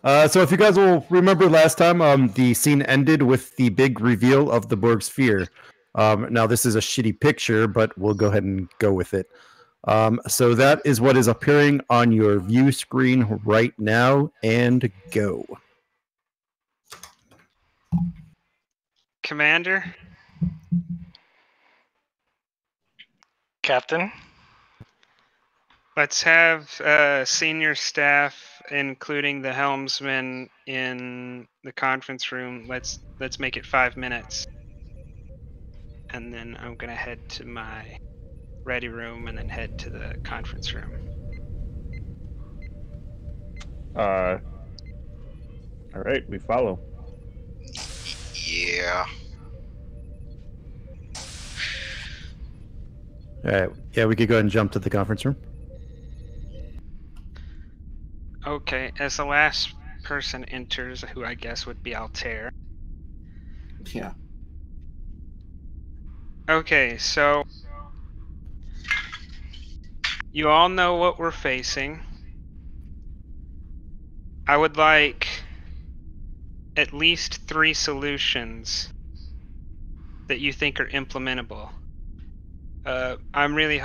So if you guys will remember last time, the scene ended with the big reveal of the Borg Sphere. Now this is a shitty picture, but we'll go ahead and go with it. So that is what is appearing on your view screen right now, and go. Commander? Captain? Let's have senior staff, including the helmsman, in the conference room. Let's make it 5 minutes. And then I'm going to head to my ready room and then head to the conference room. All right, we follow. Yeah. All right. Yeah, we could go ahead and jump to the conference room. Okay, as the last person enters, who I guess would be Altair. Yeah. Okay, so you all know what we're facing. I would like at least 3 solutions that you think are implementable. I'm really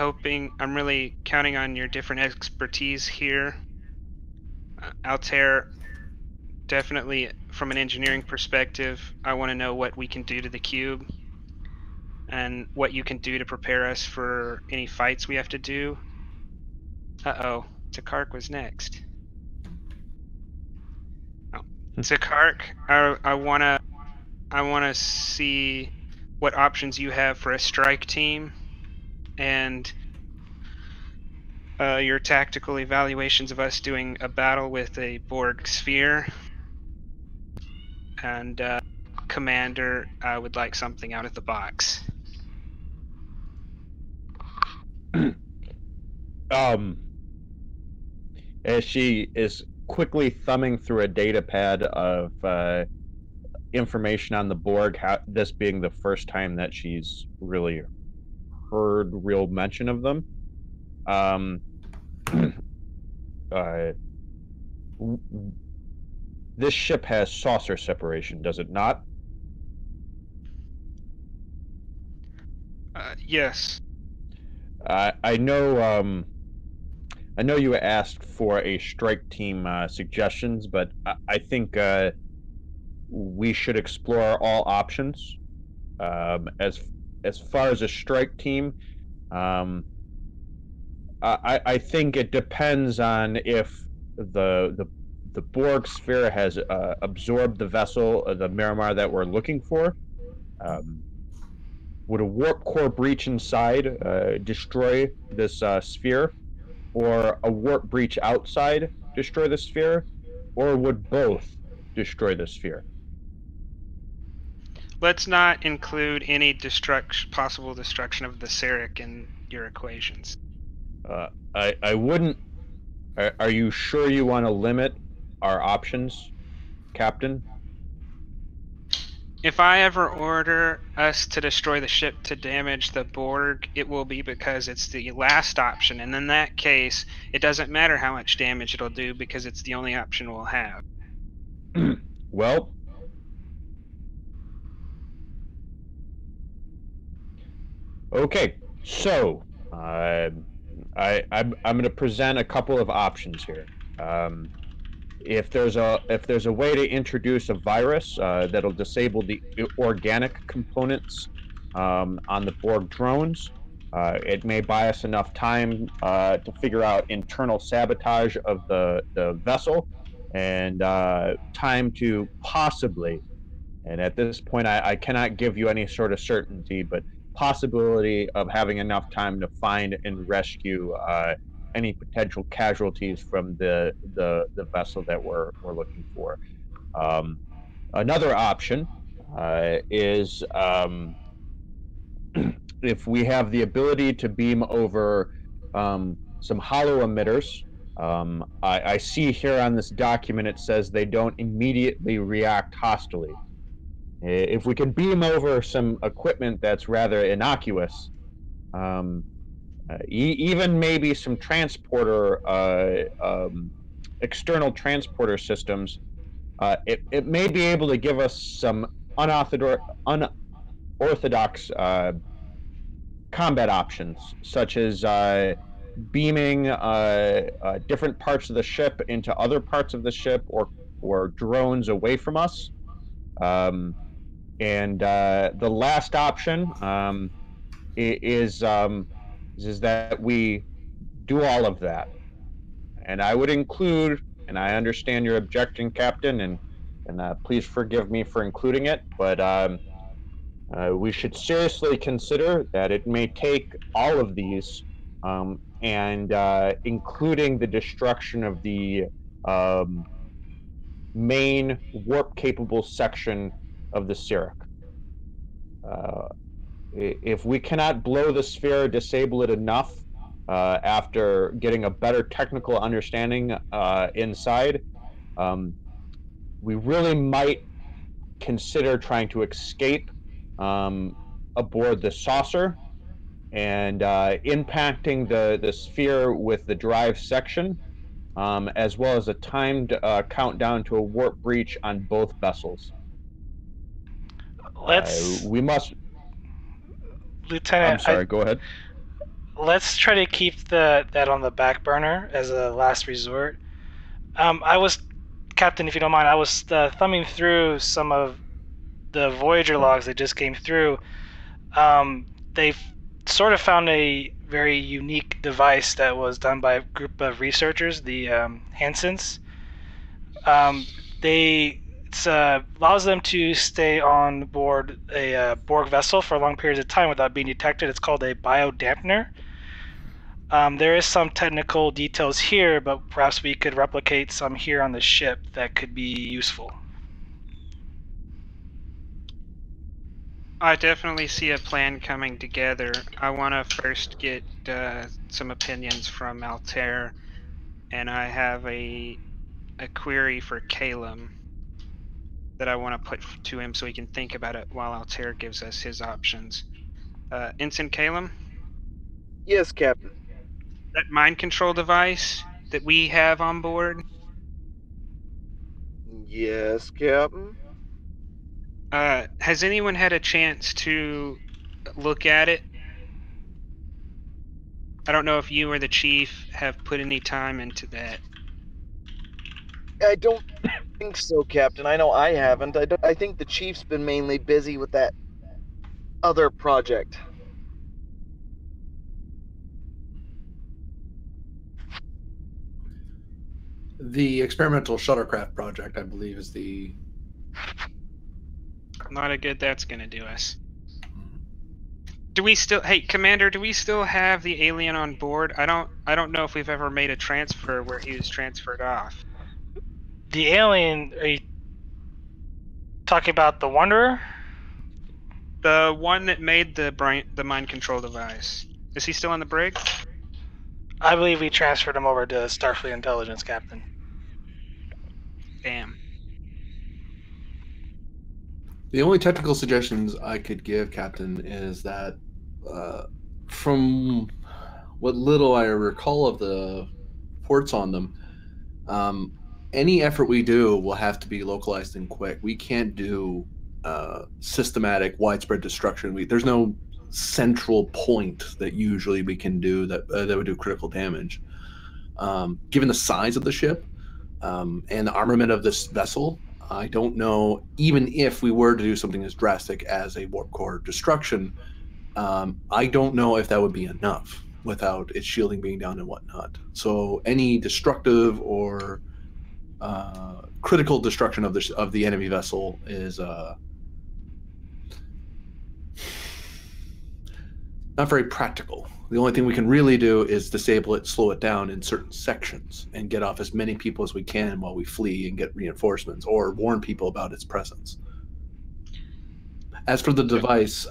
counting on your different expertise here. Altair, definitely from an engineering perspective, I want to know what we can do to the cube and what you can do to prepare us for any fights we have to do. Uh-oh, Takark was next. Oh. Takark, I wanna see what options you have for a strike team and your tactical evaluations of us doing a battle with a Borg Sphere. And Commander, I would like something out of the box. As she is quickly thumbing through a data pad of information on the Borg, this being the first time that she's really heard real mention of them. This ship has saucer separation, does it not? Yes. I know you asked for a strike team suggestions, but I think we should explore all options. As far as a strike team, I think it depends on if the Borg Sphere has absorbed the vessel, the Miramar that we're looking for. Would a warp core breach inside destroy this sphere, or a warp breach outside destroy the sphere, or would both destroy the sphere? Let's not include any possible destruction of the Sarek in your equations. I wouldn't. Are you sure you want to limit our options, Captain? If I ever order us to destroy the ship to damage the Borg, it will be because it's the last option, and in that case, it doesn't matter how much damage it'll do because it's the only option we'll have. Well, okay. So, I'm going to present a couple of options here. If there's a way to introduce a virus that'll disable the organic components on the Borg drones, it may buy us enough time to figure out internal sabotage of the vessel, and time to possibly, and at this point I cannot give you any sort of certainty, but possibility of having enough time to find and rescue any potential casualties from the vessel that we're looking for. Another option is if we have the ability to beam over some hollow emitters. I see here on this document it says they don't immediately react hostily. If we can beam over some equipment that's rather innocuous, even maybe some transporter, external transporter systems it may be able to give us some unorthodox combat options, such as beaming different parts of the ship into other parts of the ship, or drones away from us. And the last option is that we do all of that. And I would include, and I understand you're objecting, Captain, and please forgive me for including it, but we should seriously consider that it may take all of these, and including the destruction of the main warp-capable section of the Sarek. If we cannot blow the sphere, disable it enough after getting a better technical understanding inside, we really might consider trying to escape aboard the saucer and impacting the sphere with the drive section, as well as a timed countdown to a warp breach on both vessels. We must. Lieutenant, I'm sorry. Go ahead. Let's try to keep that on the back burner as a last resort. Captain, if you don't mind, I was thumbing through some of the Voyager logs that just came through. They've sort of found a very unique device that was done by a group of researchers, the Hansens. It allows them to stay on board a Borg vessel for long periods of time without being detected. It's called a biodampener. There is some technical details here, but perhaps we could replicate some here on the ship that could be useful. I definitely see a plan coming together. I want to first get some opinions from Altair, and I have a query for Calum that I want to put to him so he can think about it while Altair gives us his options. Ensign Calum? Yes, Captain. That mind control device that we have on board? Yes, Captain. Has anyone had a chance to look at it? I don't know if you or the Chief have put any time into that. I don't think so, Captain. I know I haven't. I think the Chief's been mainly busy with that other project. The experimental shuttlecraft project, I believe, is the... Not a good that's gonna do us. Do we still... Hey, Commander, do we still have the alien on board? I don't know if we've ever made a transfer where he was transferred off. The alien... Are you talking about the Wanderer? The one that made the mind control device. Is he still on the brig? I believe we transferred him over to Starfleet Intelligence, Captain. Damn. The only technical suggestions I could give, Captain, is that from what little I recall of the ports on them, any effort we do will have to be localized and quick. We can't do systematic, widespread destruction. There's no central point that usually we can do that would do critical damage. Given the size of the ship and the armament of this vessel, I don't know, even if we were to do something as drastic as a warp core destruction, I don't know if that would be enough without its shielding being down and whatnot. So any destructive or critical destruction of the enemy vessel is not very practical. The only thing we can really do is disable it, slow it down in certain sections, and get off as many people as we can while we flee and get reinforcements, or warn people about its presence. As for the device,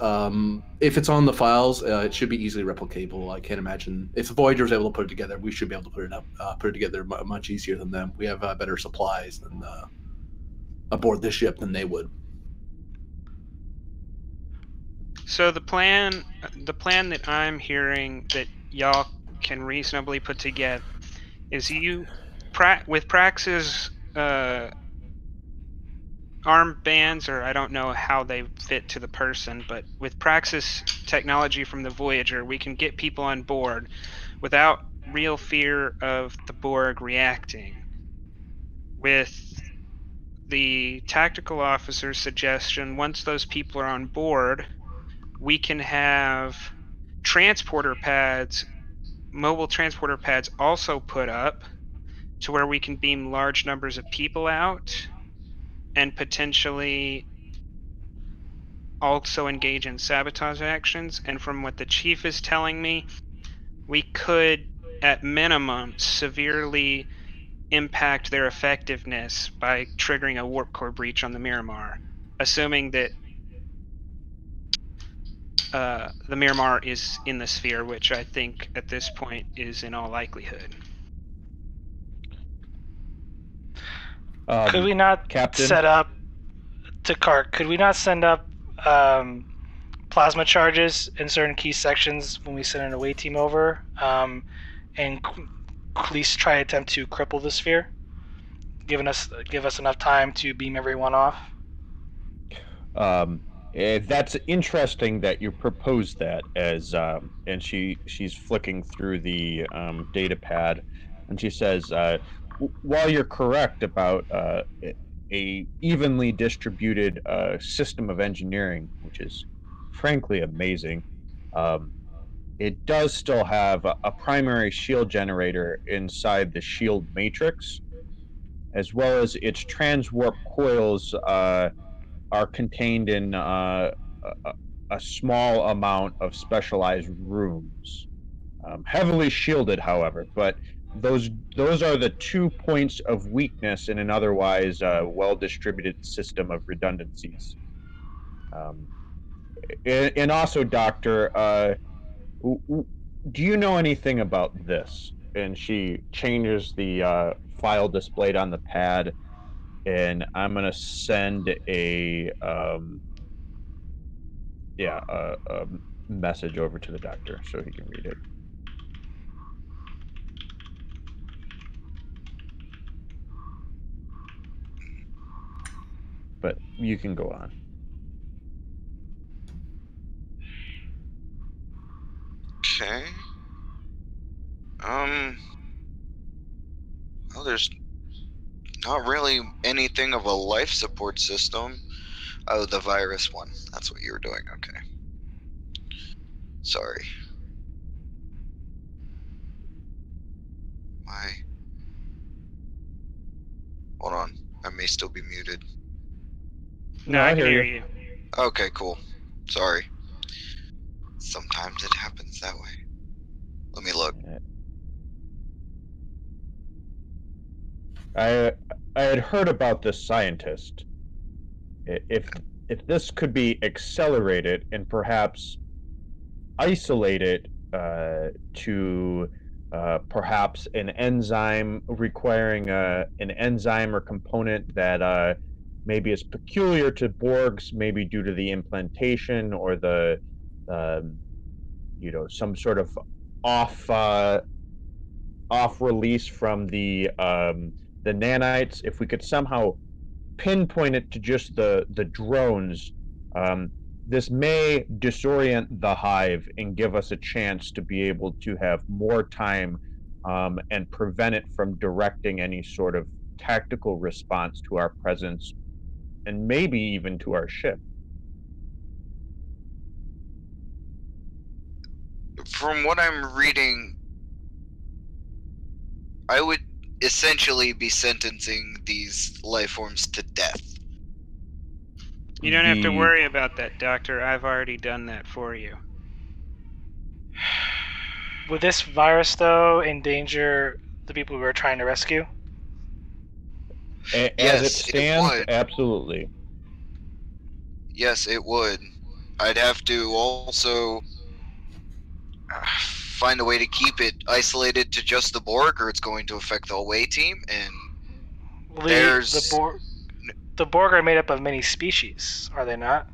if it's on the files, it should be easily replicable. I can't imagine if the Voyager was able to put it together, we should be able to put it together much easier than them. We have better supplies than aboard this ship than they would. So the plan that I'm hearing that y'all can reasonably put together is with Prax's armbands, or I don't know how they fit to the person, but with Praxis technology from the Voyager, we can get people on board without real fear of the Borg reacting. With the tactical officer's suggestion, once those people are on board, we can have transporter pads, mobile transporter pads also put up to where we can beam large numbers of people out and potentially also engage in sabotage actions. And from what the chief is telling me, we could, at minimum, severely impact their effectiveness by triggering a warp core breach on the Miramar, assuming that the Miramar is in the sphere, which I think at this point is in all likelihood. Could we not Captain? set up to Kark? Could we not send up plasma charges in certain key sections when we send an away team over, and at least try to attempt to cripple the sphere, give us enough time to beam everyone off? That's interesting that you proposed that, as and she's flicking through the data pad, and she says, while you're correct about a evenly distributed system of engineering, which is frankly amazing, it does still have a primary shield generator inside the shield matrix, as well as its transwarp coils are contained in a small amount of specialized rooms, heavily shielded, however. But those are the 2 points of weakness in an otherwise well-distributed system of redundancies. And also, Doctor, do you know anything about this? And she changes the file displayed on the pad, and I'm gonna send a message over to the doctor so he can read it. But you can go on. Okay. Well, there's not really anything of a life support system. Oh, the virus one. That's what you were doing. Okay. Sorry. Hold on. I may still be muted. No, I can hear you. Okay, cool. Sorry. Sometimes it happens that way. Let me look. I had heard about this scientist. If this could be accelerated and perhaps isolated to perhaps an enzyme requiring an enzyme or component that maybe is peculiar to Borgs, maybe due to the implantation or the some sort of off release from the nanites. If we could somehow pinpoint it to just the drones, this may disorient the hive and give us a chance to be able to have more time and prevent it from directing any sort of tactical response to our presence, and maybe even to our ship. From what I'm reading, I would essentially be sentencing these life forms to death. You don't have to worry about that, Doctor. I've already done that for you. Would this virus, though, endanger the people we were trying to rescue? As it stands, absolutely. Yes, it would. I'd have to also find a way to keep it isolated to just the Borg, or it's going to affect the away team. And the Borg are made up of many species, are they not?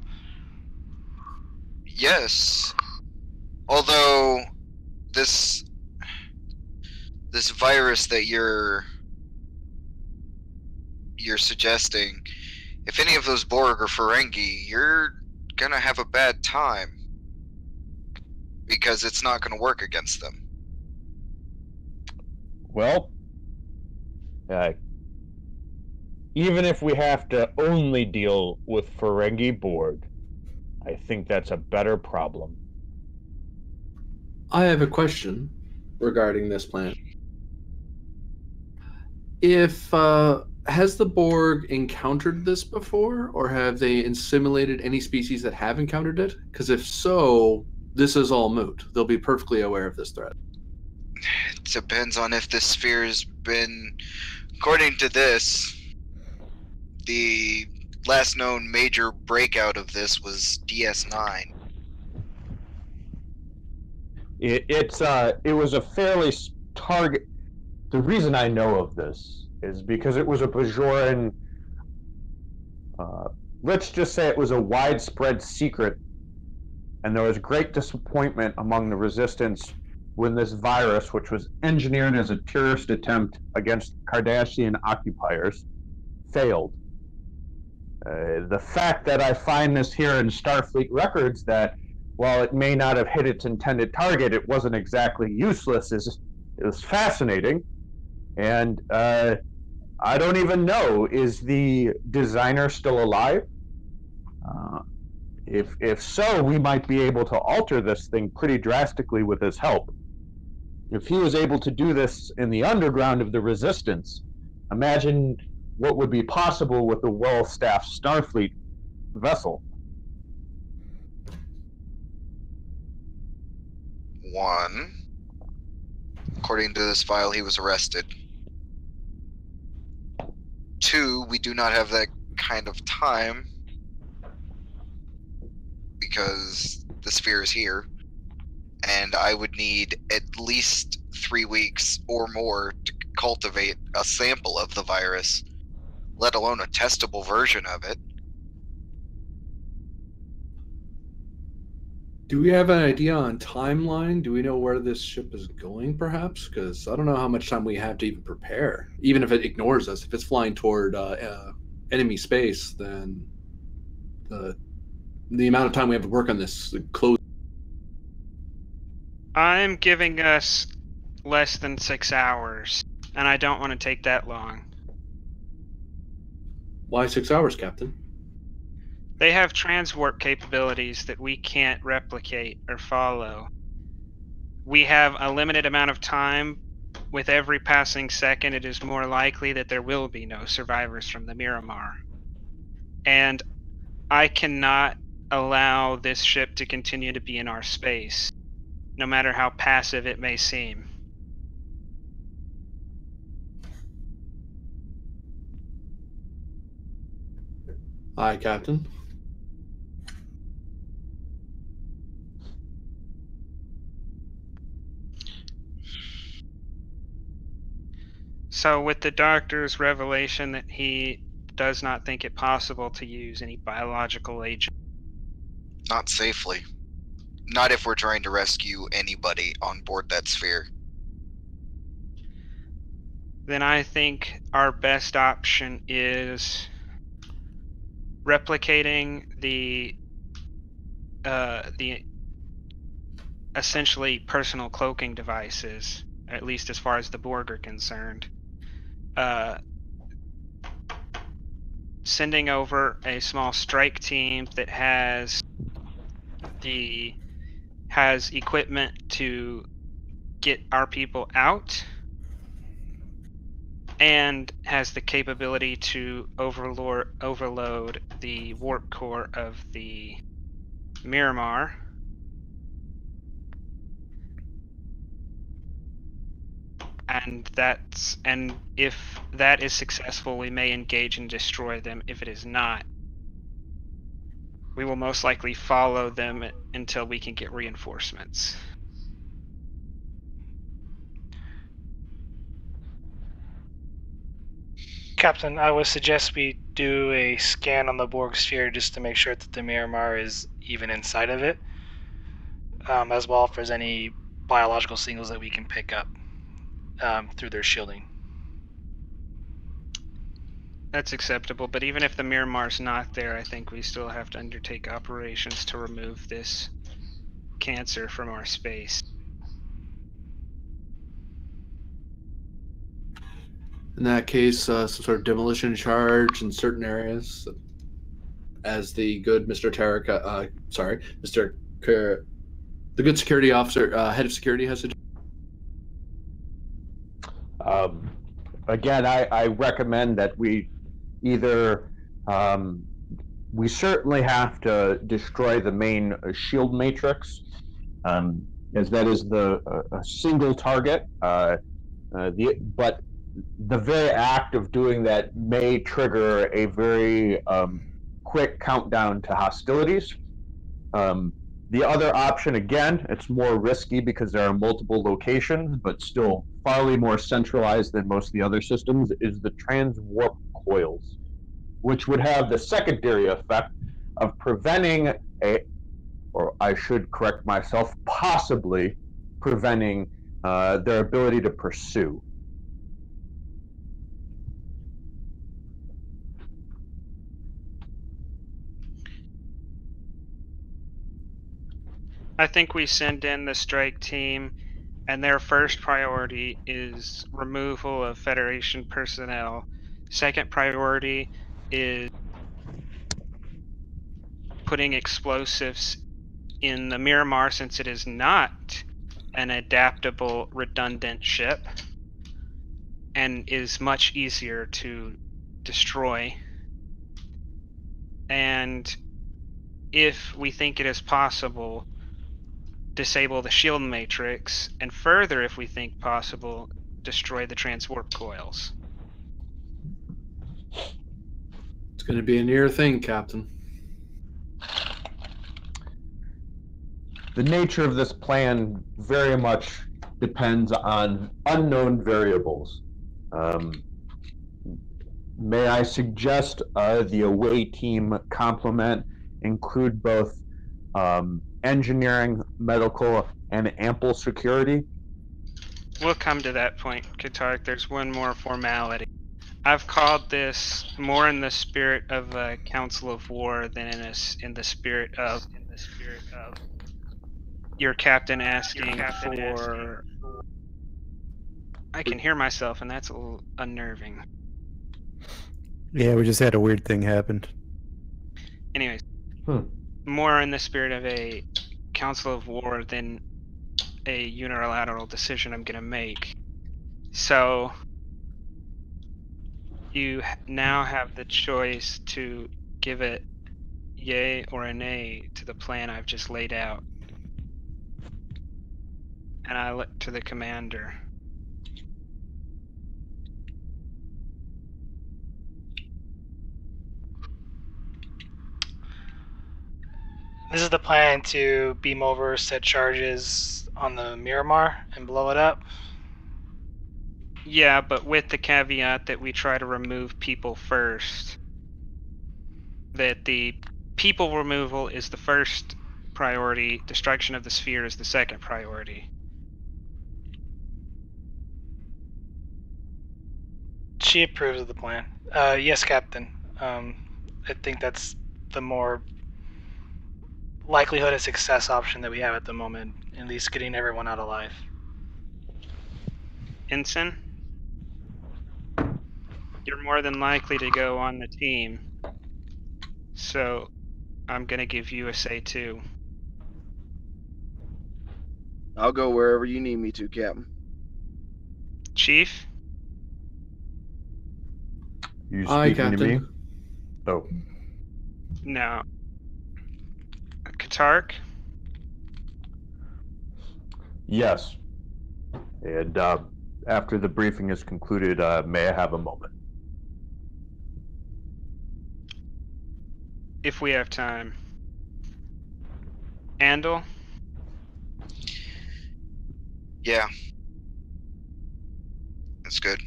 Yes. Although this virus that you're suggesting If any of those Borg or Ferengi, you're gonna have a bad time. Because it's not gonna work against them. Well, even if we have to only deal with Ferengi Borg, I think that's a better problem. I have a question regarding this plan. If has the Borg encountered this before, or have they assimilated any species that have encountered it? Because if so, this is all moot. They'll be perfectly aware of this threat. It depends on if the sphere has been. According to this, the last known major breakout of this was DS9. It was a fairly target. The reason I know of this is because it was a Bajoran. Let's just say it was a widespread secret, and there was great disappointment among the resistance when this virus, which was engineered as a terrorist attempt against Cardassian occupiers, failed. The fact that I find this here in Starfleet records, that while it may not have hit its intended target, it wasn't exactly useless, is fascinating. And I don't even know, is the designer still alive? If so, we might be able to alter this thing pretty drastically with his help. If he was able to do this in the underground of the Resistance, imagine what would be possible with a well-staffed Starfleet vessel. 1. According to this file, he was arrested. 2, we do not have that kind of time because the sphere is here, and I would need at least 3 weeks or more to cultivate a sample of the virus, let alone a testable version of it. Do we have an idea on timeline? Do we know where this ship is going, perhaps? Because I don't know how much time we have to even prepare. Even if it ignores us, if it's flying toward enemy space, then the amount of time we have to work on this close. I'm giving us less than 6 hours, and I don't want to take that long. Why 6 hours, Captain? They have transwarp capabilities that we can't replicate or follow. We have a limited amount of time. With every passing second, it is more likely that there will be no survivors from the Miramar. And I cannot allow this ship to continue to be in our space, no matter how passive it may seem. Aye, Captain. So with the doctor's revelation that he does not think it possible to use any biological agent. Not safely. Not if we're trying to rescue anybody on board that sphere. Then I think our best option is replicating the essentially personal cloaking devices, at least as far as the Borg are concerned. Sending over a small strike team that has equipment to get our people out, and has the capability to overload the warp core of the Miramar. And if that is successful, we may engage and destroy them. If it is not, we will most likely follow them until we can get reinforcements. Captain, I would suggest we do a scan on the Borg Sphere just to make sure that the Miramar is even inside of it, as well if there's any biological signals that we can pick up through their shielding. That's acceptable, but even if the Miramar's not there, I think we still have to undertake operations to remove this cancer from our space. In that case, some sort of demolition charge in certain areas, as the good Mr. Tarek, the good security officer, head of security has suggested. Again, I recommend that we either we certainly have to destroy the main shield matrix, as that is a single target. But the very act of doing that may trigger a very quick countdown to hostilities. The other option, again, it's more risky because there are multiple locations, but still farly more centralized than most of the other systems, is the transwarp coils, which would have the secondary effect of preventing or I should correct myself, possibly preventing their ability to pursue. I think we send in the strike team, and their first priority is removal of Federation personnel. Second priority is putting explosives in the Miramar, since it is not an adaptable, redundant ship and is much easier to destroy. And if we think it is possible, disable the shield matrix, and further, if we think possible, destroy the transwarp coils. It's going to be a near thing, Captain. The nature of this plan very much depends on unknown variables. May I suggest the away team complement include both engineering, medical, and ample security? We'll come to that point, Katark. There's one more formality. I've called this more in the spirit of a council of war than in the spirit of your captain asking for. I can hear myself, and that's a little unnerving. Yeah, we just had a weird thing happen. Anyways, more in the spirit of a council of war than a unilateral decision I'm going to make. So you now have the choice to give it yay or a nay to the plan I've just laid out. And I look to the commander. This is the plan to beam over, set charges on the Miramar, and blow it up. Yeah, but with the caveat that we try to remove people first. That the people removal is the first priority, destruction of the sphere is the second priority. She approves of the plan. Yes, Captain. I think that's the more likelihood of success option that we have at the moment, at least getting everyone out alive. Ensign, you're more than likely to go on the team, so I'm gonna give you a say too. I'll go wherever you need me to, Captain. Chief? You Aye, speaking to me? Captain. Oh. No. Katark? Yes. And after the briefing is concluded, may I have a moment? If we have time. Andal? Yeah. That's good.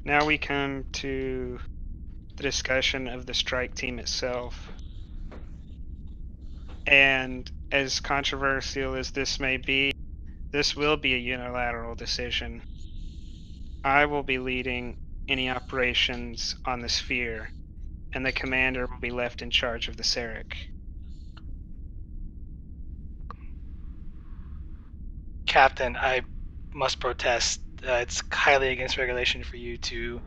Now we come to the discussion of the strike team itself. And as controversial as this may be, this will be a unilateral decision. I will be leading any operations on the sphere, and the commander will be left in charge of the Sarek. Captain, I must protest. It's highly against regulation for you to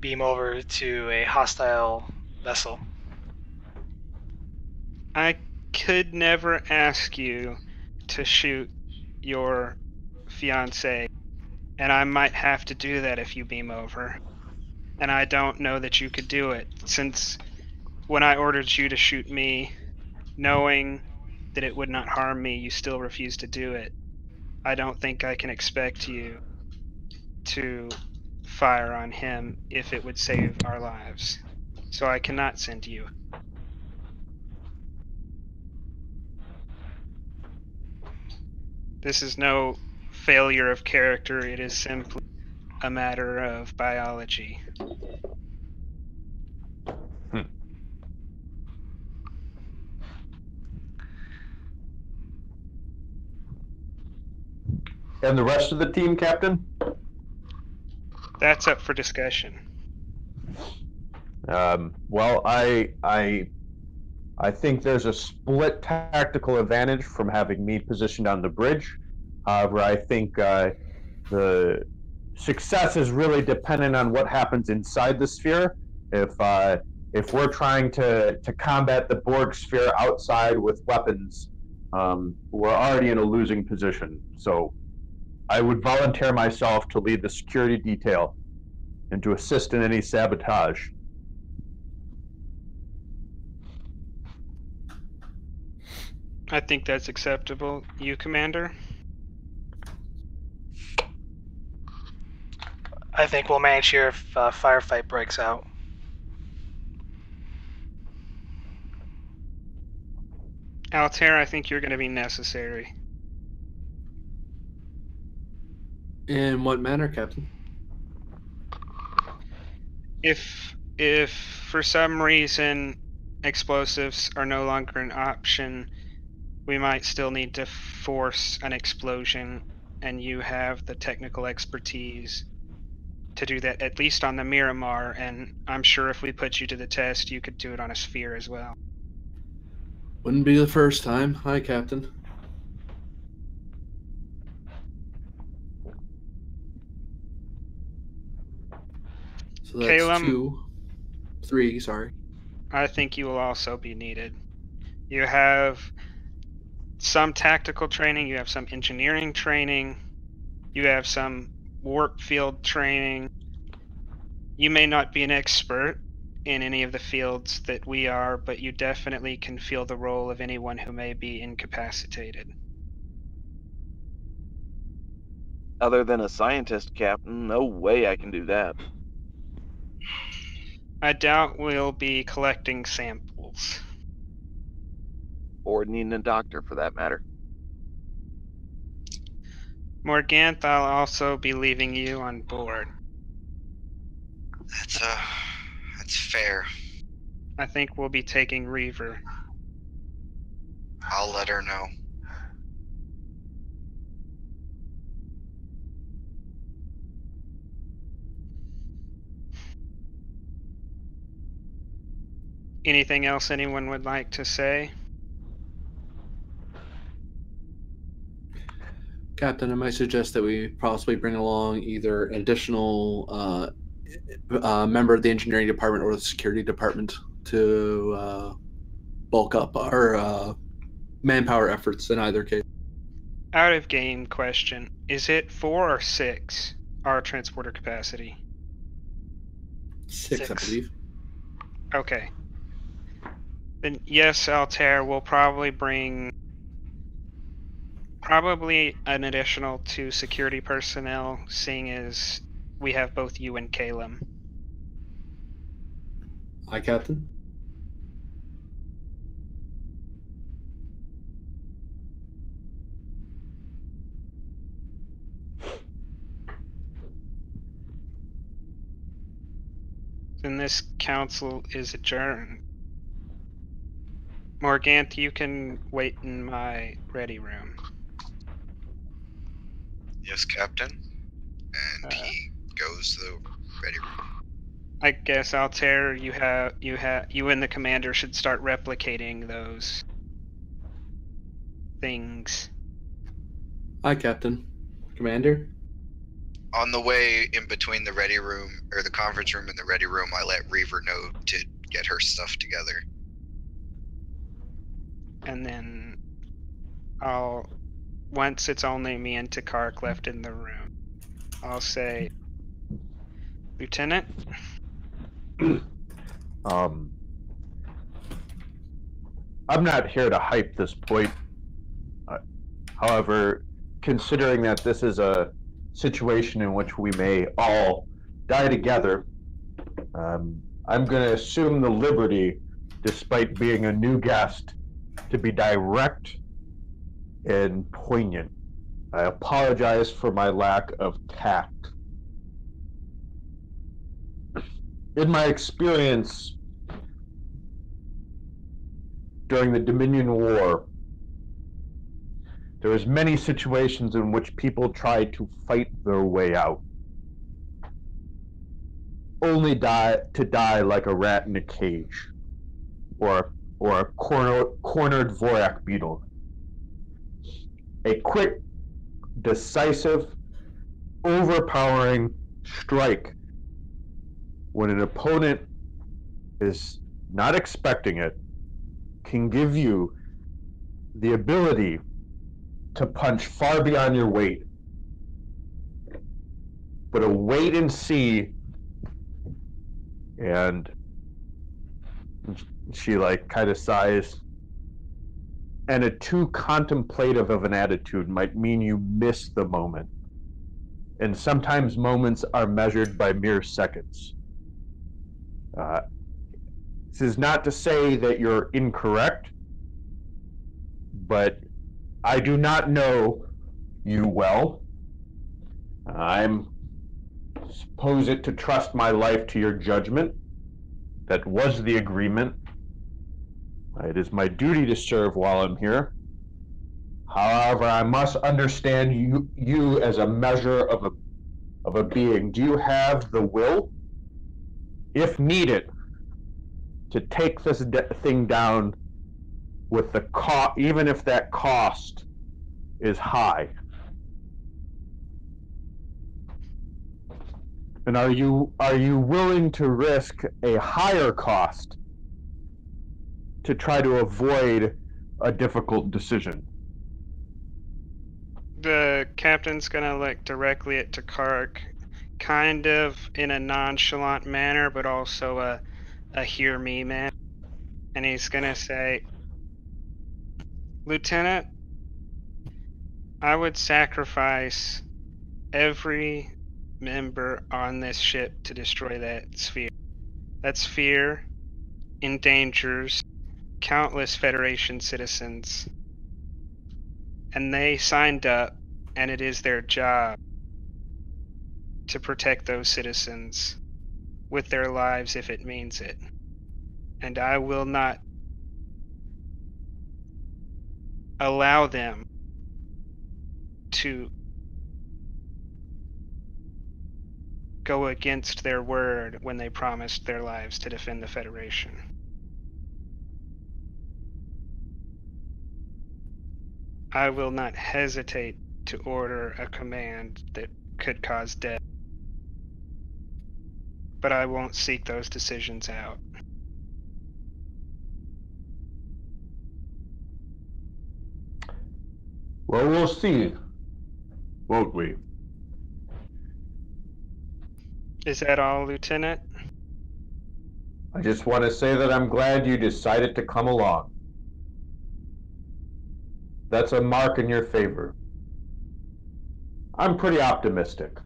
beam over to a hostile vessel. I could never ask you to shoot your fiancée, and I might have to do that if you beam over. And I don't know that you could do it, since when I ordered you to shoot me, knowing that it would not harm me, you still refused to do it. I don't think I can expect you to fire on him if it would save our lives. So I cannot send you. This is no failure of character, it is simply a matter of biology. And the rest of the team, Captain? That's up for discussion. Well, I think there's a split tactical advantage from having me positioned on the bridge. However, I think the success is really dependent on what happens inside the sphere. If we're trying to combat the Borg Sphere outside with weapons, we're already in a losing position. So I would volunteer myself to lead the security detail and to assist in any sabotage. I think that's acceptable. You, Commander? I think we'll manage here if a firefight breaks out. Altair, I think you're going to be necessary. In what manner, Captain? If for some reason explosives are no longer an option, we might still need to force an explosion, and you have the technical expertise to do that, at least on the Miramar, and I'm sure if we put you to the test, you could do it on a sphere as well. Wouldn't be the first time. Hi, Captain. So that's Calum, 3, sorry. I think you will also be needed. You have some tactical training, you have some engineering training, you have some warp field training. You may not be an expert in any of the fields that we are, but you definitely can fill the role of anyone who may be incapacitated. Other than a scientist, Captain, no way I can do that. I doubt we'll be collecting samples. Or needing a doctor, for that matter. Morganth, I'll also be leaving you on board. That's fair. I think we'll be taking Reaver. I'll let her know. Anything else anyone would like to say? Captain, I might suggest that we possibly bring along either an additional member of the engineering department or the security department to bulk up our manpower efforts in either case. Out of game question. Is it 4 or 6 our transporter capacity? 6, I believe. Okay. Then yes, Altair will probably bring an additional 2 security personnel, seeing as we have both you and Calum. Hi, Captain. Then this council is adjourned. Morganth, you can wait in my ready room. Yes, Captain. And he goes to the ready room. I guess Altair, you and the commander should start replicating those things. Hi, Captain. Commander? On the way in between the ready room, or the conference room and the ready room, I let Reaver know to get her stuff together. And then once it's only me and Takark left in the room, I'll say, Lieutenant, I'm not here to hype this point. However, considering that this is a situation in which we may all die together, I'm going to assume the liberty, despite being a new guest, to be direct and poignant. I apologize for my lack of tact. In my experience during the Dominion War, there was many situations in which people tried to fight their way out, only to die like a rat in a cage, or a cornered Vorak beetle. A quick, decisive, overpowering strike when an opponent is not expecting it can give you the ability to punch far beyond your weight. But a wait and see, and she like kind of sighs, and a too contemplative of an attitude might mean you miss the moment. And sometimes moments are measured by mere seconds. This is not to say that you're incorrect, but I do not know you well. I'm supposed to trust my life to your judgment. That was the agreement. It is my duty to serve while I'm here. However, I must understand you as a measure of a being. Do you have the will, if needed, to take this thing down with the cost, even if that cost is high? And are you willing to risk a higher cost to try to avoid a difficult decision? the captain's gonna look directly at Takark, kind of in a nonchalant manner, but also a hear me man. And he's gonna say, Lieutenant, I would sacrifice every member on this ship to destroy that sphere. That sphere endangers countless Federation citizens. And they signed up, and it is their job to protect those citizens with their lives if it means it. And I will not allow them to go against their word when they promised their lives to defend the Federation. I will not hesitate to order a command that could cause death, but I won't seek those decisions out. Well, we'll see, won't we? Is that all, Lieutenant? I just want to say that I'm glad you decided to come along. That's a mark in your favor. I'm pretty optimistic.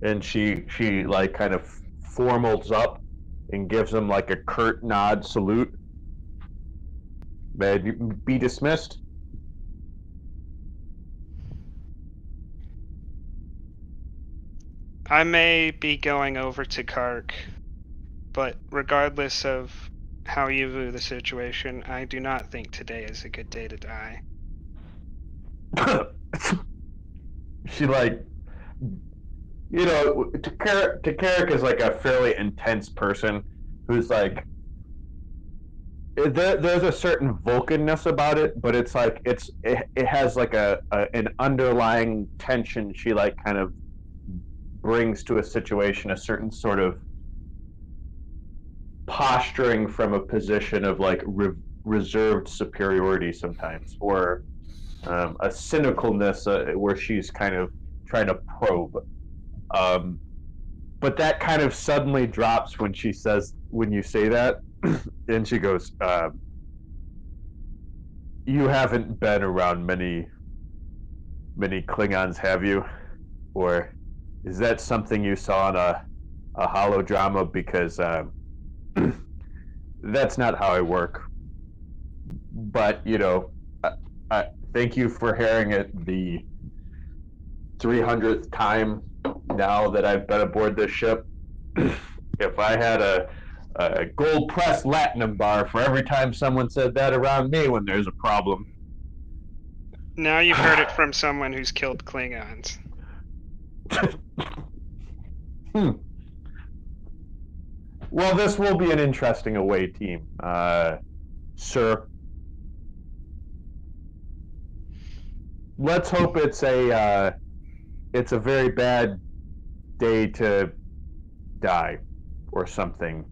And she like kind of formals up and gives him like a curt nod salute. May you be dismissed? I may be going over to Kark, but regardless of how you view the situation, I do not think today is a good day to die. She like you know, Tarek is like a fairly intense person who's like, there's a certain Vulcanness about it, but it's like it has like an underlying tension. She like kind of brings to a situation a certain sort of posturing from a position of like reserved superiority sometimes, or a cynicalness where she's kind of trying to probe. But that kind of suddenly drops when you say that, and she goes, "You haven't been around many Klingons, have you? Or is that something you saw in a holodrama? Because that's not how I work. But you know, I thank you for hearing it the 300th time now that I've been aboard this ship. If I had a gold pressed platinum bar for every time someone said that around me when there's a problem." Now you've heard it from someone who's killed Klingons. Well, this will be an interesting away team, sir. Let's hope it's a very bad day to die or something.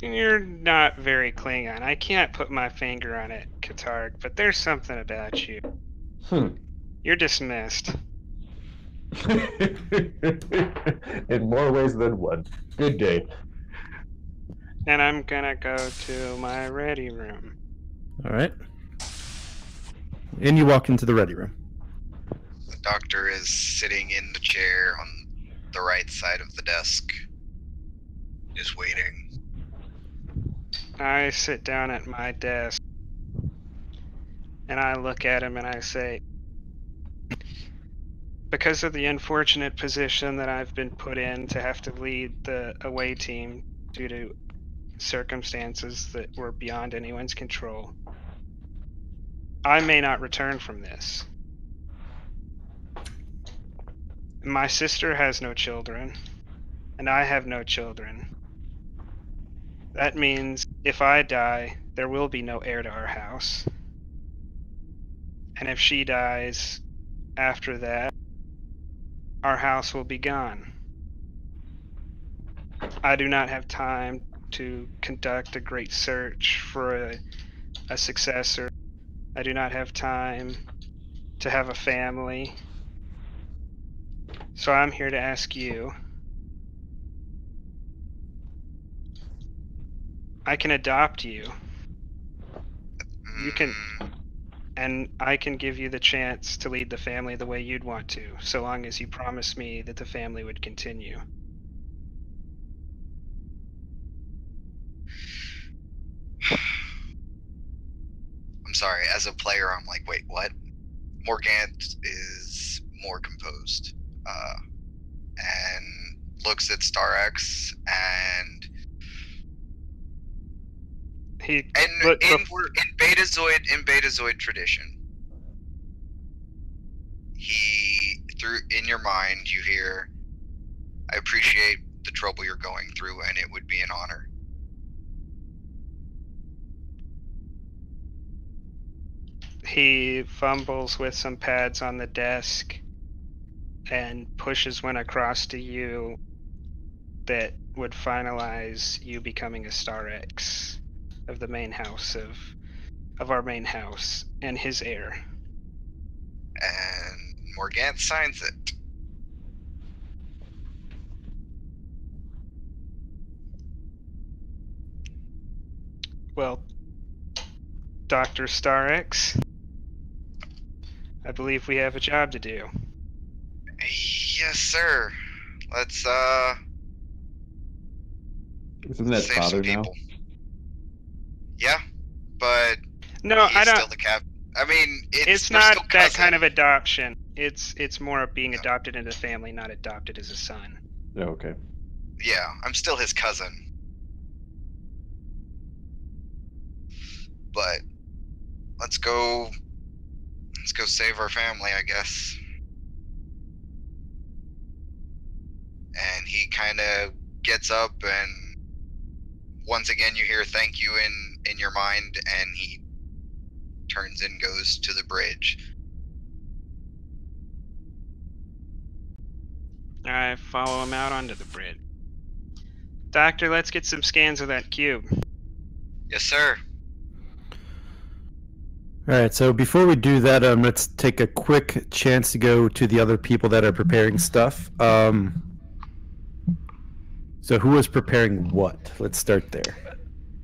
You're not very Klingon. I can't put my finger on it, Katarg, but there's something about you. You're dismissed. In more ways than one. Good day. And I'm gonna go to my ready room. All right. And you walk into the ready room. The doctor is sitting in the chair on the right side of the desk, just waiting. I sit down at my desk and I look at him and I say, because of the unfortunate position that I've been put in to have to lead the away team due to circumstances that were beyond anyone's control, I may not return from this. My sister has no children, and I have no children. That means if I die, there will be no heir to our house. And if she dies after that, our house will be gone. I do not have time to conduct a great search for a successor. I do not have time to have a family. So I'm here to ask you. I can adopt you. You can, and I can give you the chance to lead the family the way you'd want to, so long as you promise me that the family would continue. I'm sorry, as a player, I'm like, wait, what? Morgant is more composed, and looks at Starx and He in Betazoid tradition, he in your mind you hear, "I appreciate the trouble you're going through, and it would be an honor." He fumbles with some pads on the desk and pushes one across to you that would finalize you becoming a Star X of the main house of our main house and his heir. And Morgant signs it. Well, Dr. Star X, I believe we have a job to do. Yes, sir. Let's Isn't that save father some now? people. Yeah, but No, he's I don't. still the cap. I mean, It's we're not still that kind cousins. of adoption. It's more of being No. adopted into the family, not adopted as a son. Oh, okay. Yeah, I'm still his cousin. But let's go Let's go save our family, I guess. And he kind of gets up, and once again you hear thank you in your mind, and he turns and goes to the bridge. I follow him out onto the bridge. Doctor, let's get some scans of that cube. Yes, sir. All right, so before we do that, let's take a quick chance to go to the other people that are preparing stuff. So who was preparing what? Let's start there.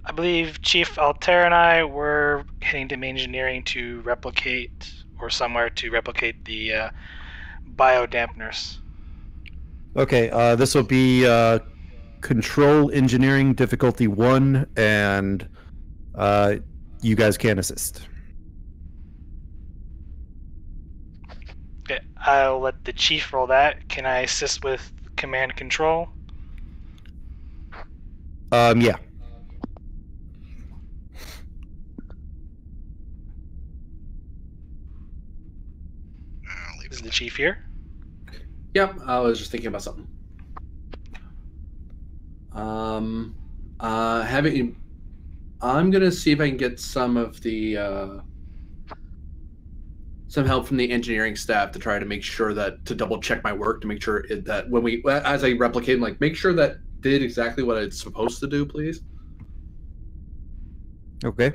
I believe Chief Altair and I were heading to main engineering to replicate, or somewhere to replicate the biodampeners. Okay, this will be control engineering difficulty 1, and you guys can assist. Okay, I'll let the chief roll that. Can I assist with command control? Yeah. Is the chief here? Yep, I was just thinking about something. I'm gonna see if I can get some of the some help from the engineering staff to try to make sure that to double check my work to make sure that when we as I replicate, like make sure that did exactly what it's supposed to do, please. Okay.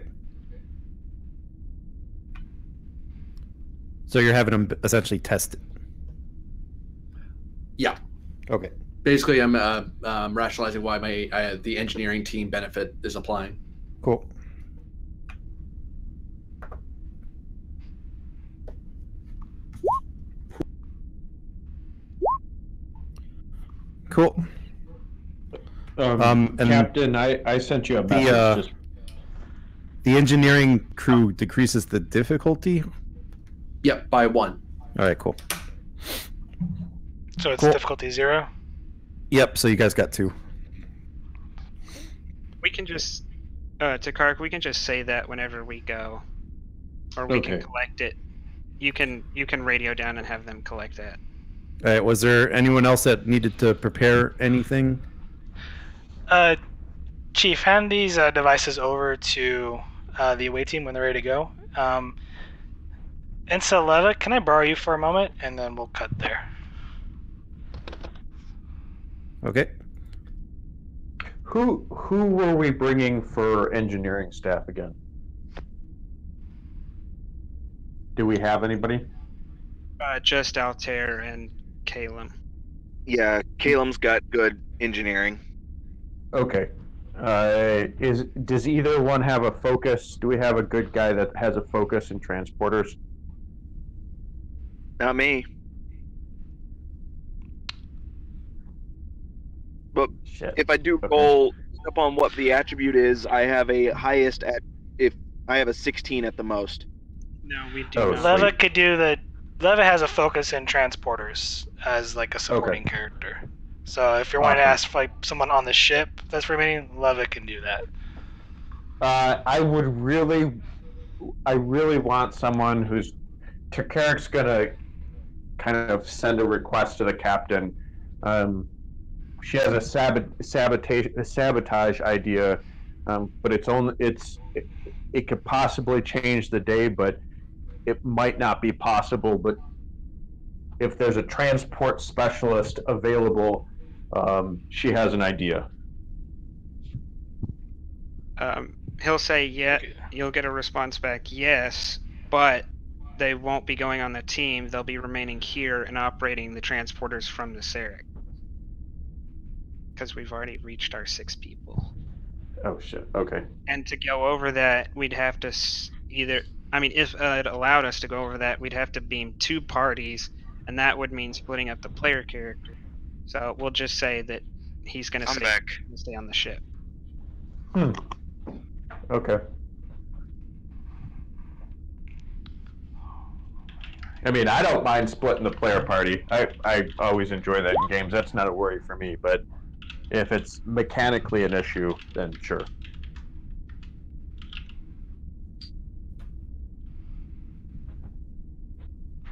So you're having them essentially test it. Yeah. Okay. Basically, I'm rationalizing why the engineering team benefit is applying. Cool. Cool. And Captain, I sent you a message. The engineering crew decreases the difficulty? Yep, by 1. All right, cool. So it's Cool. difficulty 0? Yep, so you guys got 2. We can just, Takark, we can just say that whenever we go. Or we can Okay. collect it. You can radio down and have them collect that. All right, was there anyone else that needed to prepare anything? Chief, hand these devices over to the away team when they're ready to go. Ensaleva, can I borrow you for a moment? And then we'll cut there. Okay. Who were we bringing for engineering staff again? Do we have anybody? Just Altair and Calum. Yeah, Calum's got good engineering. Okay. Does either one have a focus? Do we have a good guy that has a focus in transporters? Not me. But Shit. if I do Okay. roll upon what the attribute is, I have a highest at if I have a 16 at the most. No, we do Oh, not. Leva sweet. could do the. Leva has a focus in transporters as like a supporting character. So if you're wanting to Awesome. ask for, like someone on the ship that's remaining, Leva can do that. I really want someone who's Takarik's gonna kind of send a request to the captain. She has a sabotage idea, but it could possibly change the day, but it might not be possible. But if there's a transport specialist available, she has an idea. He'll say, yeah, you'll get a response back, yes, but they won't be going on the team. They'll be remaining here and operating the transporters from the Sarek. Because we've already reached our 6 people. Oh shit. Okay. And to go over that, we'd have to if it allowed us to go over that, we'd have to beam 2 parties, and that would mean splitting up the player character. So we'll just say that he's going to stay on the ship. Okay. I mean, I don't mind splitting the player party. I always enjoy that in games. That's not a worry for me. But if it's mechanically an issue, then sure.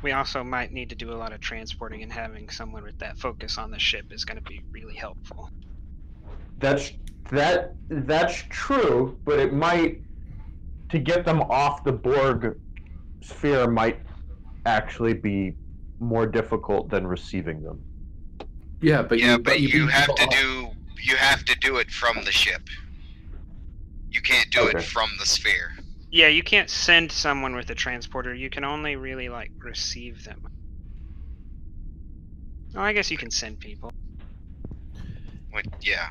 We also might need to do a lot of transporting, and having someone with that focus on the ship is going to be really helpful. That's true, but it might, to get them off the Borg sphere might actually be more difficult than receiving them. Yeah, but you beam have people to do it from the ship. You can't do it from the sphere. Yeah, you can't send someone with a transporter. You can only really, like, receive them. Oh, I guess you can send people. Yeah.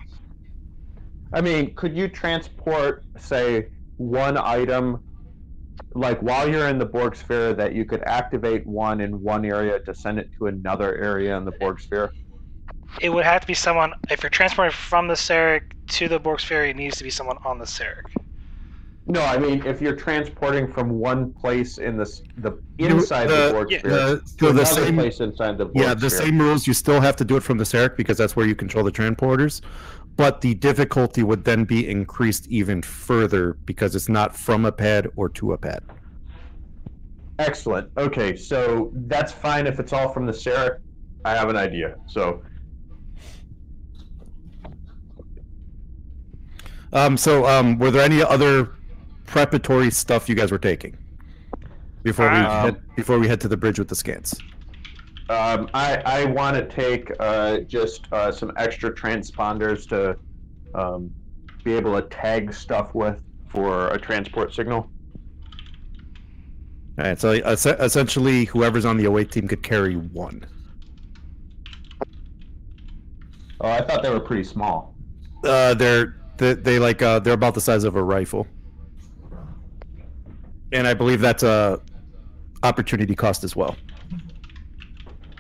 I mean, could you transport, say, one item, like while you're in the Borg sphere, that you could activate one in one area to send it to another area in the Borg sphere? It would have to be someone. If you're transporting from the Sarek to the Borg Sphere, it needs to be someone on the Sarek. No, I mean, if you're transporting from one place in the inside the Borg sphere to another place inside the Borg sphere. Yeah, the same rules. You still have to do it from the Sarek because that's where you control the transporters. But the difficulty would then be increased even further because it's not from a pad or to a pad. Excellent. Okay, so that's fine if it's all from the Sarek. I have an idea. So. Were there any other preparatory stuff you guys were taking before we head to the bridge with the scans? I want to take just some extra transponders to be able to tag stuff with for a transport signal. All right, so essentially, whoever's on the away team could carry one. Oh, I thought they were pretty small. They're about the size of a rifle, and I believe that's a opportunity cost as well.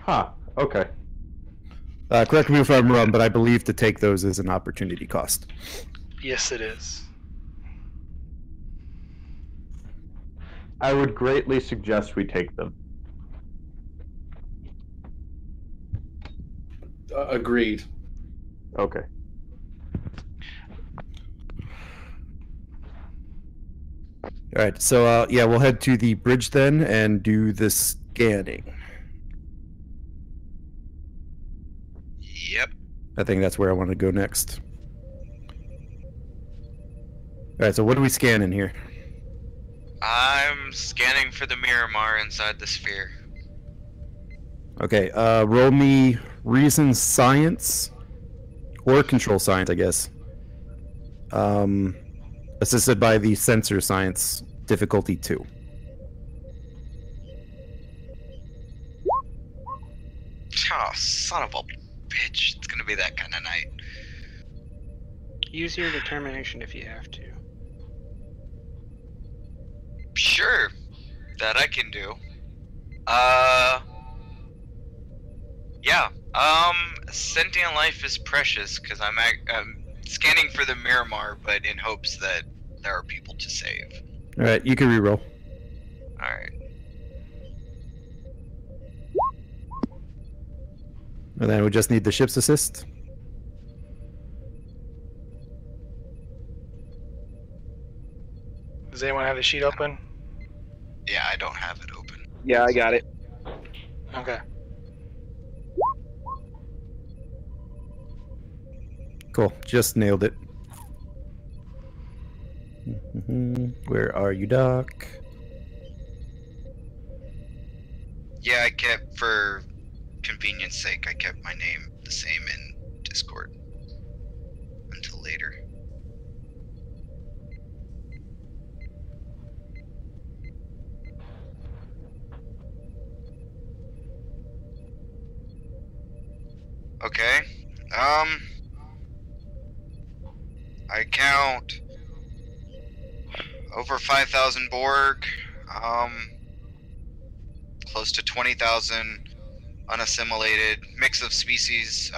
Huh. Okay. Correct me if I'm wrong, but I believe to take those is an opportunity cost. Yes, it is. I would greatly suggest we take them. Agreed. Okay. All right, so yeah, we'll head to the bridge then and do the scanning. Yep. I think that's where I want to go next. All right, so what are we scanning here? I'm scanning for the Miramar inside the sphere. Okay, roll me reason science or control science, I guess. Assisted by the sensor science, difficulty 2. Oh, son of a bitch. It's gonna be that kind of night. Use your determination if you have to. Sure. That I can do. Yeah. Sentient life is precious because I'm scanning for the Miramar, but in hopes that there are people to save. All right, you can reroll. All right. And then we just need the ship's assist. Does anyone have the sheet open? Yeah, I don't have it open. Yeah, I got it. Okay. Cool, just nailed it. Where are you, Doc? Yeah, I kept, for convenience sake, I kept my name the same in Discord until later. Okay. I count over 5,000 Borg, close to 20,000 unassimilated, mix of species,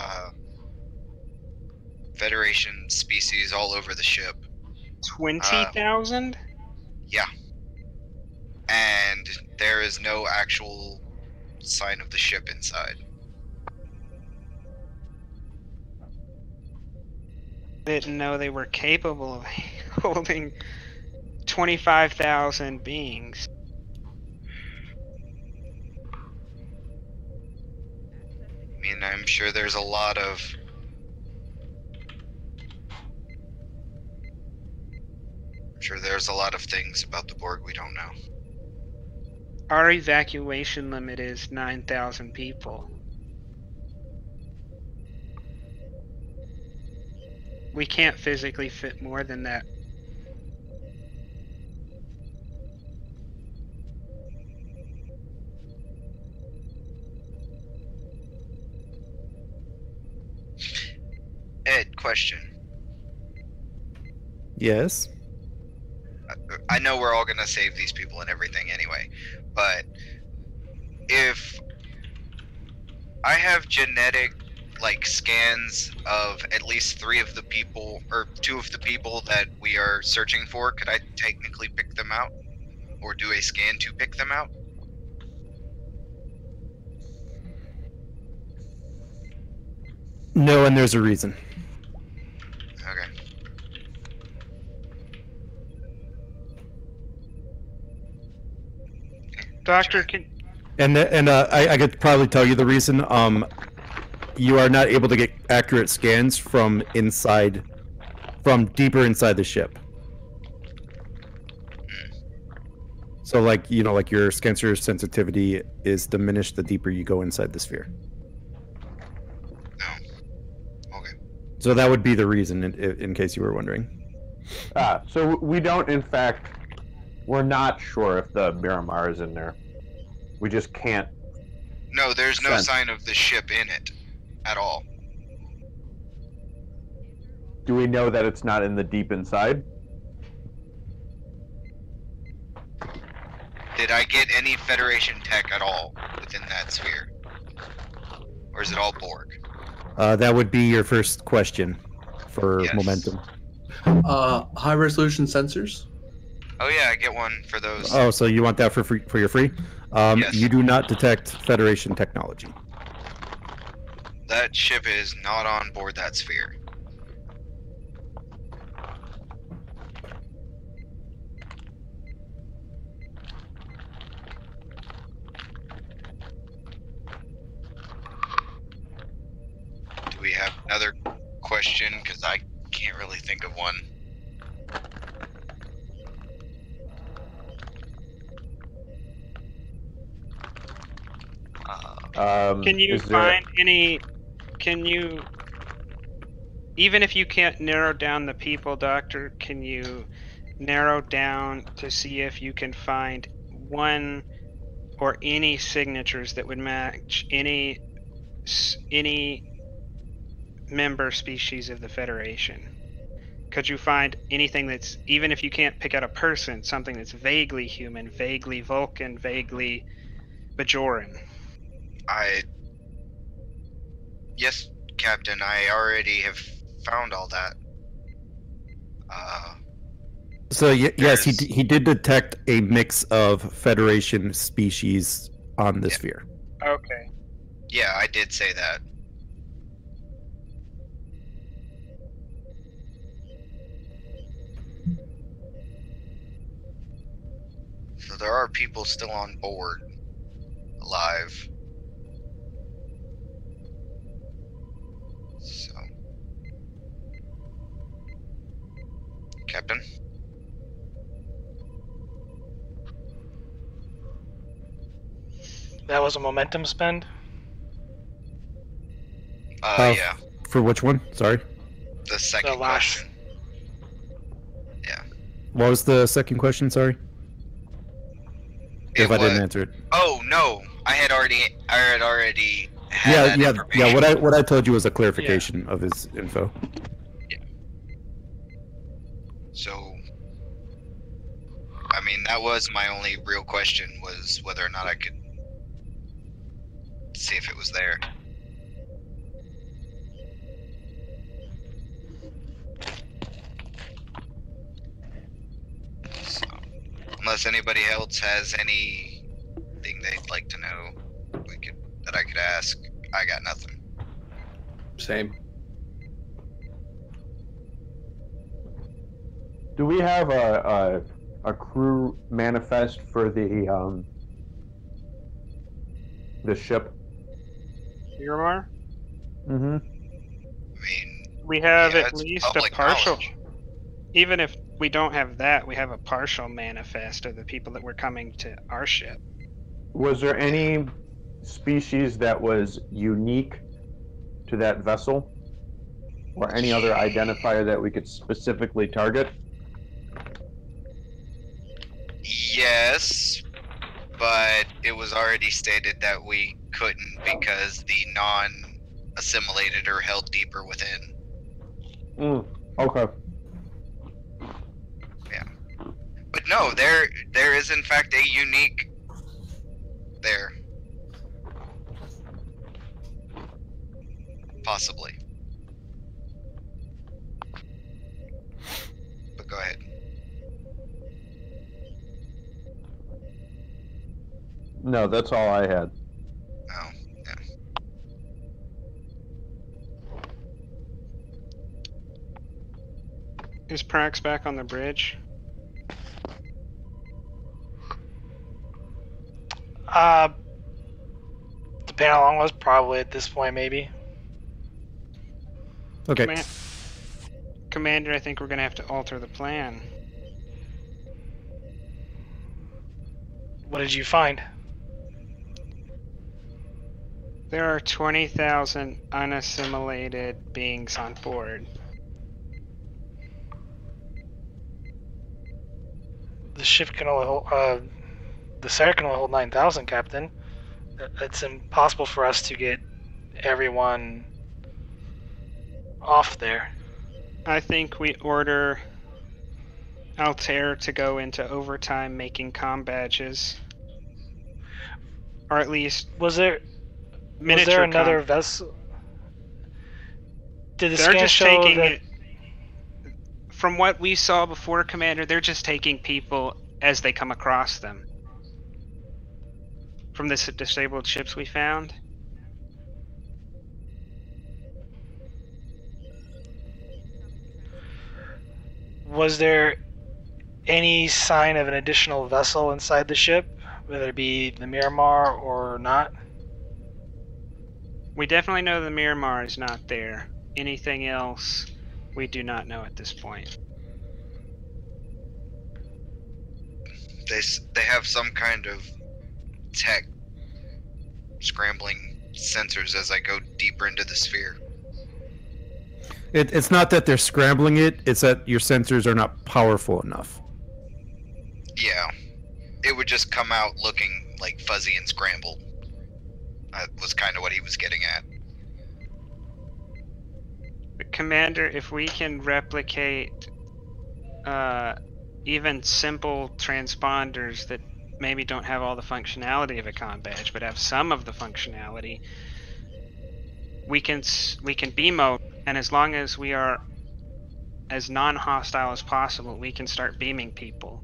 Federation species all over the ship. 20,000? Yeah. And there is no actual sign of the ship inside. Didn't know they were capable of holding 25,000 beings. I'm sure there's a lot of... I'm sure there's a lot of things about the Borg we don't know. Our evacuation limit is 9,000 people. We can't physically fit more than that. Ed, question. Yes. I know we're all gonna save these people and everything anyway, but if I have genetic scans of at least 3 of the people or 2 of the people that we are searching for, could I technically pick them out? Or do a scan to pick them out? No, and there's a reason. Okay. Doctor, can I could probably tell you the reason. You are not able to get accurate scans from deeper inside the ship. So, your sensor sensitivity is diminished the deeper you go inside the sphere. Oh. Okay. So that would be the reason, in case you were wondering. So we don't, in fact, we're not sure if the Miramar is in there. We just can't. No, there's no sense. sign of the ship in it at all. Do we know that it's not in the deep inside? Did I get any Federation tech at all within that sphere? Or is it all Borg? That would be your first question for Yes. momentum. High resolution sensors. Oh yeah, I get one for those. Oh, so you want that for free, for your free? Yes. You do not detect Federation technology. That ship is not on board that sphere. Do we have another question? Because I can't really think of one. can you is there- find any? Can you, even if you can't narrow down the people, Doctor, can you narrow down to see if you can find one or any signatures that would match any member species of the Federation? Could you find anything that's, even if you can't pick out a person, something that's vaguely human, vaguely Vulcan, vaguely Bajoran? Yes, Captain, I already have found all that. So yes, There's- he did detect a mix of Federation species on the Yeah. sphere. Okay. Yeah, I did say that. So there are people still on board, alive. So, Captain? That was a momentum spend. Yeah, For which one? Sorry. the second The last- question. What was the second question? Sorry. If I didn't answer it. Oh no, I had already had Yeah, that yeah. information. What I told you was a clarification of his info. So, I mean, that was my only real question, was whether or not I could see if it was there. So, unless anybody else has anything they'd like to know, that I could ask, I got nothing. Same. Do we have a crew manifest for the ship? Miramar? Mm-hmm. I mean, We have yeah, at it's least a public partial. knowledge. Even if we don't have that, we have a partial manifest of the people that were coming to our ship. Was there any species that was unique to that vessel, or any other identifier that we could specifically target? Yes, but it was already stated that we couldn't because the non-assimilated are held deeper within. Okay. But no, there is in fact a unique there. Possibly. But go ahead. No, that's all I had. Oh, yeah. Is Prax back on the bridge? Depending on how long it was, probably at this point, maybe. Okay. Commander, I think we're going to have to alter the plan. What did you find? There are 20,000 unassimilated beings on board. The ship can only hold, the Sarek can only hold 9,000, Captain. It's impossible for us to get everyone off there. I think we order Altair to go into overtime making comm badges. Or at least Was there miniature another comm. vessel? Did the They're scan just show taking that? it. From what we saw before, Commander, they're just taking people as they come across them. From the disabled ships we found. Was there any sign of an additional vessel inside the ship, whether it be the Miramar or not? We definitely know the Miramar is not there. Anything else, we do not know at this point. They have some kind of tech scrambling sensors as I go deeper into the sphere. It's not that they're scrambling it, it's that your sensors are not powerful enough. Yeah, it would just come out looking like fuzzy and scrambled. That was kind of what he was getting at. But Commander, if we can replicate even simple transponders that maybe don't have all the functionality of a comm badge, but have some of the functionality, we can beam mode, and as long as we are as non-hostile as possible, we can start beaming people,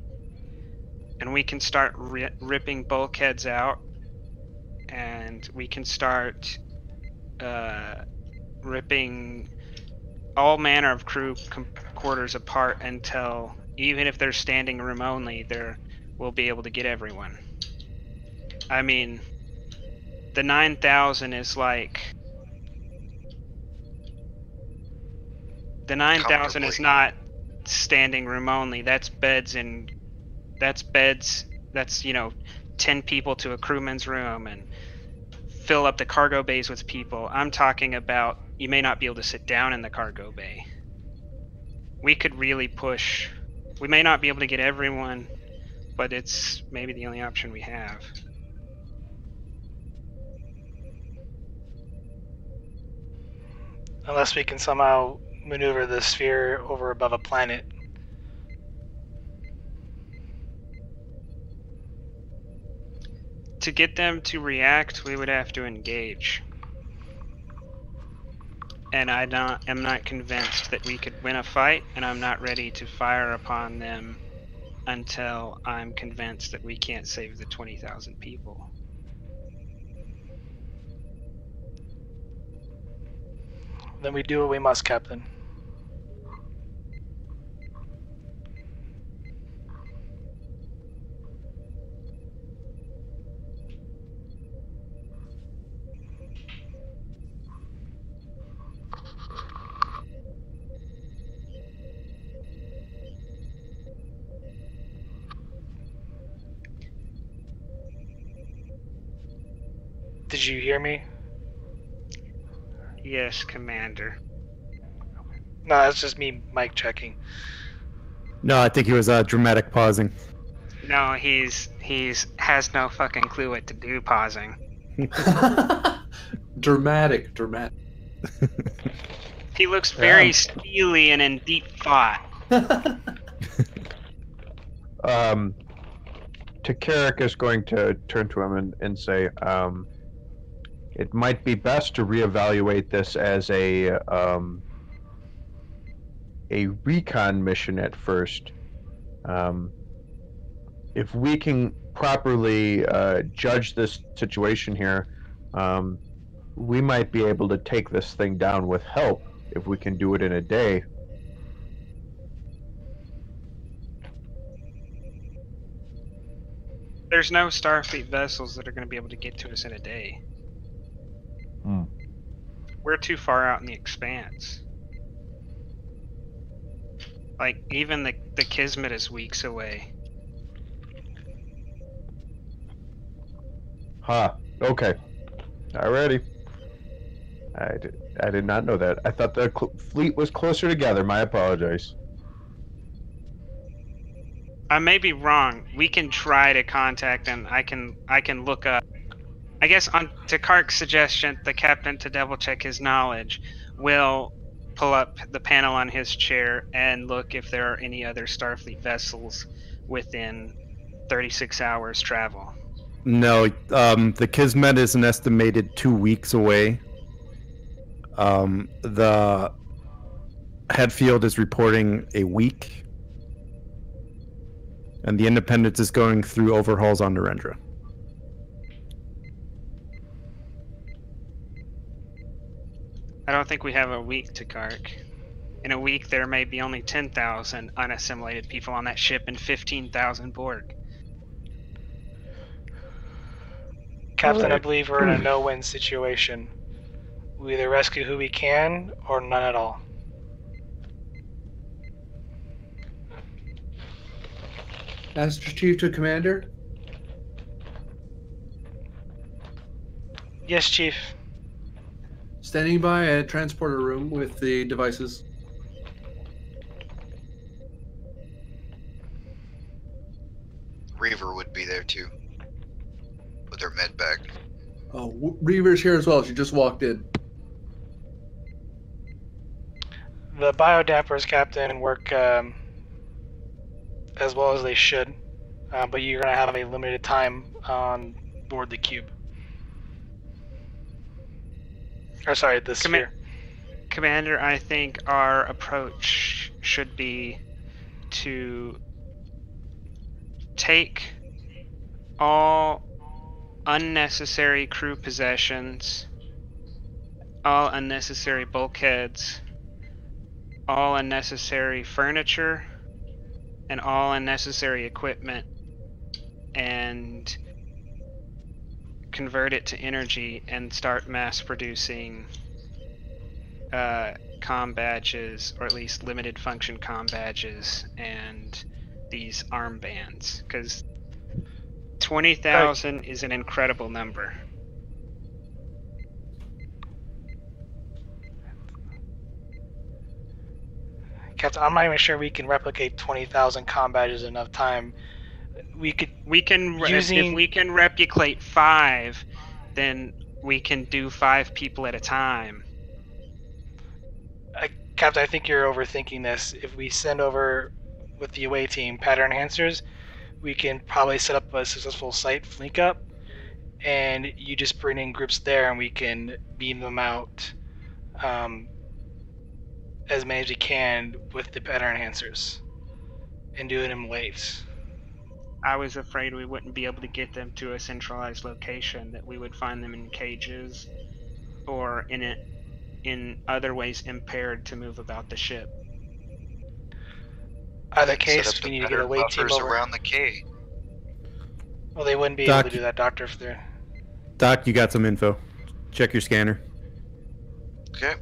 and we can start ripping bulkheads out, and we can start ripping all manner of crew quarters apart until, even if they're standing room only, we'll be able to get everyone. I mean, the 9,000 is like... The 9,000 is not standing room only. That's beds and... That's 10 people to a crewman's room and fill up the cargo bays with people. I'm talking about you may not be able to sit down in the cargo bay. We could really push. We may not be able to get everyone, but it's maybe the only option we have. Unless we can somehow maneuver the sphere over above a planet. To get them to react, we would have to engage. And I'm not convinced that we could win a fight, and I'm not ready to fire upon them until I'm convinced that we can't save the 20,000 people. Then we do what we must, Captain. Did you hear me? Yes, Commander. No, that's just me mic checking. No, I think he was dramatic pausing. No, he's has no fucking clue what to do. Pausing. Dramatic. He looks very steely and in deep thought. Tarek is going to turn to him and say, it might be best to reevaluate this as a recon mission at first. If we can properly judge this situation here, we might be able to take this thing down with help if we can do it in a day. There's no Starfleet vessels that are going to be able to get to us in a day. We're too far out in the expanse. Like, even the Kismet is weeks away. Huh. Okay. Alrighty. I did not know that. I thought the fleet was closer together. My apologies. I may be wrong. We can try to contact them. I can look up. I guess on to Kark's suggestion, the captain, to double check his knowledge, will pull up the panel on his chair and look if there are any other Starfleet vessels within 36 hours travel. No, the Kismet is an estimated 2 weeks away. The Headfield is reporting a week. And the Independence is going through overhauls on Narendra. I don't think we have a week to Kark. In a week, there may be only 10,000 unassimilated people on that ship and 15,000 Borg. Captain, I believe we're in a no-win situation. We either rescue who we can, or none at all. Master Chief to Commander. Yes, Chief. Standing by a transporter room with the devices. Reaver would be there too, with her med bag. Oh, Reaver's here as well. She just walked in. The biodampers, Captain, work as well as they should, but you're going to have a limited time on board the cube. Or sorry, the sphere. Commander, I think our approach should be to take all unnecessary crew possessions, all unnecessary bulkheads, all unnecessary furniture, and all unnecessary equipment, and convert it to energy and start mass producing comm badges, or at least limited function comm badges, and these armbands, because 20,000 is an incredible number. Captain, I'm not even sure we can replicate 20,000 comm badges in enough time. If we can replicate 5, then we can do 5 people at a time. Captain, I think you're overthinking this. If we send over with the away team pattern enhancers, we can probably set up a successful site link up, and you just bring in groups there, and we can beam them out as many as we can with the pattern enhancers, and do it in waves. I was afraid we wouldn't be able to get them to a centralized location, that we would find them in cages or in other ways impaired to move about the ship. Either case, we need to get a weight team over around the K. Well, they wouldn't be able to do that, Doctor, if they're... Doc, you got some info. Check your scanner. Okay.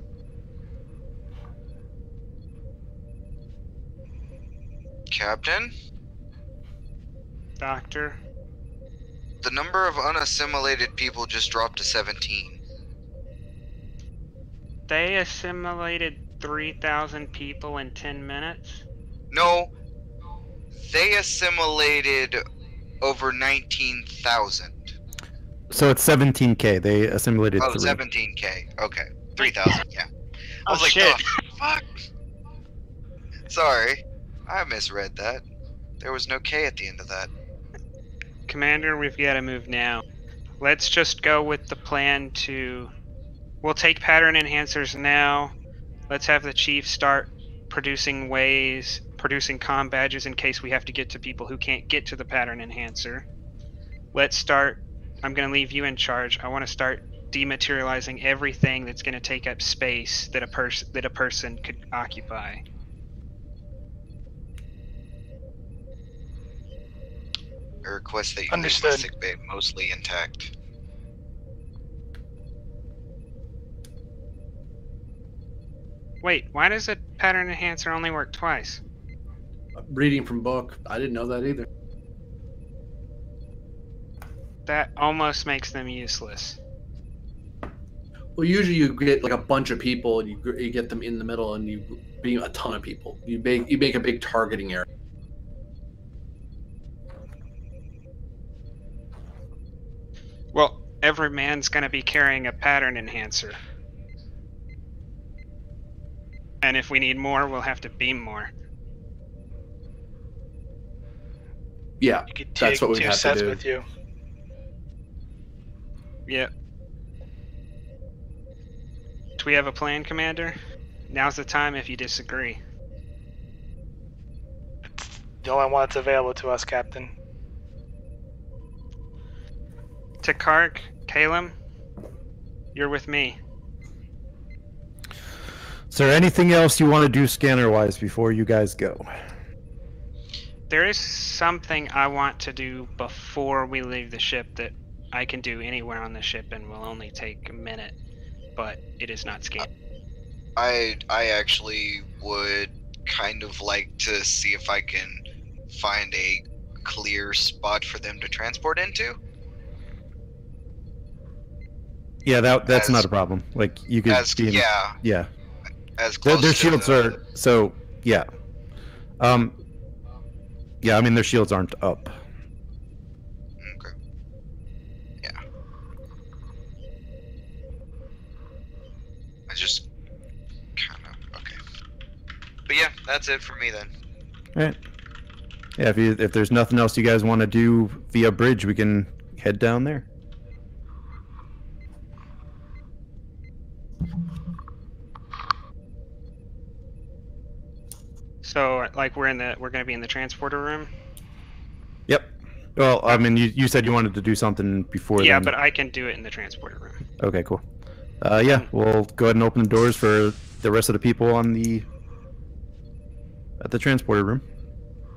Captain? Doctor? The number of unassimilated people just dropped to 17. They assimilated 3,000 people in 10 minutes? No, they assimilated over 19,000. So it's 17K. They assimilated Oh, 3. 17K. Okay. 3,000, yeah. I Oh, was like, shit. the fuck? Sorry. I misread that. There was no K at the end of that. Commander, we've got to move now. Let's just go with the plan to... We'll take pattern enhancers now. Let's have the chief start producing comm badges in case we have to get to people who can't get to the pattern enhancer. Let's start... I'm going to leave you in charge. I want to start dematerializing everything that's going to take up space that a person could occupy. I request that you Understood. leave my sickbay mostly intact. Wait, why does a pattern enhancer only work twice? Reading from book. I didn't know that either. That almost makes them useless. Well, usually you get like a bunch of people and you get them in the middle and you beam a ton of people. You make a big targeting area. Well, every man's going to be carrying a pattern enhancer. And if we need more, we'll have to beam more. Yeah, You could that's take what we'd two have to sets do. with you. Yep. Do we have a plan, Commander? Now's the time if you disagree. It's the only one that's available to us, Captain. Takark, Kalem, you're with me. Is there anything else you want to do scanner-wise before you guys go? There is something I want to do before we leave the ship that I can do anywhere on the ship and will only take a minute, but it is not scanned. I actually would kind of like to see if I can find a clear spot for them to transport into. Yeah, that's not a problem. Like you could be in, yeah, as Their close to shields the- are so yeah. Yeah, I mean their shields aren't up. Okay. Yeah. I just kind of okay. But yeah, that's it for me then. All right. Yeah, if there's nothing else you guys want to do via bridge, we can head down there. So, like, we're gonna be in the transporter room. Yep. Well, I mean, you said you wanted to do something before. Yeah, then. but I can do it in the transporter room. Okay, cool. Yeah, we'll go ahead and open the doors for the rest of the people at the transporter room.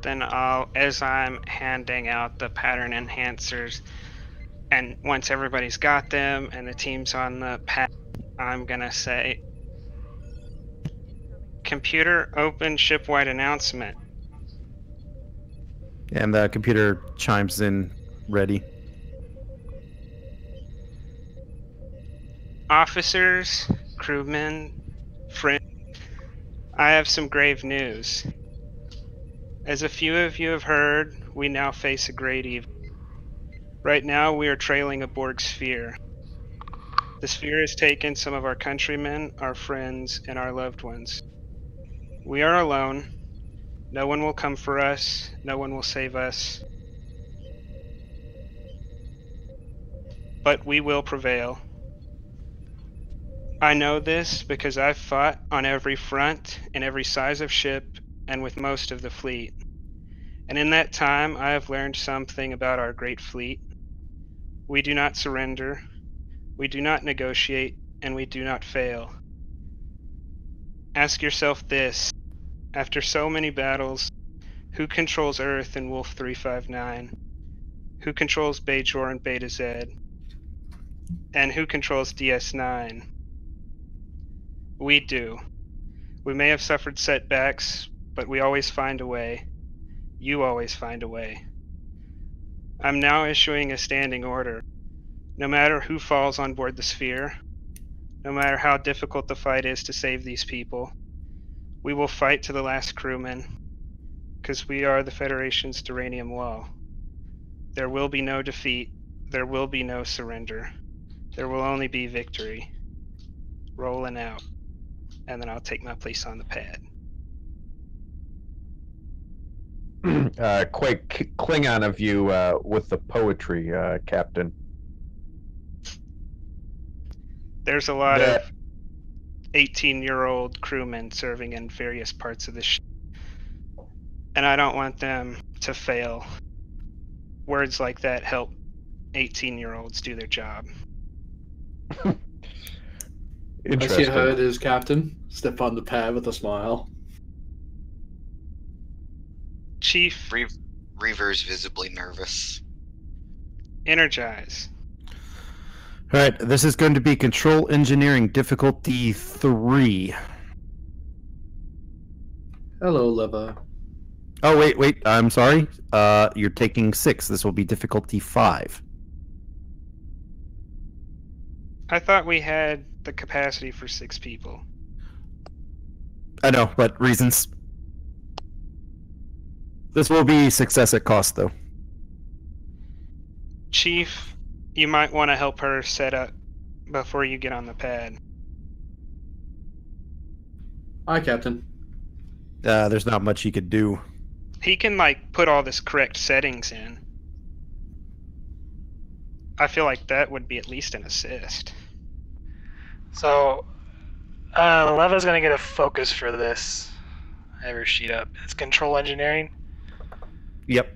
Then as I'm handing out the pattern enhancers, and once everybody's got them and the team's on the pad, I'm gonna say, computer, open ship-wide announcement. And the computer chimes in, ready. Officers, crewmen, friends, I have some grave news. As a few of you have heard, we now face a great evil. Right now, we are trailing a Borg Sphere. The sphere has taken some of our countrymen, our friends, and our loved ones. We are alone. No one will come for us. No one will save us. But we will prevail. I know this because I've fought on every front, in every size of ship, and with most of the fleet. And in that time, I have learned something about our great fleet. We do not surrender, we do not negotiate, and we do not fail. Ask yourself this: after so many battles, who controls Earth in Wolf 359? Who controls Bajor and Beta Z? And who controls DS9? We do. We may have suffered setbacks, but we always find a way. You always find a way. I'm now issuing a standing order. No matter who falls on board the sphere, no matter how difficult the fight is to save these people, we will fight to the last crewman, because we are the Federation's Duranium Law. There will be no defeat. There will be no surrender. There will only be victory. Rolling out. And then I'll take my place on the pad. Quite Klingon of you with the poetry, Captain. There's a lot of 18-year-old crewmen serving in various parts of the ship. And I don't want them to fail. Words like that help 18-year-olds do their job. I see how it is, Captain. Step on the pad with a smile. Chief, Reaver's visibly nervous. energize. All right, this is going to be Control Engineering difficulty 3. Hello, Leva. Oh, wait, I'm sorry. You're taking 6. This will be difficulty 5. I thought we had the capacity for 6 people. I know, but reasons. This will be success at cost, though. Chief, you might want to help her set up before you get on the pad. Hi, Captain. There's not much you could do. He can, put all this correct settings in. I feel like that would be at least an assist. So, Leva's gonna get a focus for this. I have her sheet up. It's control engineering. Yep.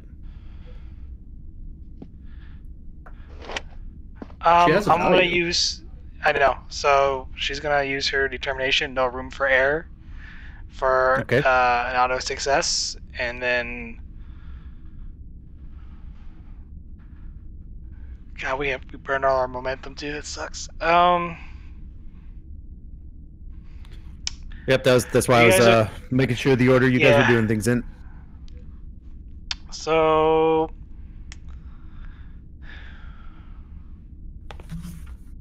She has a I'm gonna value. use. I know. So she's gonna use her determination. No room for error. For Okay. an auto success, and then. God, we burned all our momentum too. That sucks. Yep, that's why I You was guys are- making sure the order you guys Yeah. were doing things in. So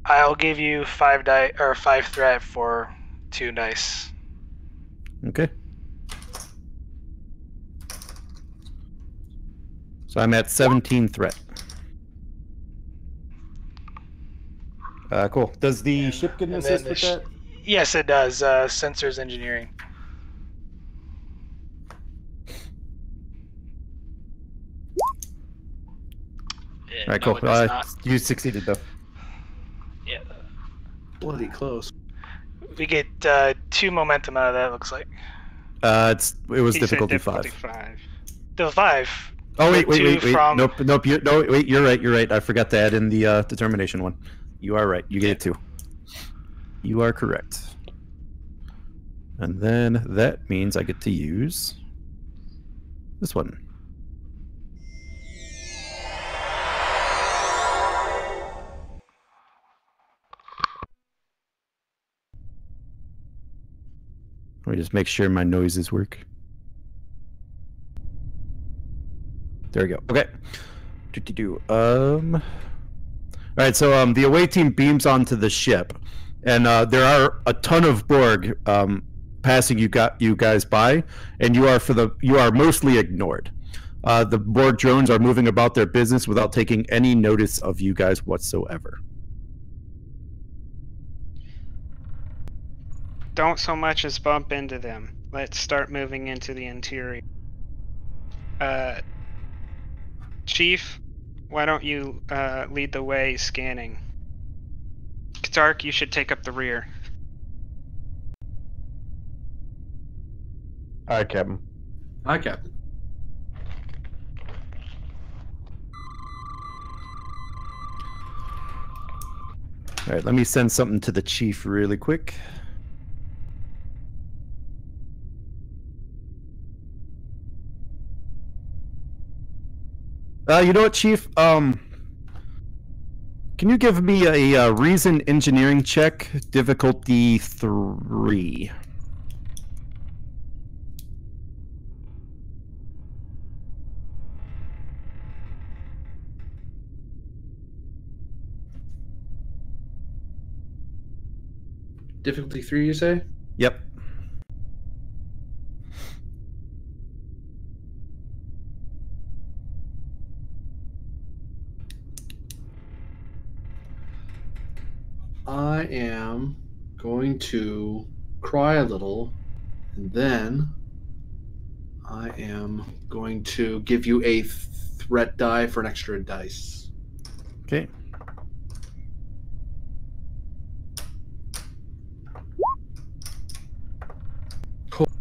I'll give you 5 threat for 2 dice. Okay. So I'm at 17 threat. Cool. Does the ship get an And then assist the with that? Yes, it does. Sensors engineering. Yeah, All right, no, cool. it does not. You succeeded, though. Yeah, Bloody close. we get 2 momentum out of that. Looks like It was He said difficulty difficulty 5. 5. the 5. Oh, wait. Two from- Nope. Wait, you're right. I forgot to add in the determination one. You are right. You get it 2. You are correct. And then that means I get to use this one. Let me just make sure my noises work. There we go. Okay. All right, so the away team beams onto the ship, and there are a ton of Borg passing you guys by, and you are mostly ignored. The Borg drones are moving about their business without taking any notice of you guys whatsoever. Don't so much as bump into them. Let's start moving into the interior. Chief, why don't you lead the way scanning? Sarek, you should take up the rear. All right, Captain. Hi, Captain. All right, let me send something to the chief really quick. You know what, Chief? Can you give me a reason engineering check, difficulty 3? Difficulty 3, you say? Yep. I am going to cry a little, and then I am going to give you a threat die for an extra dice. Okay.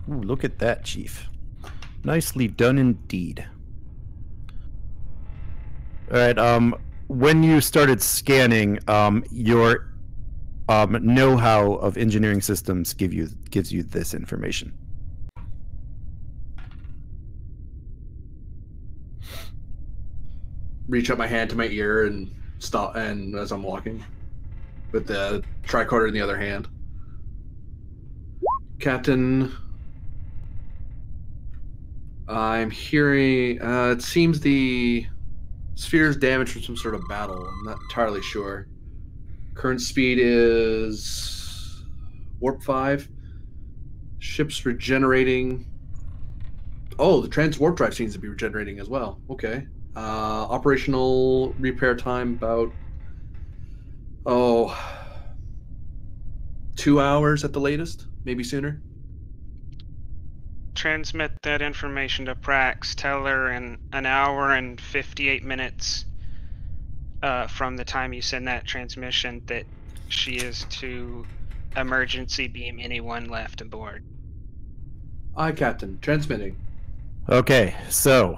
Ooh, look at that, Chief. Nicely done indeed. All right. When you started scanning, your know-how of engineering systems gives you this information. Reach up my hand to my ear and stop, and as I'm walking, with the tricorder in the other hand. Captain, I'm hearing. It seems the sphere is damaged from some sort of battle. I'm not entirely sure. Current speed is warp 5. Ship's regenerating. Oh, the transwarp drive seems to be regenerating as well. Okay. Operational repair time about 2 hours at the latest, maybe sooner. Transmit that information to Prax. Tell her in an hour and 58 minutes from the time you send that transmission that she is to emergency beam anyone left aboard. Aye, Captain. Transmitting. Okay, so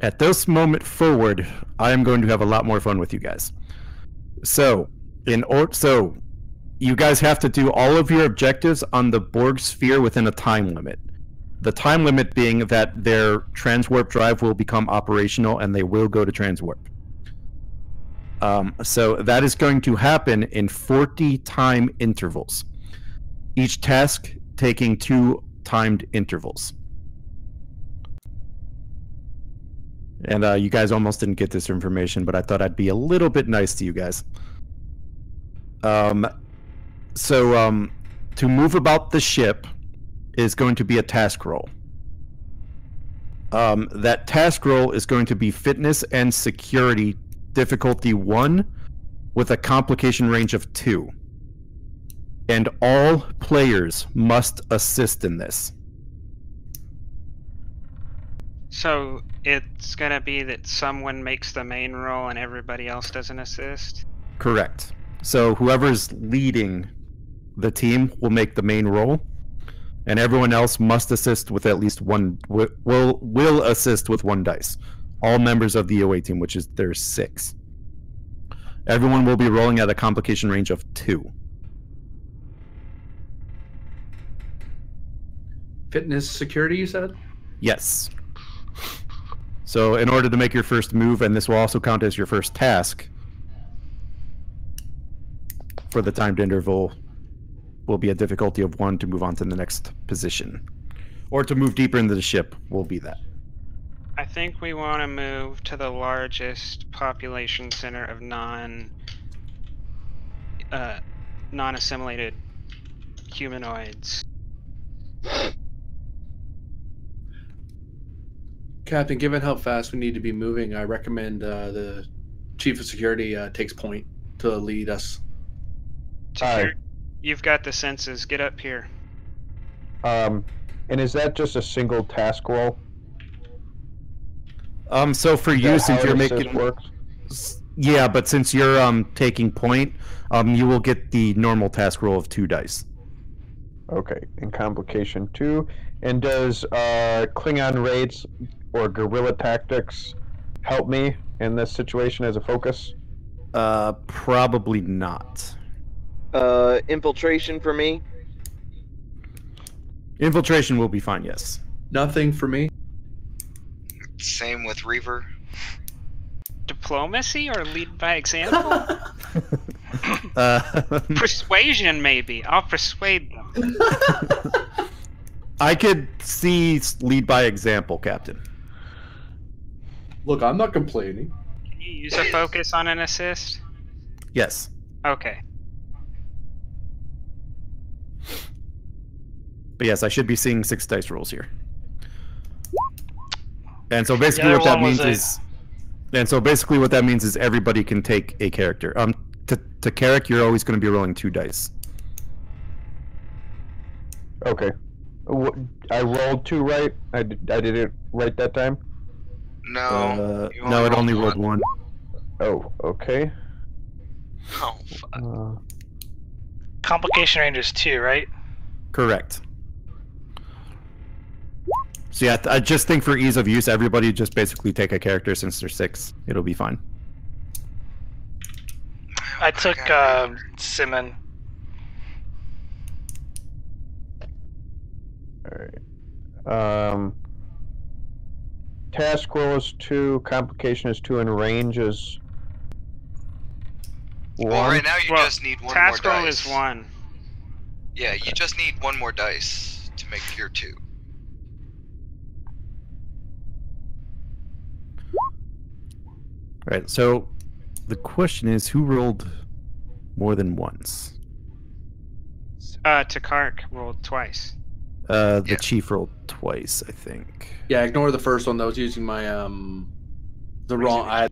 at this moment forward, I am going to have a lot more fun with you guys. So, you guys have to do all of your objectives on the Borg Sphere within a time limit. The time limit being that their transwarp drive will become operational and they will go to transwarp. So that is going to happen in 40 time intervals. Each task taking 2 timed intervals. And you guys almost didn't get this information, but I thought I'd be a little bit nice to you guys. To move about the ship is going to be a task roll. That task roll is going to be fitness and security difficulty 1 with a complication range of 2. And all players must assist in this. So it's gonna be that someone makes the main roll and everybody else doesn't assist? Correct. So whoever's leading the team will make the main roll, and everyone else must assist with at least one. Will assist with 1 dice. All members of the OA team, which is there's 6. Everyone will be rolling at a complication range of 2. Fitness security, you said? Yes. So in order to make your first move, and this will also count as your first task for the timed interval, will be a difficulty of 1 to move on to the next position. Or to move deeper into the ship will be that. I think we want to move to the largest population center of non-assimilated humanoids. Captain, given how fast we need to be moving, I recommend the Chief of Security takes point to lead us. Hi. You've got the senses. Get up here. And is that just a single task roll? So for Is you, that since how you're an assist making works? Yeah, but since you're taking point, you will get the normal task roll of 2 dice. Okay, in complication 2. And does Klingon raids or guerrilla tactics help me in this situation as a focus? Probably not. Infiltration for me. Infiltration will be fine, yes. Nothing for me. Same with Reaver. Diplomacy or lead by example? Persuasion, maybe. I'll persuade them. I could see lead by example, Captain. Look, I'm not complaining. Can you use a focus on an assist? Yes. Okay. But yes, I should be seeing 6 dice rolls here. And so The basically other what that one was means is everybody can take a character. To Carrick, you're always going to be rolling 2 dice. Okay. I rolled 2 right. I did it right that time. No. you No, it only rolled rolled 1. Oh, okay. Oh, fuck. Complication range is 2, right? Correct. So yeah, I just think for ease of use, everybody just basically take a character since they're 6. It'll be fine. I took Simon. Alright. Task roll is 2, complication is 2, and range is 1. Well, right now you Well, just need one more task dice. roll is 1. Yeah, you just need one more dice to make your 2. Right. So the question is, who rolled more than once? Takark rolled twice. The Yeah. chief rolled twice, I think. Yeah, ignore the first one. That was using my the wrong.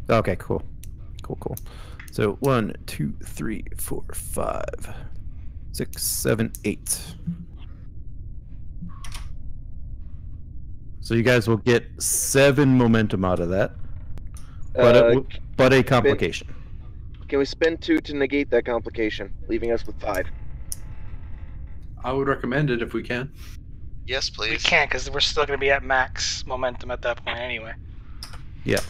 Okay, cool. Cool. So 1, 2, 3, 4, 5, 6, 7, 8. So you guys will get 7 momentum out of that, but a complication. Can we spend 2 to negate that complication, leaving us with 5? I would recommend it if we can. Yes, please. We can't because we're still going to be at max momentum at that point anyway. Yeah.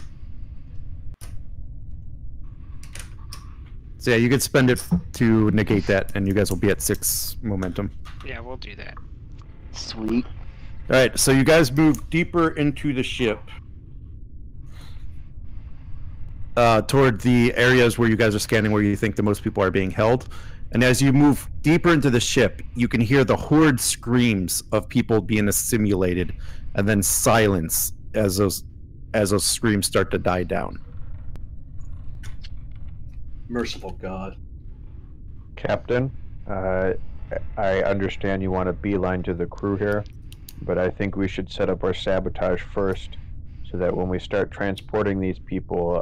So yeah, you could spend it to negate that, and you guys will be at 6 momentum. Yeah, we'll do that. Sweet. All right, so you guys move deeper into the ship, toward the areas where you guys are scanning, where you think the most people are being held. And as you move deeper into the ship, you can hear the horrid screams of people being assimilated, and then silence as those screams start to die down. Merciful God. Captain, I understand you want to beeline to the crew here, but I think we should set up our sabotage first, so that when we start transporting these people,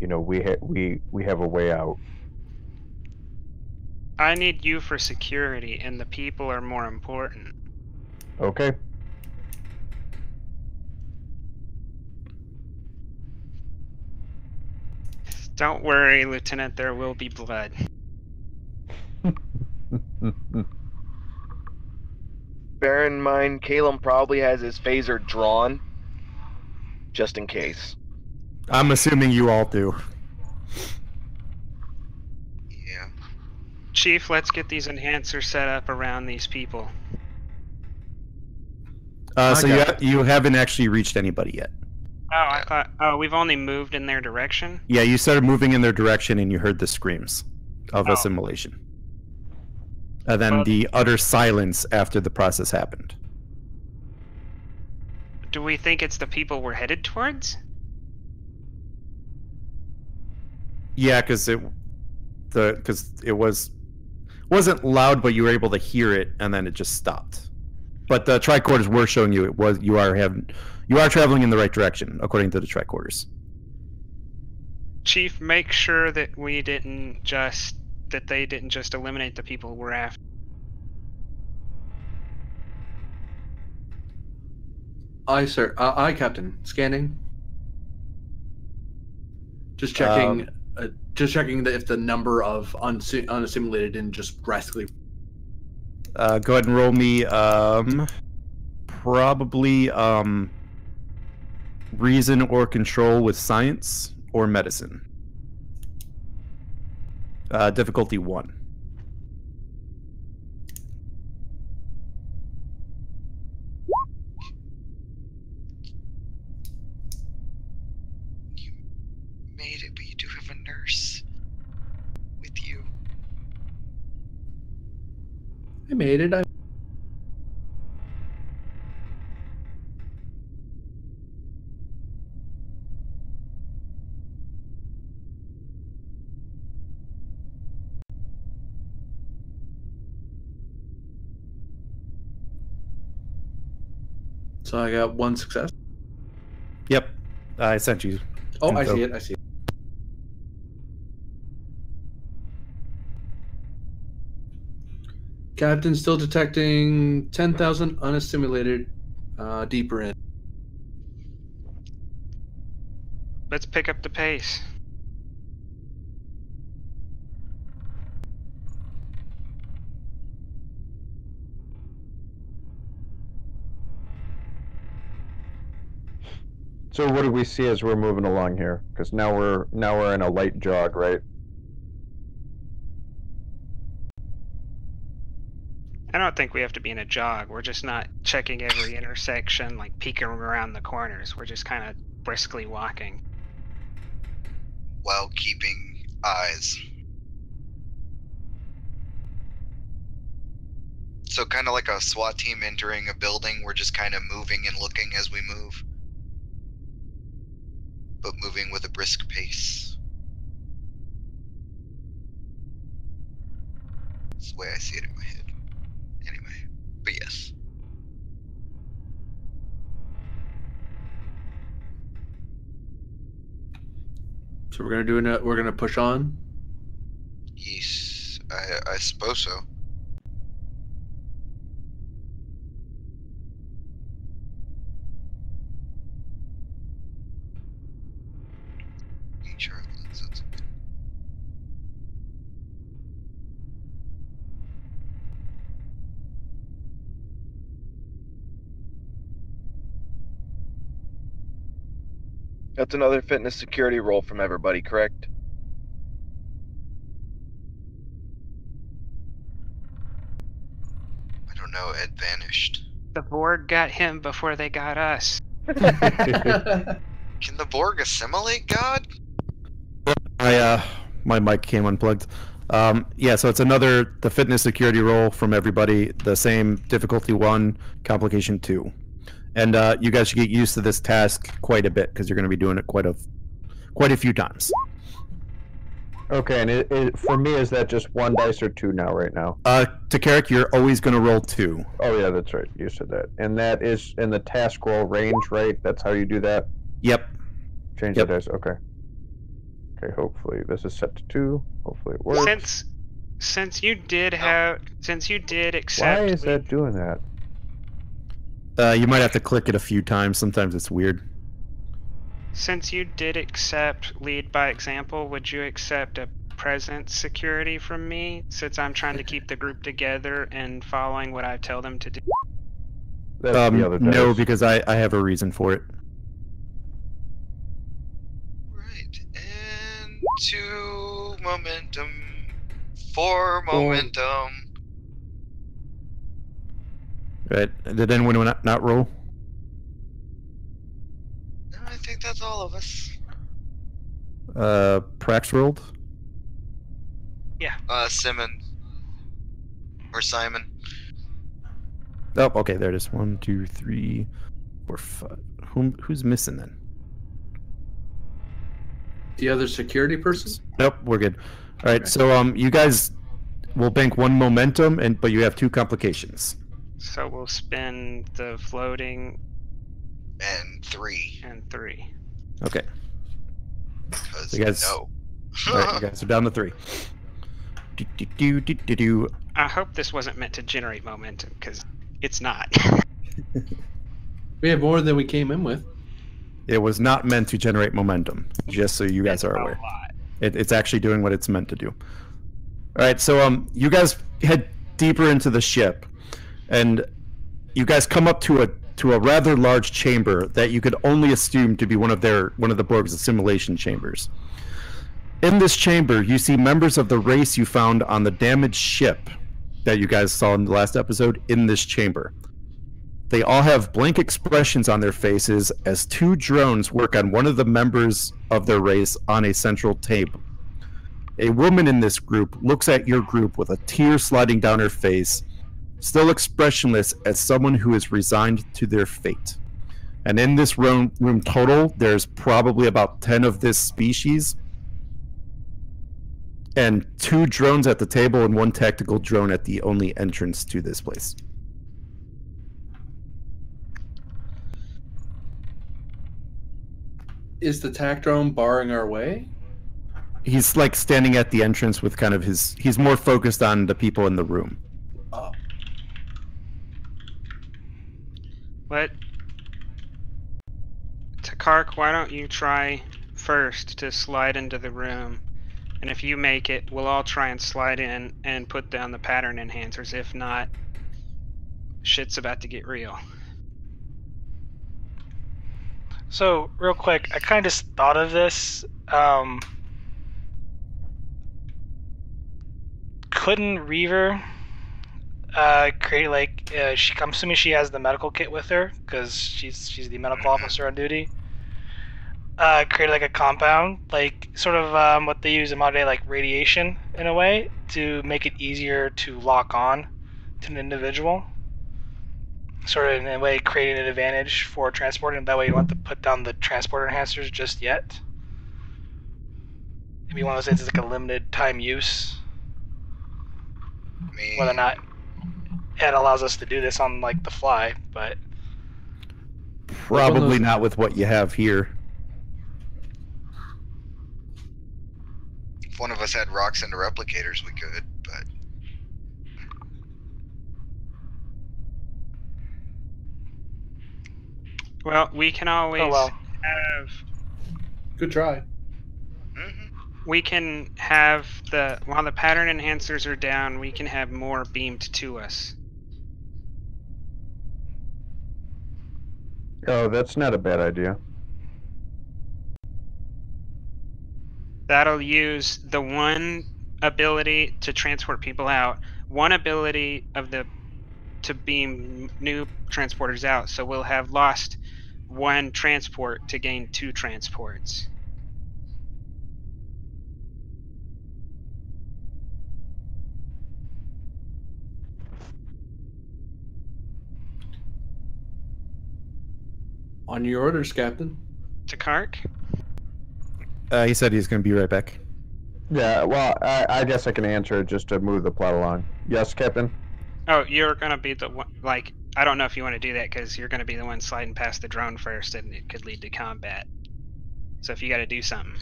we have a way out. I need you for security, and the people are more important. Okay. Don't worry, Lieutenant, there will be blood. Bear in mind, Caleb probably has his phaser drawn, just in case. I'm assuming you all do. Yeah. Chief, let's get these enhancers set up around these people. So you haven't actually reached anybody yet. Oh, I thought. Oh, we've only moved in their direction. Yeah, you started moving in their direction, and you heard the screams of Oh. assimilation. And then Well- the utter silence after the process happened. Do we think it's the people we're headed towards? Yeah, because it wasn't loud, but you were able to hear it, and then it just stopped. But the tricorders were showing you you are traveling in the right direction according to the tricorders. Chief, make sure that they didn't just eliminate the people we're after. Aye, sir. Aye, Captain. Scanning. Just checking. Just checking that if the number of unassimilated didn't just drastically. Go ahead and roll me probably reason or control with science or medicine. Difficulty 1. You made it, but you do have a nurse with you. I made it. So I got one success. Yep. I sent you. Oh, I info. see it. I see it. Captain still detecting 10,000 unassimilated deeper in. Let's pick up the pace. So what do we see as we're moving along here? Because now we're in a light jog, right? I don't think we have to be in a jog. We're just not checking every intersection, like peeking around the corners. We're just kind of briskly walking. While keeping eyes. So kind of like a SWAT team entering a building, we're just kind of moving and looking as we move. But moving with a brisk pace. That's the way I see it in my head. Anyway, but yes. So we're gonna do it. We're gonna push on. Yes, I suppose so. Sure, that sounds good. That's another fitness security roll from everybody, correct? I don't know, Ed vanished. The Borg got him before they got us. Can the Borg assimilate God? My mic came unplugged. Yeah, so it's the fitness security roll from everybody, the same difficulty 1, complication 2. And you guys should get used to this task quite a bit because you're going to be doing it quite a few times. Okay, and for me, is that just 1 dice or 2 now, right now? To Carrick, you're always going to roll 2. Oh yeah, that's right. You said that. And that is in the task roll range, right? That's how you do that? Yep. Change the dice, okay. Okay, hopefully this is set to 2. Hopefully it works. Since you did accept. Why is that doing that? You might have to click it a few times. Sometimes it's weird. Since you did accept lead by example, would you accept a present security from me? Since I'm trying to keep the group together and following what I tell them to do. That's the other dice. No, because I have a reason for it. Right, and 2 momentum, 4 momentum. Right. Did anyone not roll? No, I think that's all of us. Prax rolled? Yeah. Simon. Or Simon. Oh, okay, there it is. 1, 2, 3, 4, 5. Who's missing then? The other security person? Nope, we're good. All right, so you guys will bank 1 momentum, but you have 2 complications. So we'll spend the floating And 3. and 3. Okay. Because So you guys- no. All right, you guys are down to 3. Do. I hope this wasn't meant to generate momentum, because it's not. We have more than we came in with. It was not meant to generate momentum, just so you guys are aware. It's actually doing what it's meant to do. All right, so you guys head deeper into the ship, and you guys come up to a rather large chamber that you could only assume to be one of the Borg's assimilation chambers. In this chamber, you see members of the race you found on the damaged ship that you guys saw in the last episode in this chamber. They all have blank expressions on their faces as 2 drones work on one of the members of their race on a central table. A woman in this group looks at your group with a tear sliding down her face, still expressionless as someone who is resigned to their fate. And in this room total, there's probably about 10 of this species, and 2 drones at the table and 1 tactical drone at the only entrance to this place. Is the tac drone barring our way? He's like standing at the entrance with kind of his. He's more focused on the people in the room. Oh. What? Takark, why don't you try first to slide into the room? And if you make it, we'll all try and slide in and put down the pattern enhancers. If not, shit's about to get real. So, real quick, I kind of just thought of this. Couldn't Reaver create like I'm assuming she has the medical kit with her because she's the medical officer on duty. Create like a compound, like sort of what they use in modern day, like radiation in a way, to make it easier to lock on to an individual. Sort of in a way creating an advantage for transporting. That way you don't have to put down the transporter enhancers just yet. Maybe one of those things is like a limited time use. Whether or not it allows us to do this on like the fly, but Probably not with what you have here. If one of us had rocks into replicators, we could, but Well, we can always have. Good try. We can have while the pattern enhancers are down, we can have more beamed to us. Oh, that's not a bad idea. That'll use the one ability to transport people out, one ability to beam new transporters out. So we'll have lost one transport to gain 2 transports. On your orders, Captain. Takark? He said he's going to be right back. Yeah, well, I guess I can answer it just to move the plot along. Yes, Captain? Oh, you're going to be the one, like, I don't know if you want to do that because you're going to be the one sliding past the drone first and it could lead to combat. So if you got to do something.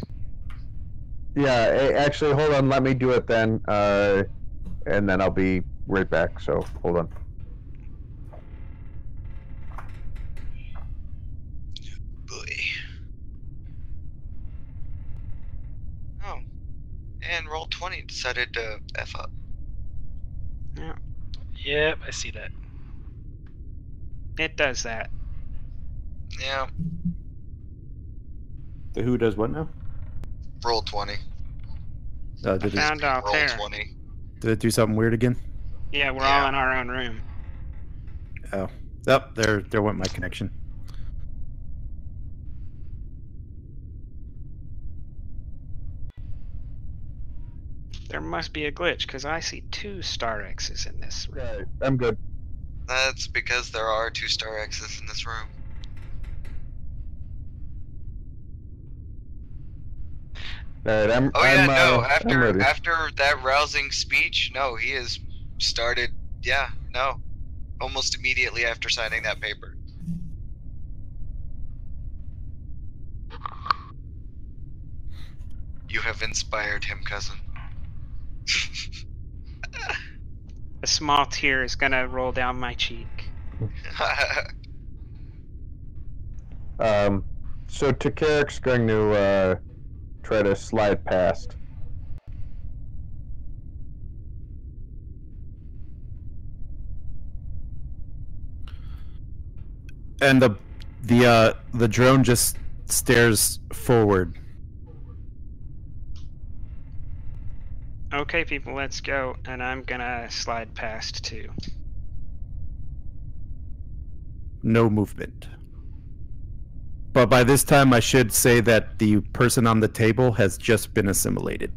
Yeah, actually, hold on, let me do it then, and then I'll be right back, so hold on. Oh, and roll 20 decided to F up. Yeah. Yep, I see that. It does that. Yeah, The who does what now? roll 20. Did, it, Found our Roll pair. 20. did it do something weird again? Yeah, we're Yeah. all in our own room. Oh, there went my connection. There must be a glitch because I see 2 Star X's in this room. Right, I'm good. That's because there are 2 Star X's in this room. Alright, I'm ready. After that rousing speech, no, he has started, almost immediately after signing that paper. You have inspired him, cousin. A small tear is gonna roll down my cheek. So Takarik's going to try to slide past. And the drone just stares forward. Okay, people, let's go. And I'm gonna slide past too. No movement. But by this time, I should say that the person on the table has just been assimilated.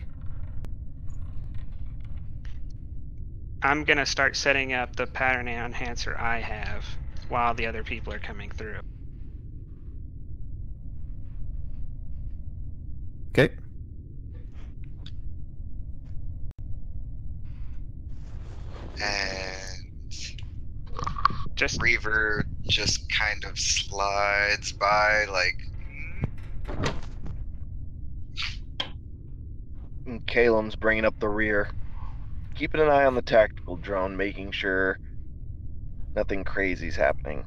I'm gonna start setting up the pattern enhancer I have while the other people are coming through. Okay. And Just Reaver just kind of slides by, like, Calum's bringing up the rear. Keeping an eye on the tactical drone, making sure nothing crazy's happening.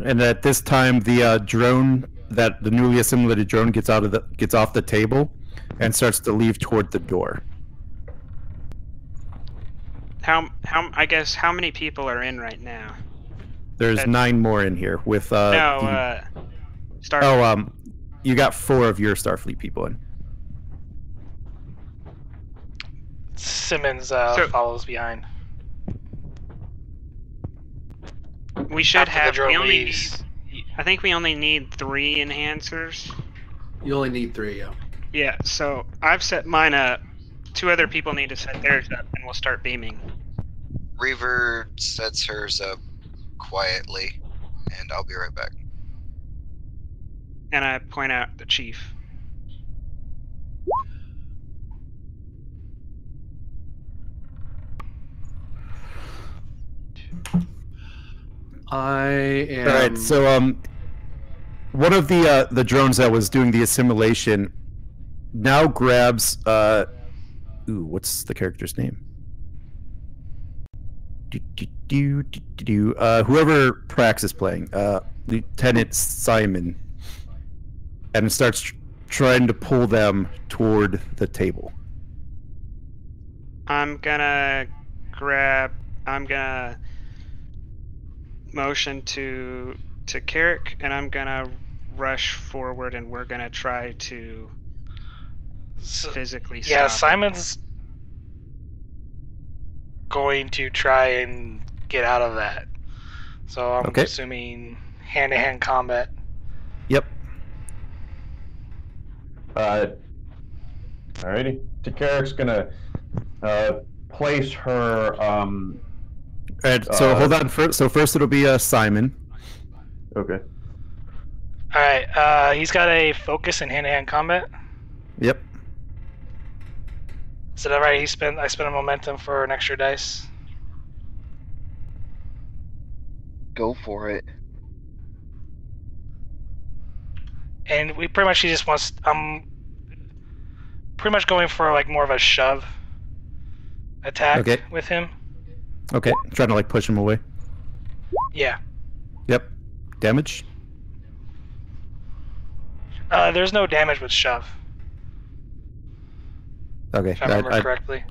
And at this time, the drone, the newly assimilated drone, gets off the table and starts to leave toward the door. How many people are in right now? There's 9 more in here with Starfleet. you got 4 of your Starfleet people in. Simmons follows behind. We should After the have. drone leaves. I think we only need 3 enhancers. You only need 3, yeah. Yeah, so I've set mine up. 2 other people need to set theirs up, and we'll start beaming. Reaver sets hers up quietly, and I'll be right back. And I point out the chief. I am. All right, so one of the drones that was doing the assimilation now grabs what's the character's name? Whoever Prax is playing, Lieutenant Simon, and starts trying to pull them toward the table. I'm gonna motion to Carrick, and I'm gonna rush forward, and we're gonna try to physically stop. Yeah, Simon's going to try and get out of that. So I'm assuming hand-to-hand combat. Yep. Alrighty. Takarik's gonna place her. Alright, so hold on. First it'll be Simon. Okay. Alright, he's got a focus in hand-to-hand combat. Yep. Is that right? I spent a momentum for an extra dice. Go for it. And he just wants. I'm pretty much going for like more of a shove attack with him. Okay, trying to like push him away. Yeah. Yep. Damage? There's no damage with shove. Okay. If I remember correctly.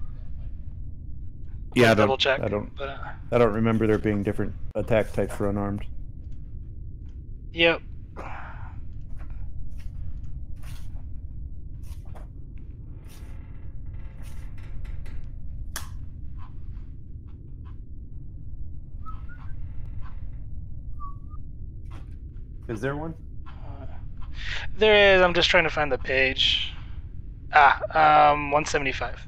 Yeah, double check. I don't remember there being different attack types for unarmed. Yep. Is there one? There is. I'm just trying to find the page. 175.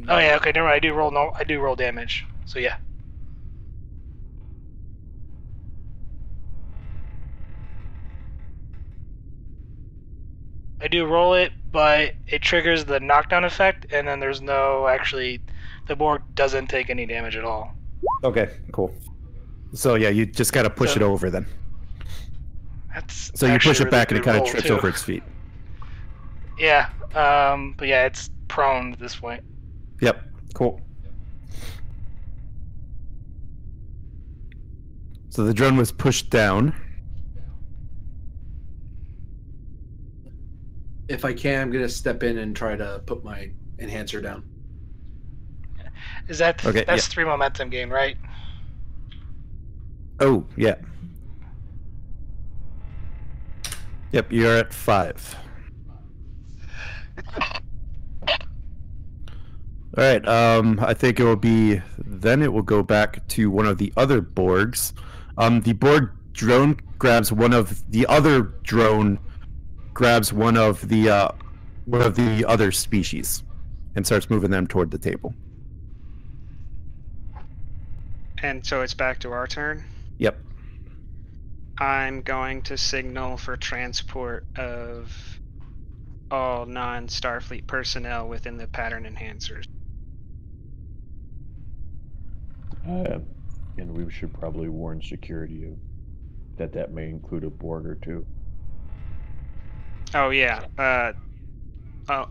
Oh yeah, okay, never mind. I do roll damage. So yeah. I do roll it, but it triggers the knockdown effect, and then there's no the Borg doesn't take any damage at all. Okay, cool. So yeah, you just gotta push it over then. That's so you push it really back and it kind of roll, trips too. over its feet. Yeah, but yeah, it's prone at this point. Yep, cool. So the drone was pushed down. If I can, I'm gonna step in and try to put my enhancer down. Is that Okay, that's 3 momentum gain, right? Oh, yeah. Yep, you're at 5. Alright, I think it will go back to one of the other Borgs. The Borg drone grabs one of the other other species and starts moving them toward the table. And so it's back to our turn? Yep. I'm going to signal for transport of all non-Starfleet personnel within the pattern enhancers. And we should probably warn security that may include a Borg or 2. Oh yeah.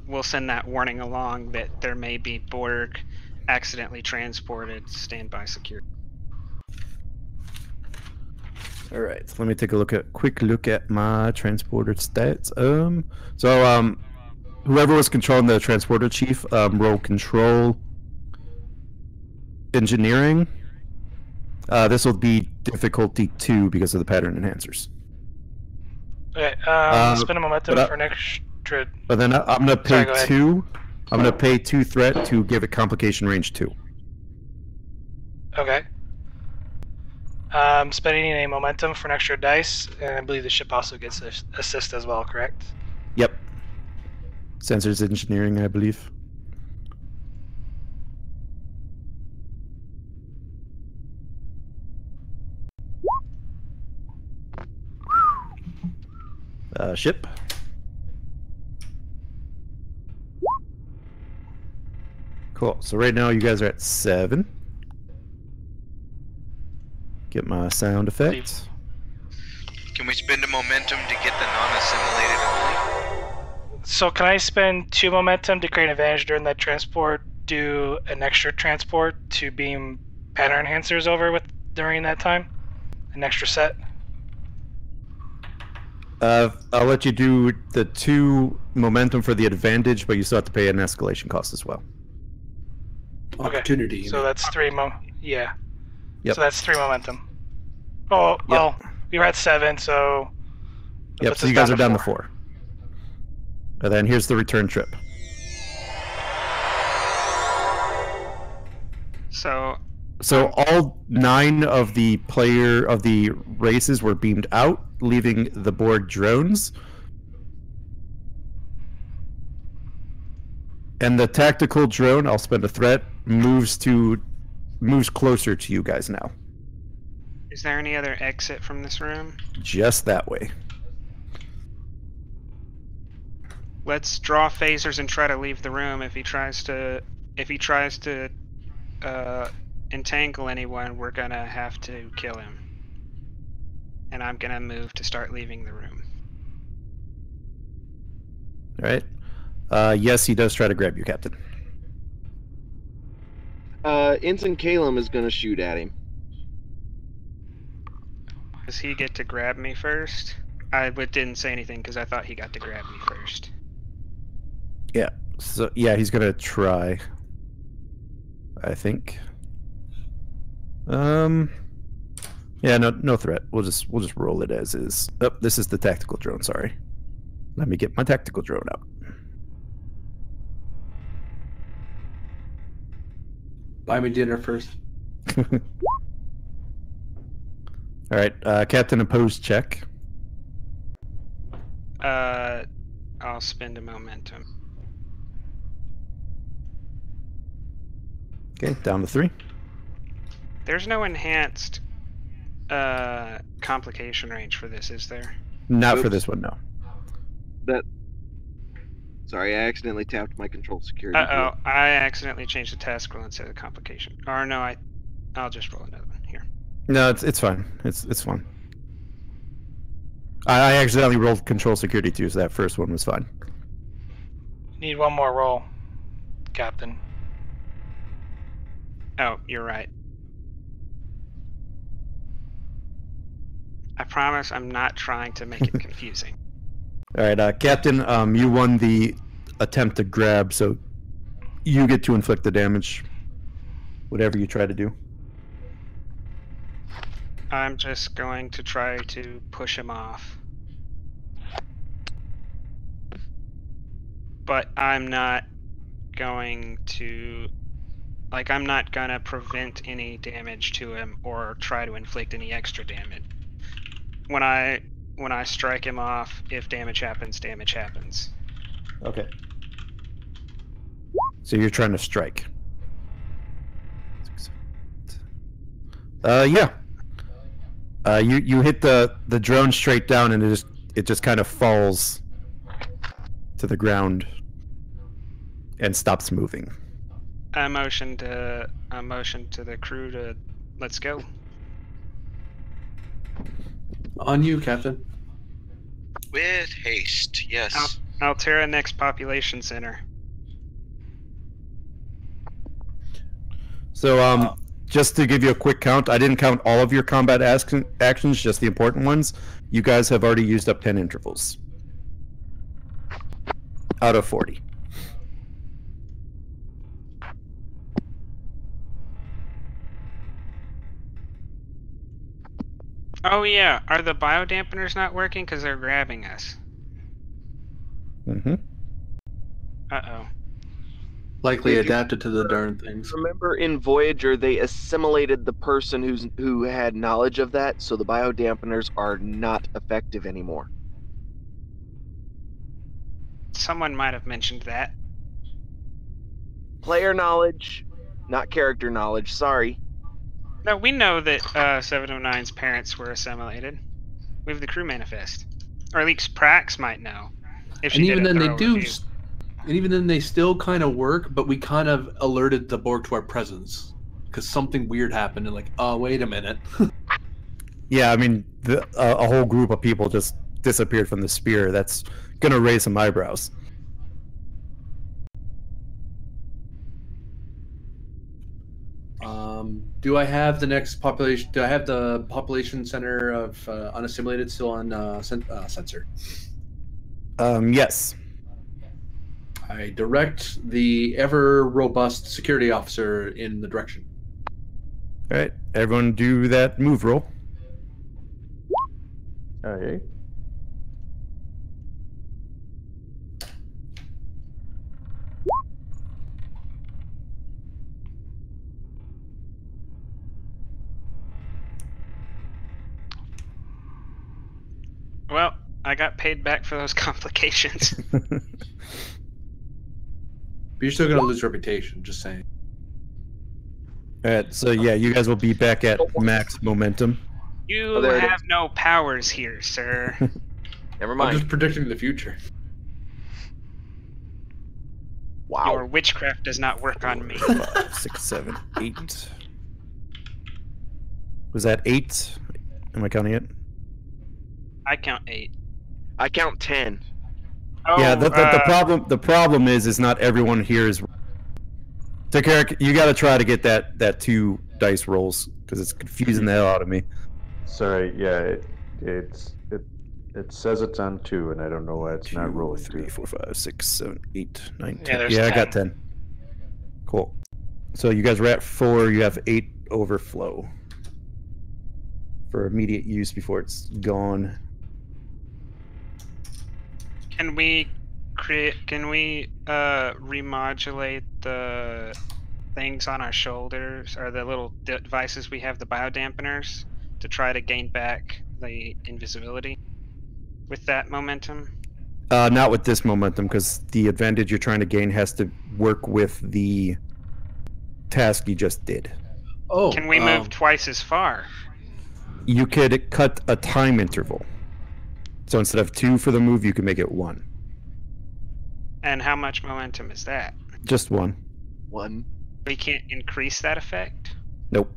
We'll send that warning along that there may be Borg accidentally transported. Stand by security. All right, so let me take a quick look at my transporter stats. Whoever was controlling the transporter chief, roll control engineering. This will be difficulty 2 because of the pattern enhancers. Okay, spend a momentum for an extra. But then I'm gonna pay Sorry, go ahead. 2. I'm gonna pay 2 threat to give it complication range 2. Okay. Spending a momentum for an extra dice, and I believe the ship also gets assist as well, correct? Yep. Sensors engineering, I believe. Ship. Cool. So right now you guys are at 7. Get my sound effects. Can we spend a momentum to get the non-assimilated only? So can I spend 2 momentum to create an advantage during that transport, do an extra transport to beam pattern enhancers over with during that time? An extra set? I'll let you do the 2 momentum for the advantage, but you still have to pay an escalation cost as well. Opportunity. So that's 3 yeah. Yep. So that's 3 momentum. Oh, Yep. well, we were at 7, so... Yep, so you guys are down to 4. And then here's the return trip. So all 9 of the races were beamed out, leaving the Borg drones. And the tactical drone, I'll spend a threat, moves closer to you guys now. is there any other exit from this room? Just that way. Let's draw phasers and try to leave the room. If he tries to entangle anyone, we're gonna have to kill him. And I'm gonna move to start leaving the room. All right. Yes, he does try to grab you, Captain. Ensign Calum is going to shoot at him. Does he get to grab me first? I didn't say anything because I thought he got to grab me first. Yeah. So yeah, he's gonna try. I think. Yeah, no threat. We'll just roll it as is. Oh, this is the tactical drone. Sorry. Let me get my tactical drone out. Buy me dinner first. All right, Captain opposed check. I'll spend a momentum. Okay, down to 3. There's no enhanced complication range for this, is there? Not for Oops. this one, no. Sorry, I accidentally tapped my control security. Uh-oh, I accidentally changed the task roll instead of complication. Or no, I'll just roll another one here. No, it's fine. It's fine. I accidentally rolled control security too, so that first one was fine. Need one more roll, Captain. Oh, you're right. I promise I'm not trying to make it confusing. All right, Captain, you won the attempt to grab, so you get to inflict the damage. Whatever you try to do. I'm just going to try to push him off. But I'm not going to... Like, I'm not gonna prevent any damage to him or try to inflict any extra damage. When I strike him off, if damage happens, damage happens. Okay. So you're trying to strike. Yeah. You hit the drone straight down, and it just kind of falls to the ground and stops moving. I motion to the crew to let's go. On you, Captain. With haste, yes. Altera next population center. So, just to give you a quick count, I didn't count all of your combat actions, just the important ones. You guys have already used up 10 intervals. Out of 40. Oh yeah, are the biodampeners not working because they're grabbing us? Mm-hmm. Uh-oh. Likely adapted to the darn things. Remember in Voyager, they assimilated the person who had knowledge of that, so the biodampeners are not effective anymore. Someone might have mentioned that. Player knowledge, not character knowledge, sorry. No, we know that 709's parents were assimilated. We have the crew manifest. Or at least Prax might know. If she And did even a then they thorough do, review. and even then they still kind of work, but we kind of alerted the Borg to our presence because something weird happened and like, oh, wait a minute. Yeah, I mean, a whole group of people just disappeared from the sphere. That's going to raise some eyebrows. Do I have the next population? Do I have the population center of unassimilated still on sensor? Yes. I direct the ever robust security officer in the direction. All right, everyone do that move roll. Okay. Well, I got paid back for those complications. But you're still going to lose reputation, just saying. All right, so yeah, you guys will be back at max momentum. You there it have no powers here, sir. Never I'm mind. just predicting the future. Wow. Your witchcraft does not work on me. 5, 6, 7, 8. Was that 8? Am I counting it? I count 8. I count 10. Oh, Yeah, the problem is not everyone here is. So, Eric, you got to try to get that 2 dice rolls because it's confusing the hell out of me. Sorry, yeah, it says it's on 2, and I don't know why it's not 2, rolling 3, 4, 5, 6, 7, 8, 9, 10. Yeah, there's Yeah, I 10. got 10. Cool. So you guys were at 4. You have 8 overflow for immediate use before it's gone. Can we remodulate the things on our shoulders, or the little devices we have, the biodampeners, to try to gain back the invisibility with that momentum? Not with this momentum, because the advantage you're trying to gain has to work with the task you just did. Oh, Can we move twice as far? You could cut a time interval. So instead of 2 for the move, you can make it 1. And how much momentum is that? Just 1. 1. We can't increase that effect? Nope.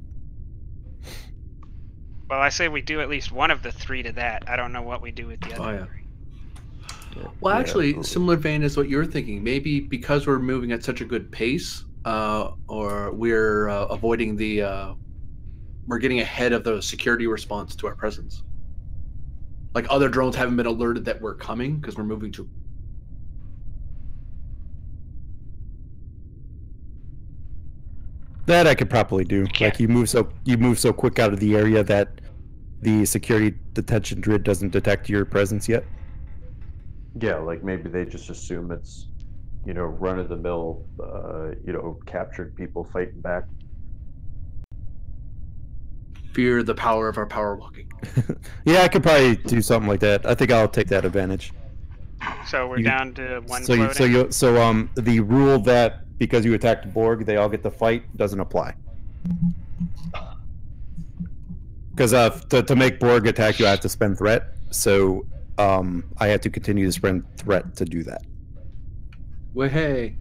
Well, I say we do at least one of the 3 to that. I don't know what we do with the other. Oh, yeah. 3. Well, Yeah, actually, absolutely. similar vein is what you're thinking. Maybe because we're moving at such a good pace, or we're avoiding we're getting ahead of the security response to our presence. Like other drones haven't been alerted that we're coming because we're moving to. That I could probably do. can't- Like you move so quick out of the area that the security detection grid doesn't detect your presence yet. Yeah, like maybe they just assume it's, run of the mill, captured people fighting back. Fear the power of our power walking. Yeah, I could probably do something like that. I think I'll take that advantage. So we're You- down to 1 floating? The rule that because you attacked Borg, they all get to fight doesn't apply. Because to make Borg attack you, I have to spend threat. So I have to continue to spend threat to do that. Well, hey.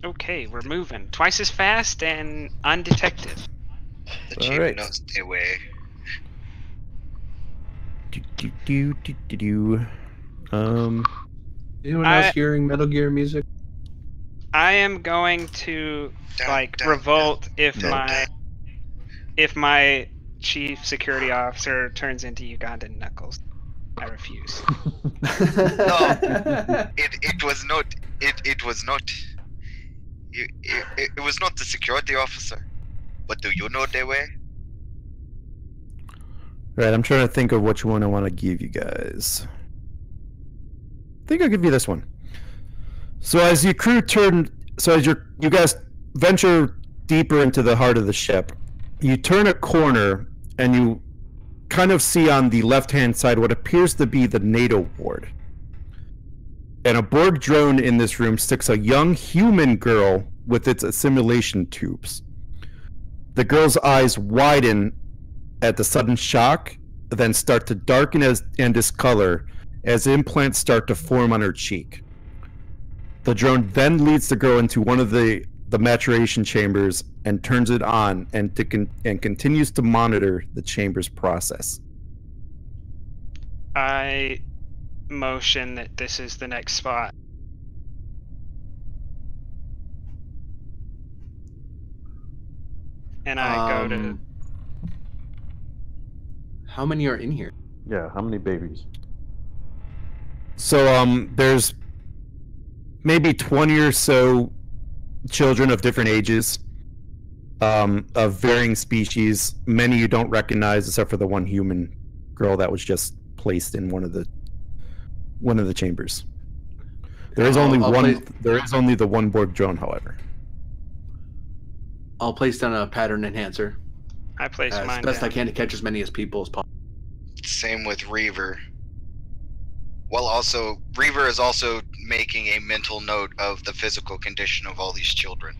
Okay, we're moving. Twice as fast and undetected. The All chief right. knows the way. Anyone else hearing Metal Gear music? I am going to Dun, dun, revolt if dun, my chief security officer turns into Ugandan Knuckles. I refuse. It was not. It was not. It was not the security officer. But do you know the way? Right, I'm trying to think of which one I want to give you guys. I think I'll give you this one. So as your crew you guys venture deeper into the heart of the ship, you turn a corner and you kind of see on the left-hand side what appears to be the NATO ward. And a Borg drone in this room sticks a young human girl with its assimilation tubes. The girl's eyes widen at the sudden shock, then start to darken and discolor as implants start to form on her cheek. The drone then leads the girl into one of the maturation chambers and turns it on and continues to monitor the chamber's process. I motion that this is the next spot. And I go to... How many are in here? Yeah, how many babies? So there's maybe 20 or so children of different ages, of varying species. Many you don't recognize, except for the one human girl that was just placed in one of the chambers. There is only one. There is only the one Borg drone, however. I'll place down a pattern enhancer. I place mine as best down. I can to catch as many as people as possible. Same with Reaver. Well, also, Reaver is also making a mental note of the physical condition of all these children.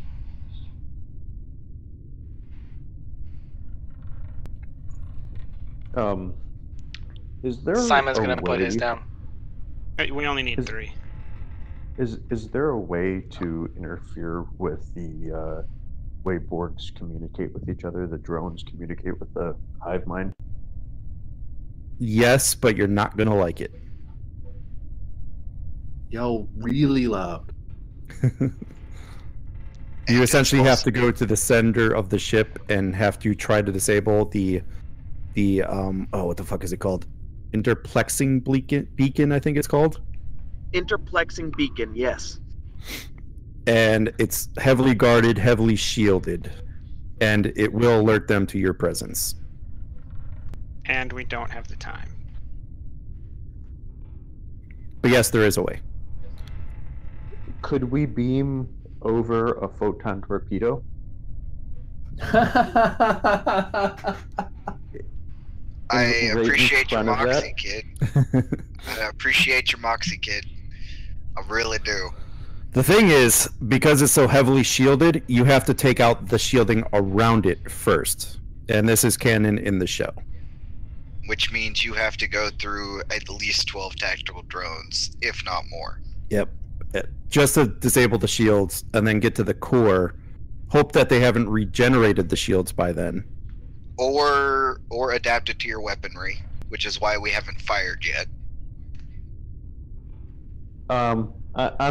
Is there Simon's a gonna put his way- down. We only need 3. Is there a way to interfere with the way Borgs communicate with each other? The drones communicate with the hive mind? Yes, but you're not gonna like it. Yell really loud. You essentially have to go to the center of the ship and have to try to disable the what the fuck is it called? Interplexing beacon, I think it's called. Interplexing beacon, yes. And it's heavily guarded, heavily shielded, and it will alert them to your presence. And we don't have the time. But yes, there is a way. Could we beam over a photon torpedo? I Right in appreciate your front of moxie, that? kid. I appreciate your moxie, kid. I really do. The thing is, because it's so heavily shielded, you have to take out the shielding around it first. And this is canon in the show. Which means you have to go through at least 12 tactical drones, if not more. Yep. Just to disable the shields and then get to the core. Hope that they haven't regenerated the shields by then. Or adapted to your weaponry, which is why we haven't fired yet. On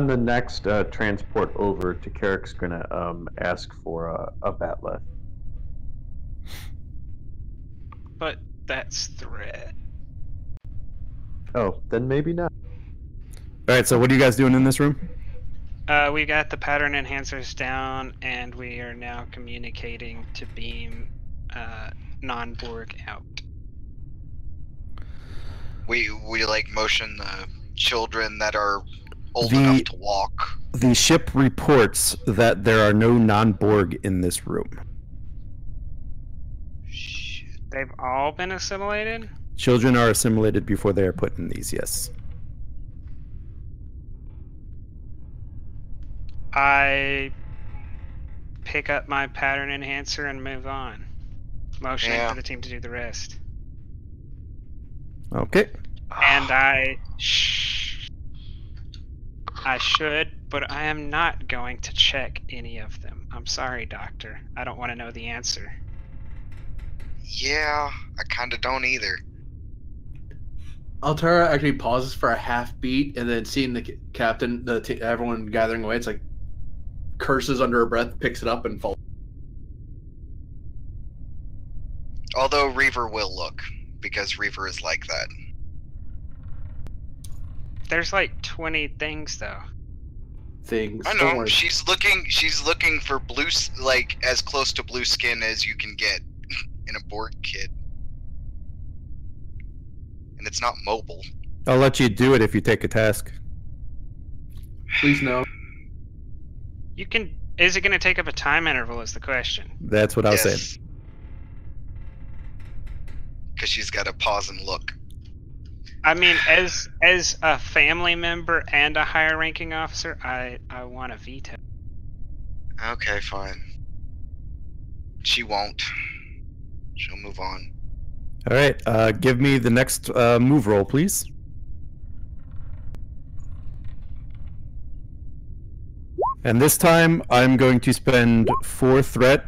the next transport over, Takarek's gonna ask for a batleth. But that's threat. Oh, then maybe not. Alright, so what are you guys doing in this room? We got the pattern enhancers down, and we are now communicating to beam non-Borg out. We like motion the children that are old enough to walk. The ship reports that there are no non-Borg in this room. Shit. They've all been assimilated? Children are assimilated before they are put in these, yes. I pick up my pattern enhancer and move on. Motioning Yeah. for the team to do the rest. Okay. And I should, but I am not going to check any of them. I'm sorry, Doctor. I don't want to know the answer. Yeah, I kinda don't either. Altara actually pauses for a half beat, and then seeing the captain, everyone gathering away, it's like curses under her breath, picks it up, and falls. Although Reaver will look, because Reaver is like that. There's like 20 things though. Things. I Don't know. worry. She's looking for blue, like as close to blue skin as you can get in a Borg kid, and it's not mobile. I'll let you do it if you take a task. Please no. You can. Is it going to take up a time interval? Is the question. That's what I was saying. Because she's got to pause and look. I mean, as a family member and a higher ranking officer, I want to veto. Okay, fine. She won't. She'll move on. All right, give me the next move roll, please. And this time, I'm going to spend 4 threat.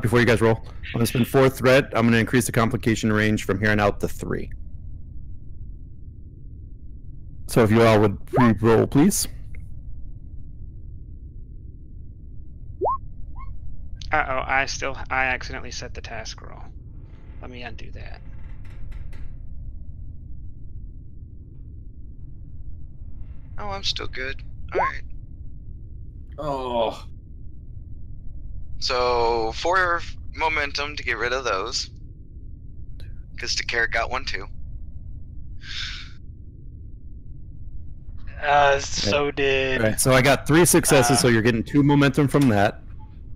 Before you guys roll, I'm going to spend 4 threat. I'm going to increase the complication range from here on out to 3. So if you all would re-roll, please. Uh-oh, I accidentally set the task roll. Let me undo that. Oh, I'm still good. Alright. Oh. So, 4 momentum to get rid of those. Because Takara got 1 too. So did. All right, so I got 3 successes, so you're getting 2 momentum from that.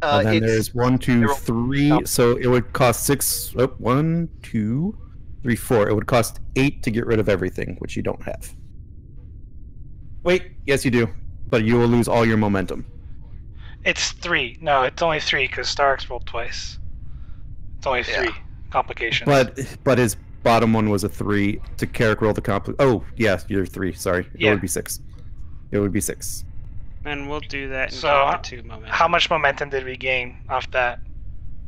And then there's 1, 2, 3. So it would cost 6. Oh, 1, 2, 3, 4. It would cost 8 to get rid of everything, which you don't have. Wait, yes you do, but you will lose all your momentum. It's 3. No, it's only 3 because Starks rolled twice. It's only 3 complications. But his bottom one was a 3. To Carrick roll the Oh, yeah, you're 3. Sorry, it would be 6. It would be 6. And we'll do that. And So, keep the 2 momentum. how much momentum did we gain off that?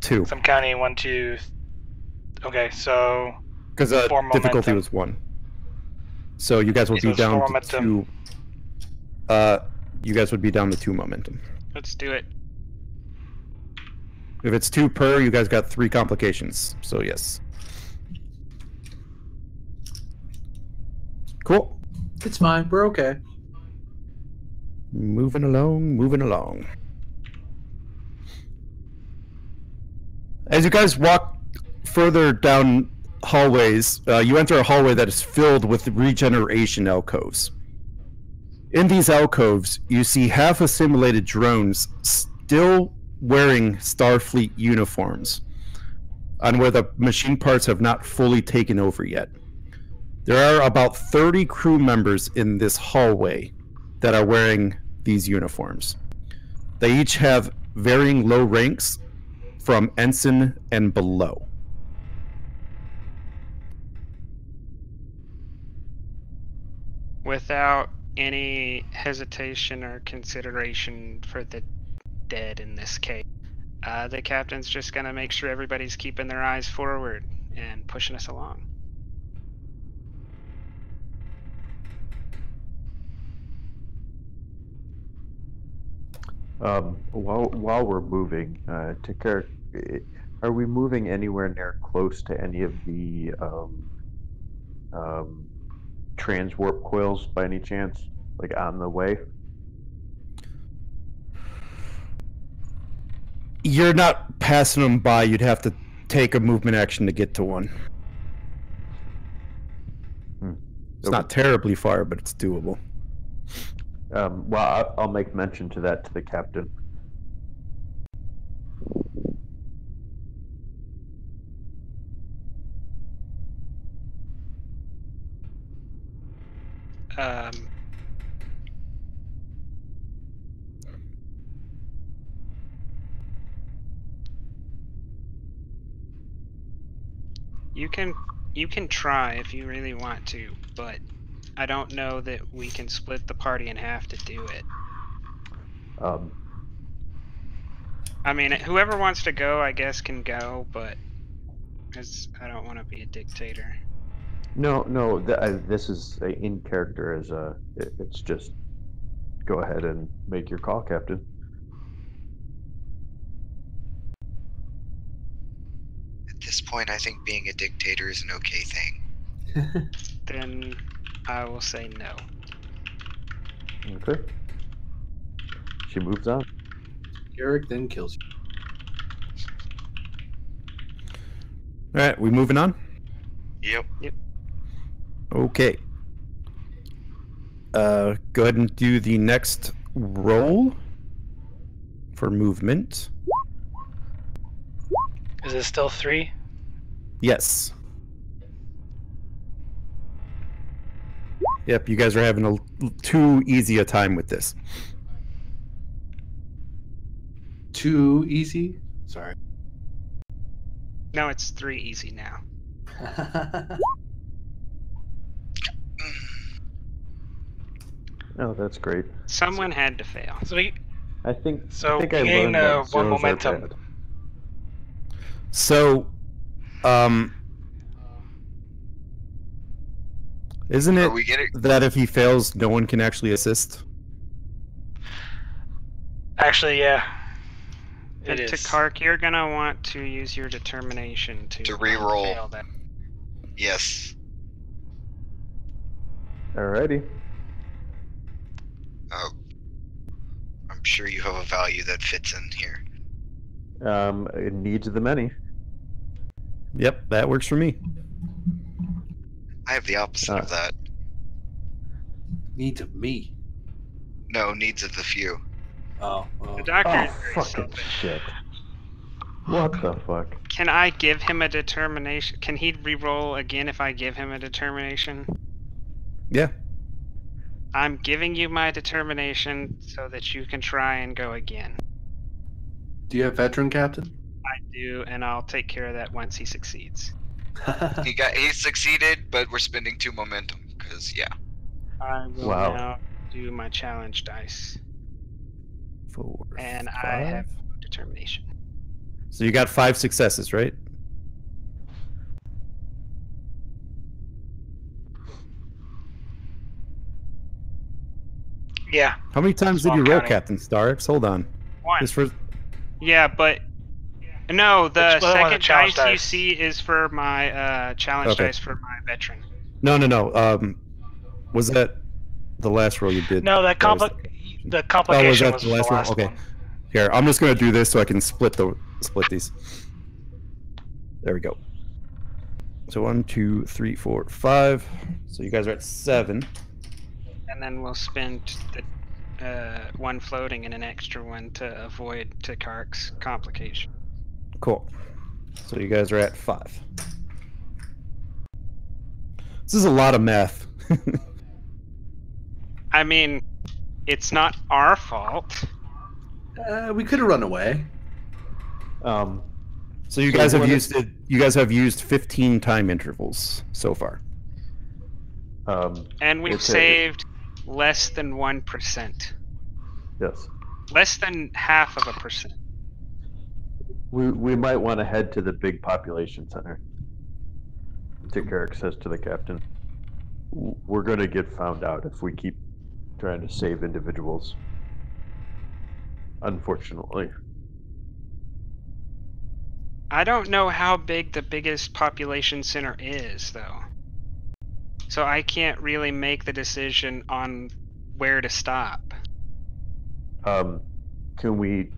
2. So I'm counting 1, 2. Okay, so Because difficulty momentum. was 1. So you guys would So be it's down 4 to momentum. 2. You guys would be down to 2 momentum. Let's do it. If it's 2 per, you guys got 3 complications. So yes. Cool. It's fine. We're okay. Moving along, moving along. As you guys walk further down hallways, you enter a hallway that is filled with regeneration alcoves. In these alcoves, you see half-assimilated drones still wearing Starfleet uniforms, on where the machine parts have not fully taken over yet. There are about 30 crew members in this hallway that are wearing these uniforms. They each have varying low ranks from ensign and below. Without any hesitation or consideration for the dead in this case, the captain's just gonna make sure everybody's keeping their eyes forward and pushing us along. While we're moving, Takara, are we moving anywhere near close to any of the transwarp coils by any chance? Like on the way? You're not passing them by. You'd have to take a movement action to get to one. It's not terribly far, but it's doable. Well, I'll make mention to that to the captain. You can try if you really want to, but I don't know that we can split the party in half to do it. I mean, whoever wants to go, I guess, can go, but because I don't want to be a dictator. No. This is in character as a. It's just go ahead and make your call, Captain. At this point, I think being a dictator is an okay thing. Then I will say no. Okay. She moves on. Eric then kills you. All right, we moving on. Yep. Okay. Go ahead and do the next roll for movement. Is it still 3? Yes. Yep, you guys are having too easy a time with this. Too easy? Sorry. No, it's 3 easy now. Oh, that's great. Someone had to fail. So we I think. So I think we I gain, learned that one zeros are momentum. bad. So, isn't Are it we getting? that if he fails, no one can actually assist? actually, yeah, And it is. Takark, you're gonna want to use your determination to re-roll. fail that. Yes. Alrighty. Oh. I'm sure you have a value that fits in here. Needs of the many. Yep, that works for me. I have the opposite of that. Needs of me. No, needs of the few. Oh, well. The doctor Oh, is very fucking selfish. shit. What the fuck? Can I give him a determination? Can he re-roll again if I give him a determination? Yeah. I'm giving you my determination so that you can try and go again. Do you have veteran captain? I do, and I'll take care of that once he succeeds. He succeeded, but we're spending 2 momentum, because, yeah. I will Wow. now do my challenge dice. 4, And 5. I have determination. So you got 5 successes, right? Yeah. How many times That's did you what roll, I'm counting. Captain Starks? Hold on. 1. This for Yeah, but no, the Which one was the second challenge dice you dice? see is for my challenge Okay. dice for my veteran. no. Was that the last roll you did? No, the That was- complication that was the the last last one? Okay. one. Here, I'm just gonna do this so I can split these. There we go. So 1, 2, 3, 4, 5. So you guys are at 7. And then we'll spend the 1 floating and an extra 1 to avoid Takark's complication. Cool. So you guys are at 5. This is a lot of math. I mean, it's not our fault. We could have run away. So you So guys have what used it. You guys have used 15 time intervals so far. And we've It's a- saved less than 1%. Yes. Less than half of a percent. We might want to head to the big population center. Eric says to the captain, "We're going to get found out if we keep trying to save individuals. Unfortunately." I don't know how big the biggest population center is, though. So I can't really make the decision on where to stop. Can we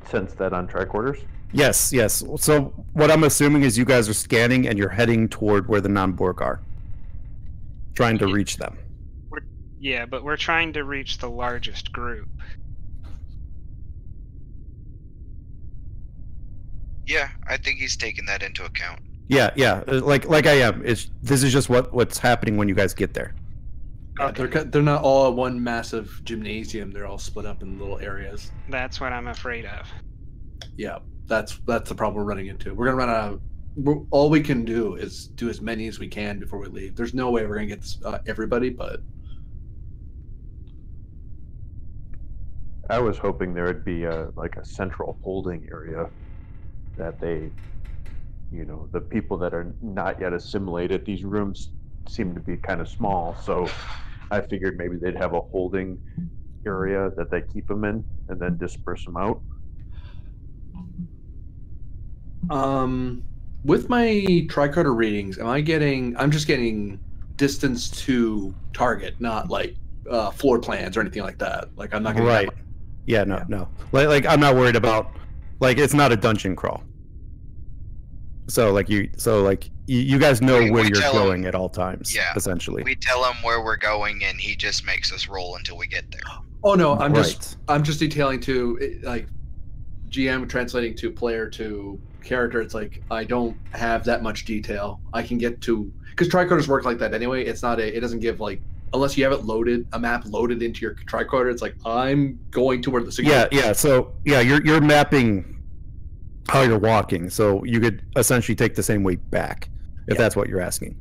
sense that on track orders? Yes. So what I'm assuming is you guys are scanning and you're heading toward where the non-Borg are, trying to reach them. Yeah, but we're trying to reach the largest group. Yeah, I think he's taken that into account. Yeah. Like I am. This is just what's happening when you guys get there. Yeah, Okay. they're not all at one massive gymnasium. They're all split up in little areas. That's what I'm afraid of. Yeah, that's the problem we're running into. We're gonna run out of. All we can do is do as many as we can before we leave. There's no way we're gonna get everybody, but I was hoping there would be like a central holding area that they the people that are not yet assimilated. These rooms seem to be kind of small, so I figured maybe they'd have a holding area that they keep them in and then disperse them out. With my tricorder readings, I'm just getting distance to target, not like floor plans or anything like that. Like I'm not getting Right. Yeah, no. Like I'm not worried about, like, it's not a dungeon crawl. So you guys know where you're going at all times. Yeah. Essentially. We tell him where we're going, and he just makes us roll until we get there. Oh no, I'm just detailing to like GM translating to player to character. It's like I don't have that much detail. I can get to, because tricorders work like that anyway. It doesn't give, like, unless you have it loaded, a map loaded into your tricorder. It's like I'm going to where the signal. Yeah. So you're mapping how you're walking, so you could essentially take the same way back if that's what you're asking.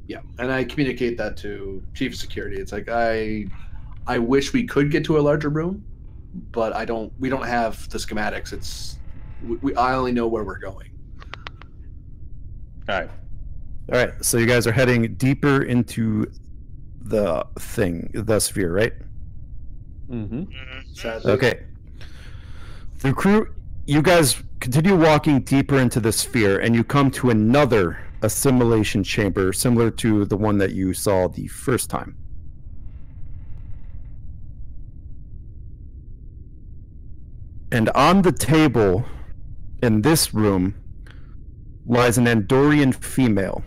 Yeah, and I communicate that to Chief of Security. It's like I wish we could get to a larger room, but we don't have the schematics. I only know where we're going. All right. So you guys are heading deeper into the sphere, right? Sadly. Okay. The crew, you guys continue walking deeper into the sphere, and you come to another assimilation chamber similar to the one that you saw the first time. And on the table in this room lies an Andorian female.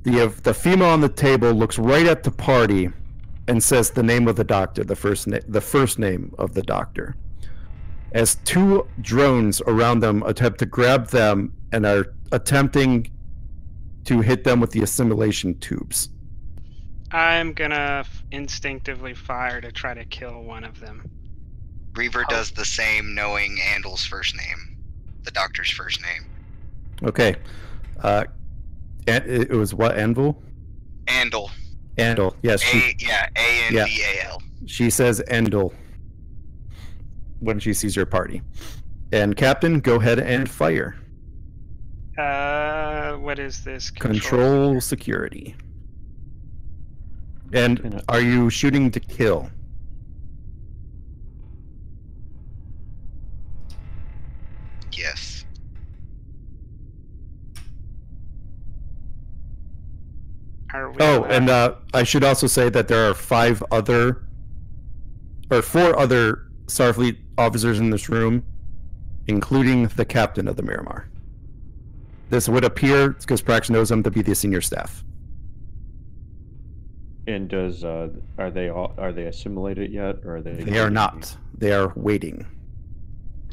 The female on the table looks right at the party and says the name of the doctor, the first name of the doctor. As two drones around them attempt to grab them and are attempting to hit them with the assimilation tubes. I'm gonna instinctively fire to try to kill one of them. Reaver does the same, knowing Andel's first name, the doctor's first name. Okay. It was what, Anvil? Andel. Andel, yes. A-N-D-A-L. She says Andel when she sees your party. And Captain, go ahead and fire. What is this? Control security. And are you shooting to kill? Yes. And I should also say that there are 4 other Starfleet officers in this room, including the captain of the Miramar. This would appear, because Prax knows him, to be the senior staff. And are they assimilated yet, or are they? They are not. They are waiting.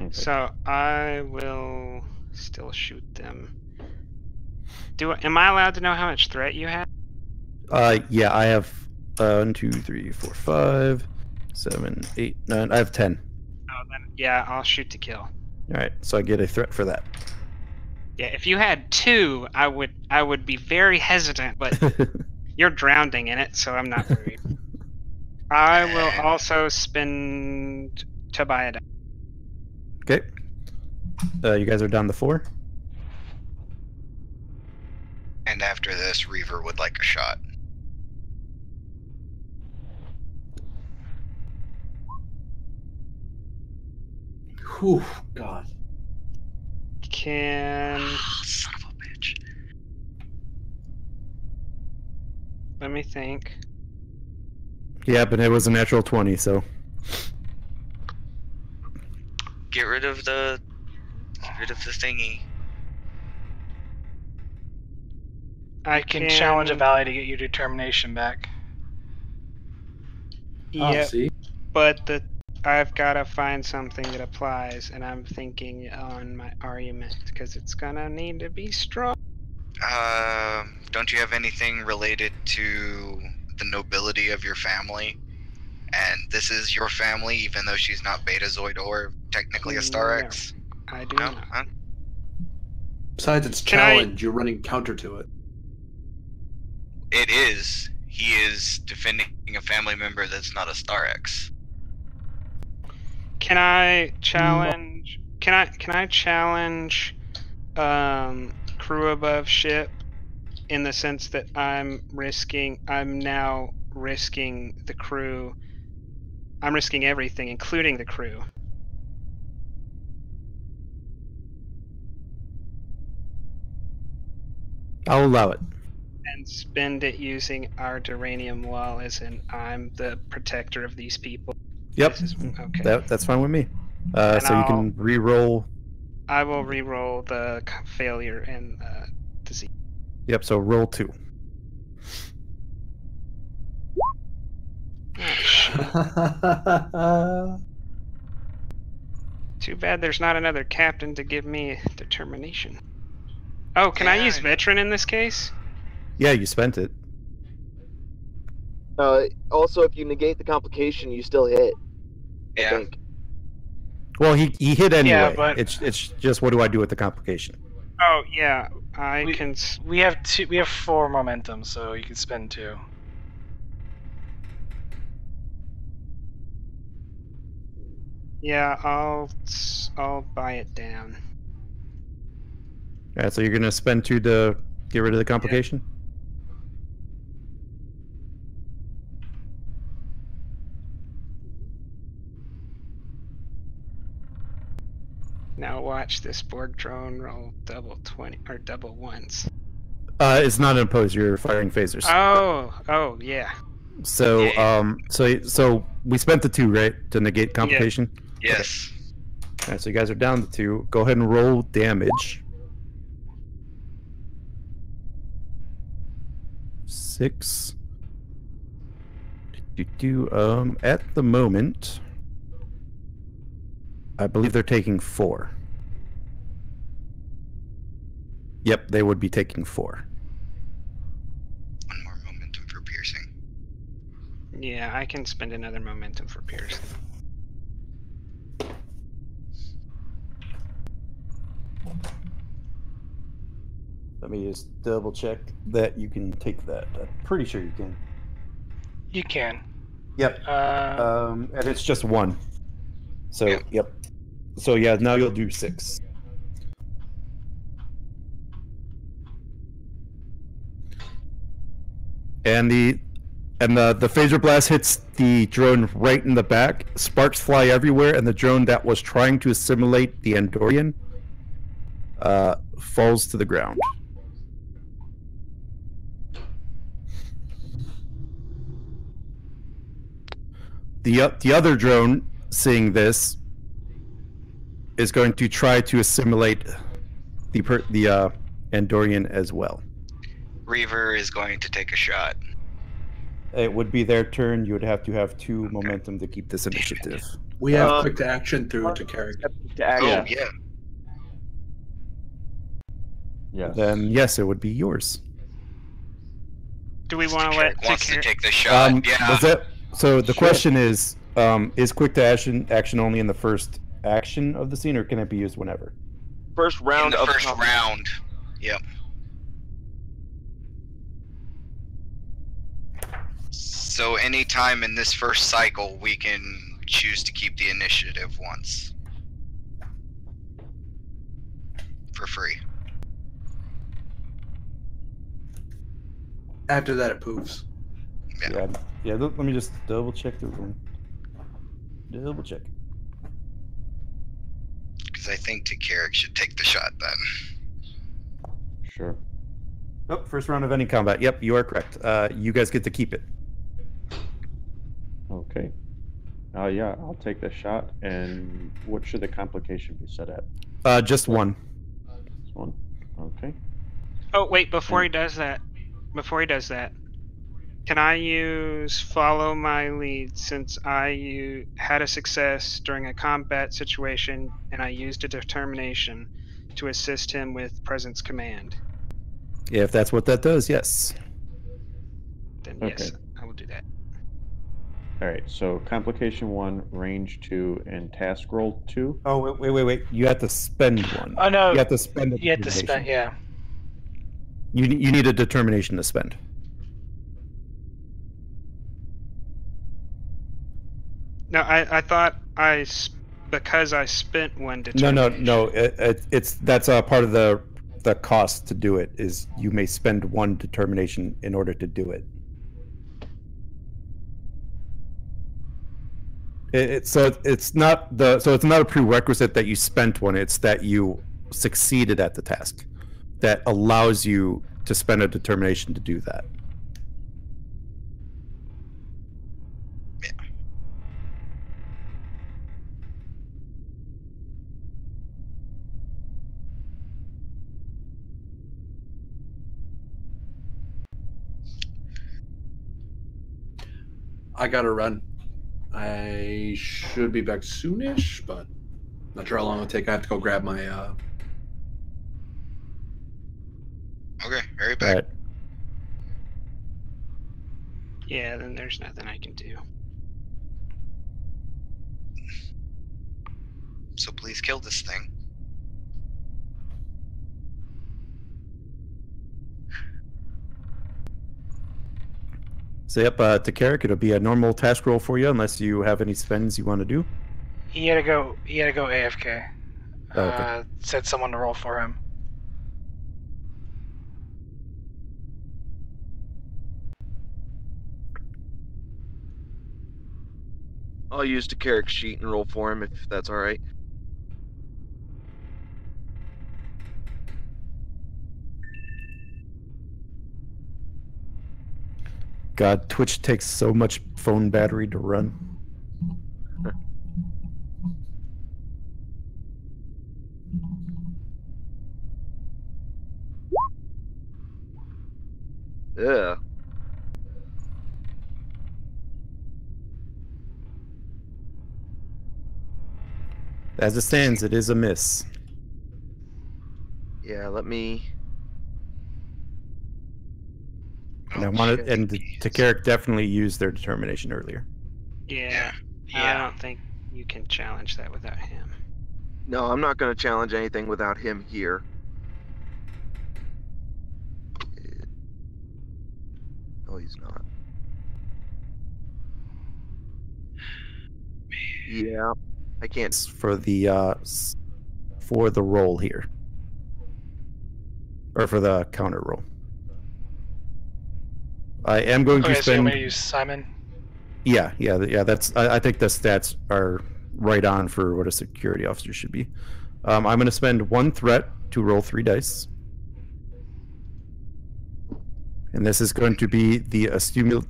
Okay. So I will still shoot them. Am I allowed to know how much threat you have? Yeah, I have 1, 2, 3, 4, 5, 7, 8, 9. I have 10. Oh, then yeah, I'll shoot to kill. All right, so I get a threat for that. Yeah, if you had 2, I would be very hesitant, but you're drowning in it, so I'm not worried. I will also spend to buy it. Okay. You guys are down to 4. And after this, Reaver would like a shot. Whew, God. Son of a bitch. Let me think. Yeah, but it was a natural 20, so. Get rid of the thingy. I can challenge a Valley to get your determination back. Yeah, see? but I've got to find something that applies, and I'm thinking on my argument, because it's gonna need to be strong. Don't you have anything related to the nobility of your family? And this is your family, even though she's not Betazoid or technically a Star X? I do No? not. Huh? Besides, it's challenge. You're running counter to it. It is. He is defending a family member that's not a Star X. Can I challenge can I challenge crew above ship in the sense that I'm now risking the crew. I'm risking everything, including the crew. I'll allow it. And spend it using our duranium wall, as in I'm the protector of these people. Yep. Okay. That's fine with me. And So you can re-roll. I will re-roll the failure and disease. Yep, so roll 2. Oh, shit. Too bad there's not another captain to give me determination. Oh, can I use veteran in this case? Yeah, you spent it. Also, if you negate the complication, you still hit. I Yeah. think. Well, he hit anyway. Yeah, but- it's just what do I do with the complication? Oh yeah, I can. We have 4 momentum, so you can spend 2. Yeah, I'll buy it down. All right, so you're gonna spend 2 to get rid of the complication. Now watch this Borg drone roll double 20 or double ones. It's not an oppose. You're firing phasers. Oh yeah. So Yeah. so we spent the 2, right, to negate complication. Yes. All right, so you guys are down to 2. Go ahead and roll damage. 6. At the moment, I believe they're taking 4. Yep, they would be taking 4. One more momentum for piercing. Yeah, I can spend another momentum for piercing. Let me just double check that you can take that. I'm pretty sure you can. You can. Yep. And it's just 1. So Yep. yep. So yeah, now you'll do 6. And the phaser blast hits the drone right in the back. Sparks fly everywhere, and the drone that was trying to assimilate the Andorian falls to the ground. The other drone, seeing this, is going to try to assimilate the Andorian as well. Reaver is going to take a shot. It would be their turn. You would have to have 2 momentum to keep this initiative. We have quick to action through to carry. To action. Oh, yeah. Yes. Then yes, it would be yours. Do we want to let Trek wants to take the shot. Yeah. Was that, so the Sure. question is quick to action only in the first action of the scene, or can it be used whenever? First In round the of first combat. round. Yep. So anytime in this first cycle, we can choose to keep the initiative once. For free. After that, it poofs. Yeah. Yeah. Let me just double check the room. Double check. Because I think Carrick should take the shot then. Sure. Oh, first round of any combat. Yep, you are correct. You guys get to keep it. Okay. Yeah, I'll take the shot. And what should the complication be set at? Just 1. This one. Okay. Oh wait, before he does that, can I use follow my lead, since I had a success during a combat situation and I used a determination to assist him with presence command? Yeah, if that's what that does, yes. Then yes, Okay. I will do that. All right. So complication 1, range 2, and task roll 2. Oh wait! You have to spend 1. Oh no, You have to spend. you have to spend. Yeah. You need a determination to spend. No, I thought because I spent one No, determination. no. That's part of the cost to do it. Is you may spend one determination in order to do it. So it's not a prerequisite that you spent one. It's that you succeeded at the task that allows you to spend a determination to do that. I gotta run. I should be back soonish, but not sure how long it'll take. I have to go grab my. Okay, hurry back. Right. Yeah, then there's nothing I can do. So please kill this thing. So yep, to Carrick, it'll be a normal task roll for you, unless you have any spends you want to do. He had to go AFK. Oh, okay. Said someone to roll for him. I'll use the Carrick sheet and roll for him if that's all right. God, Twitch takes so much phone battery to run. Yeah. As it stands, it is a miss. Yeah, let me. And I Oh, wanted, shit. and to Carrick definitely used their determination earlier. Yeah, I don't think you can challenge that without him. No, I'm not going to challenge anything without him here. No, he's not. Yeah, I can't. It's for the roll here, or for the counter roll. I am going to Okay, so you spend. want me to use Simon? Yeah. That's. I think the stats are right on for what a security officer should be. I'm going to spend one threat to roll 3 dice, and this is going to be the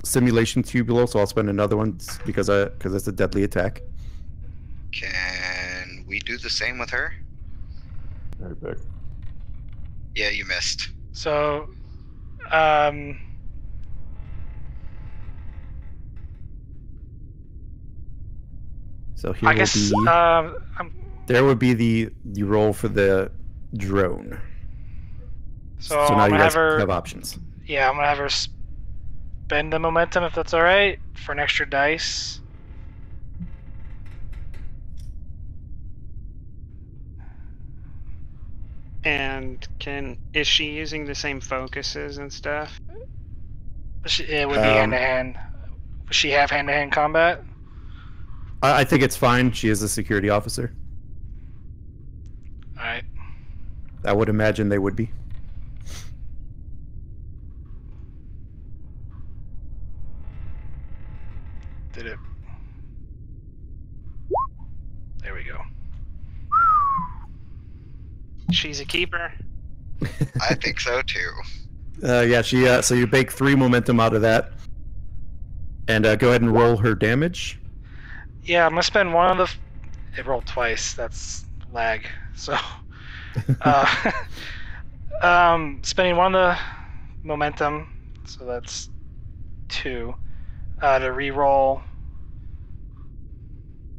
simulation tubular. So I'll spend another one because it's a deadly attack. Can we do the same with her? Right back. Yeah, you missed. So, So here I guess there would be the roll for the drone. so now I'm you gonna guys have her. have options. Yeah, I'm gonna have her spend the momentum if that's all right for an extra dice. And is she using the same focuses and stuff? It would be hand to hand. Does she have hand to hand combat? I think it's fine. She is a security officer. All right. I would imagine they would be. Did it? There we go. She's a keeper. I think so too. Yeah, she. So you bake 3 momentum out of that, and go ahead and roll her damage. Yeah, I'm gonna spend one of the. It rolled twice. That's lag. So, spending one of the momentum. So that's 2. To re-roll.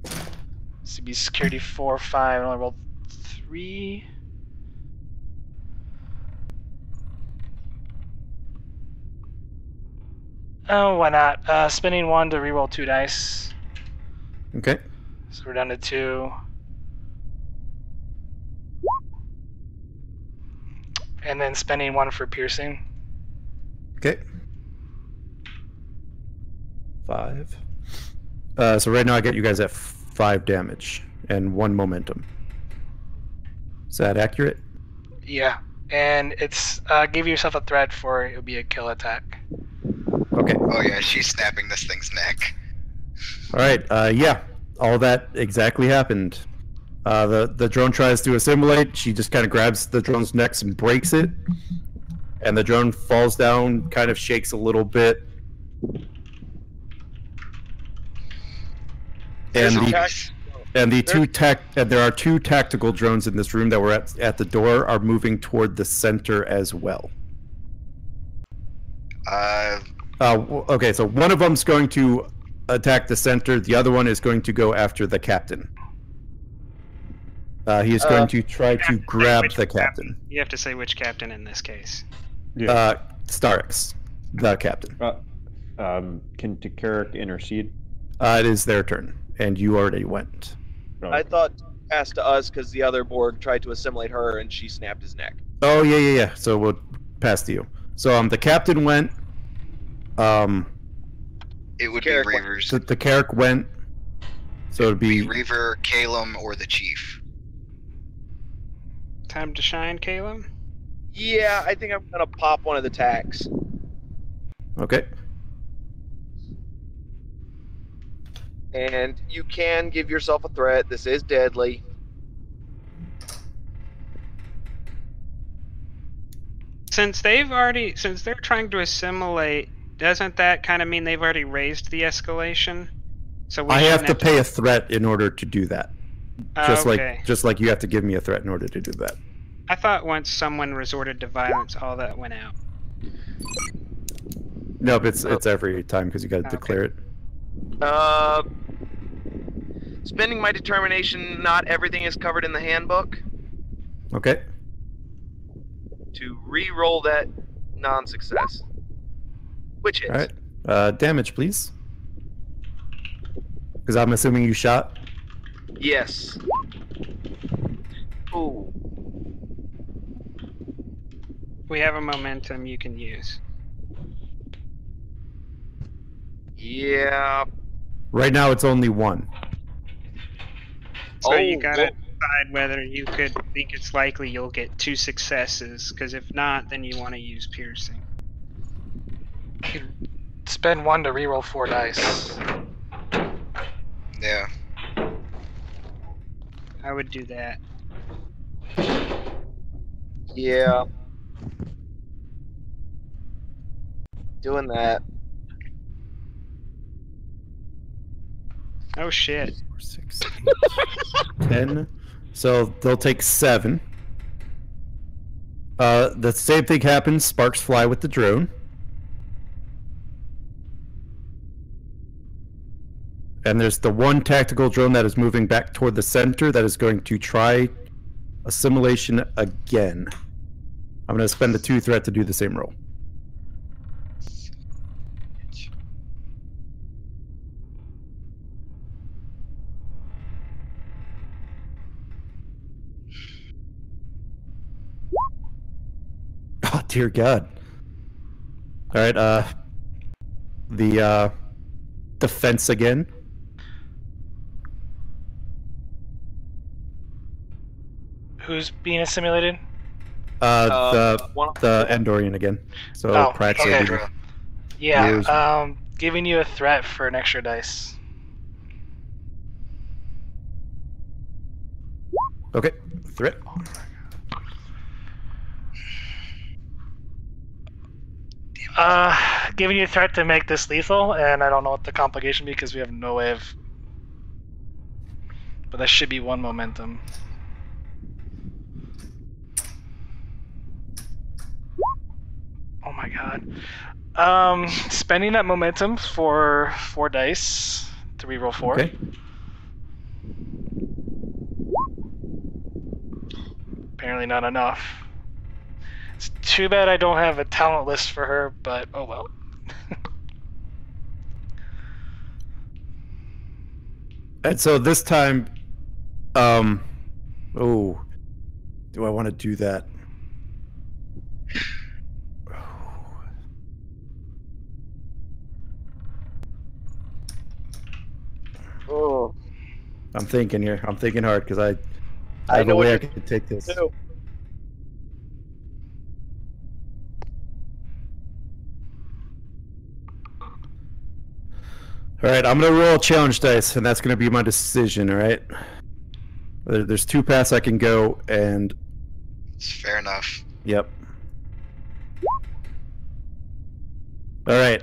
This would be security 4, 5. I only rolled 3. Oh, why not? Spending 1 to re-roll 2 dice. Okay. So we're down to 2. And then spending 1 for piercing. Okay. 5. So right now I get you guys at 5 damage. and 1 momentum. Is that accurate? Yeah, and it's give yourself a threat for it'll be a kill attack. Okay. Oh yeah, she's snapping this thing's neck. All right. Yeah, all that exactly happened. The drone tries to assimilate. She just kind of grabs the drone's neck and breaks it, and the drone falls down, kind of shakes a little bit. And there are 2 tactical drones in this room that were at the door are moving toward the center as well. Okay, so one of them's going to attack the center. The other one is going to go after the captain. He is going to try to grab the captain. You have to say which captain in this case. Starks, the captain. Can Takaric intercede? It is their turn, and you already went. I thought passed to us because the other Borg tried to assimilate her and she snapped his neck. Oh, yeah. So we'll pass to you. So the captain went. It would be Reavers. The Carrick went. So it'd be Reaver, Calum, or the Chief. Time to shine, Calum? Yeah, I think I'm gonna pop one of the tacks. Okay. And you can give yourself a threat. This is deadly. Since they're trying to assimilate, doesn't that kind of mean they've already raised the escalation? So I have to pay a threat in order to do that. Okay. Just like you have to give me a threat in order to do that. I thought once someone resorted to violence, all that went out. Nope, it's every time because you got to declare it. Spending my determination, not everything is covered in the handbook. Okay. To re-roll that non-success. Which is. All right. Damage, please. Because I'm assuming you shot. Yes. Ooh. We have a momentum you can use. Yeah. Right now it's only 1. So you gotta decide whether you could think it's likely you'll get 2 successes, because if not, then you want to use piercing. You could spend 1 to reroll 4 dice. Yeah. I would do that. Yeah. Doing that. Oh shit. 4, 6, 8, 10. So they'll take 7. The same thing happens. Sparks fly with the drone. And there's the 1 tactical drone that is moving back toward the center that is going to try assimilation again. I'm going to spend the 2 threat to do the same roll. Oh, dear God. All right, the defense again. Who's being assimilated? The Andorian again. So Prax okay. will be Yeah, giving you a threat for an extra dice. Okay, threat. Giving you a threat to make this lethal, and I don't know what the complication be because we have no way of. But that should be 1 momentum. Oh my god. Spending that momentum for 4 dice to reroll 4. Okay. Apparently not enough. It's too bad I don't have a talent list for her, but oh well. And so this time, do I want to do that? Oh. I'm thinking here. I'm thinking hard because I I have know a what way I you're can take this. too. All right, I'm gonna roll a challenge dice, and that's gonna be my decision. All right. There's 2 paths I can go, and It's fair enough. yep. All right.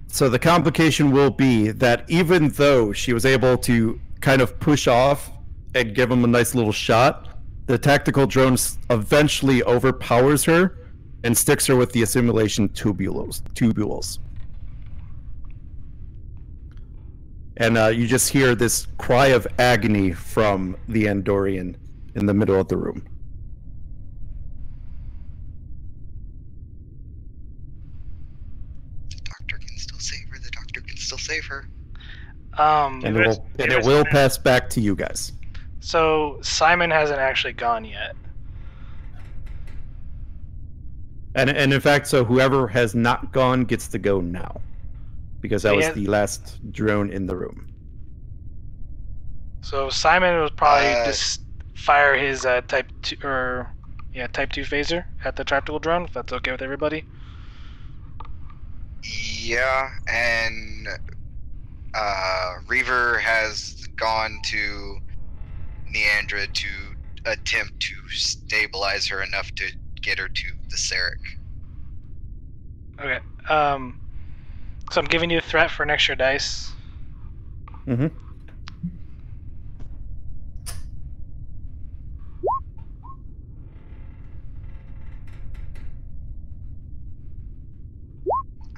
So the complication will be that even though she was able to kind of push off and give him a nice little shot, the tactical drone eventually overpowers her and sticks her with the assimilation tubules. And you just hear this cry of agony from the Andorian in the middle of the room. The doctor can still save her. The doctor can still save her. And it will pass back to you guys. So Simon hasn't actually gone yet. And in fact, so whoever has not gone gets to go now. Because that was the last drone in the room. So Simon will probably just fire his Type 2 phaser at the tactical drone, if that's okay with everybody. Yeah, and Reaver has gone to Neandra to attempt to stabilize her enough to get her to the Sarek. Okay. So I'm giving you a threat for an extra dice. Mm-hmm.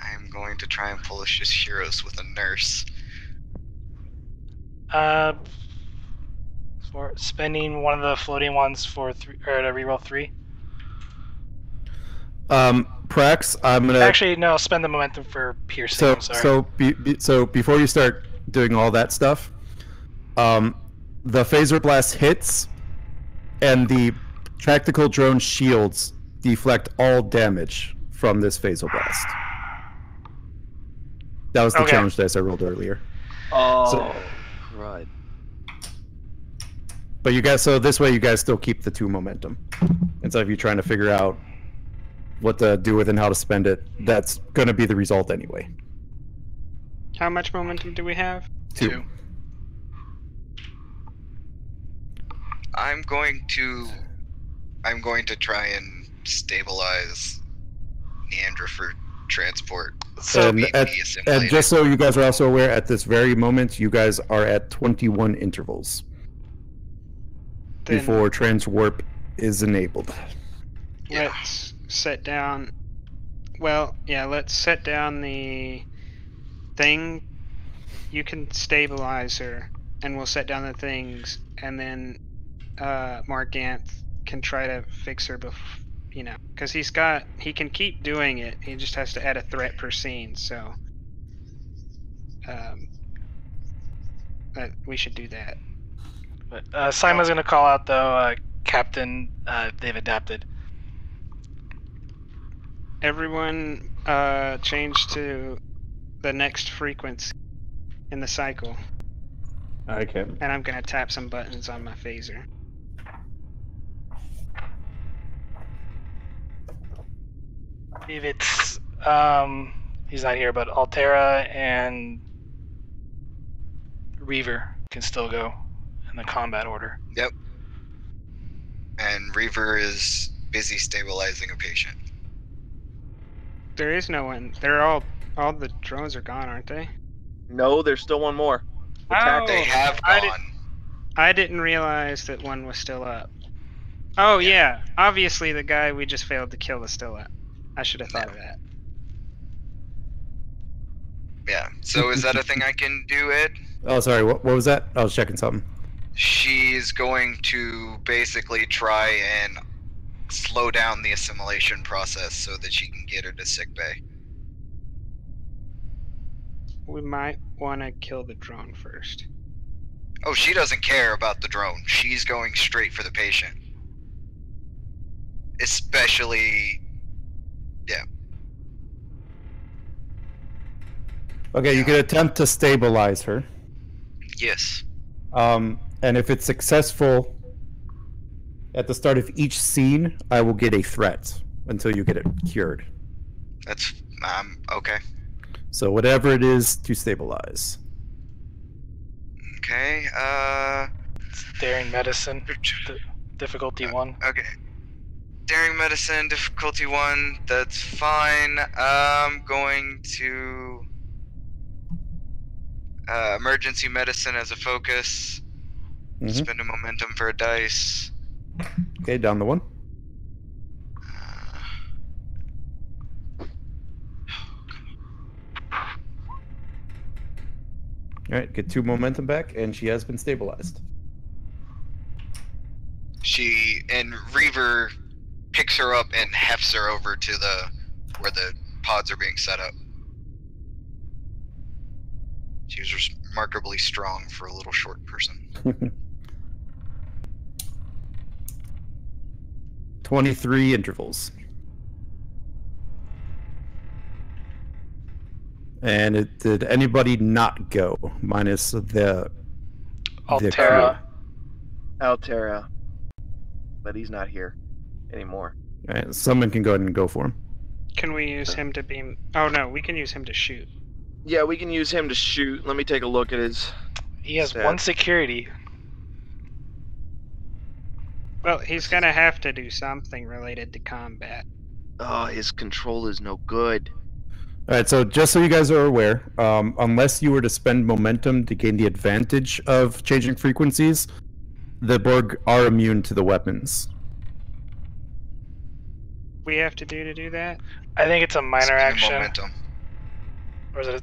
I am going to try and pull a Shishiros with a nurse. For spending one of the floating ones for to reroll 3. Prax, I'm gonna Actually no, spend the momentum for piercing. I'm sorry. So before you start doing all that stuff, the phaser blast hits, and the tactical drone shields deflect all damage from this phaser blast. That was the challenge dice I rolled earlier. Oh, right. But you guys, so this way you guys still keep the 2 momentum. Instead of you trying to figure out what to do with and how to spend it, that's going to be the result anyway. How much momentum do we have? 2. I'm going to try and stabilize Neandra for transport. And just so you guys are also aware, at this very moment, you guys are at 21 intervals before transwarp is enabled. Let's set down. Well, yeah, let's set down the thing. You can stabilize her, and we'll set down the things, and then Marganth can try to fix her because he can keep doing it. He just has to add a threat per scene. So, we should do that. But Simon's gonna call out though, Captain. They've adapted. Everyone, change to the next frequency in the cycle. Okay. And I'm gonna tap some buttons on my phaser. If it's he's not here, but Altera and Reaver can still go in the combat order. Yep. And Reaver is busy stabilizing a patient. There is no one. They're all the drones are gone, aren't they? No, there's still one more. Oh, They have gone. I didn't realize that one was still up. Oh yeah, obviously the guy we just failed to kill is still up. I should have thought of that. Yeah. So is that a thing I can do, Ed? Oh, sorry. What was that? I was checking something. She's going to basically try and slow down the assimilation process so that she can get her to sickbay. We might want to kill the drone first. Oh, she doesn't care about the drone. She's going straight for the patient. Especially... Yeah. Okay, you can attempt to stabilize her. Yes. And if it's successful, at the start of each scene, I will get a threat until you get it cured. That's okay. So whatever it is to stabilize. Okay. Daring medicine, difficulty 1. Okay. Daring medicine, difficulty 1. That's fine. I'm going to emergency medicine as a focus. Spend a momentum for a dice. Okay, down the 1. All right, get 2 momentum back, and she has been stabilized. Reaver picks her up and hefts her over to where the pods are being set up. She was remarkably strong for a little short person. 23 intervals. And did anybody not go? Minus the Altera. Altera. But he's not here anymore. All right, someone can go ahead and go for him. Can we use him to beam? Oh no, we can use him to shoot. Yeah, we can use him to shoot. Let me take a look at his... He has stats. 1 security. Well, he's gonna have to do something related to combat. Oh, his control is no good. All right, so just so you guys are aware, unless you were to spend momentum to gain the advantage of changing frequencies, the Borg are immune to the weapons. We have to do that? I think it's a minor Spend action. momentum. Or is it?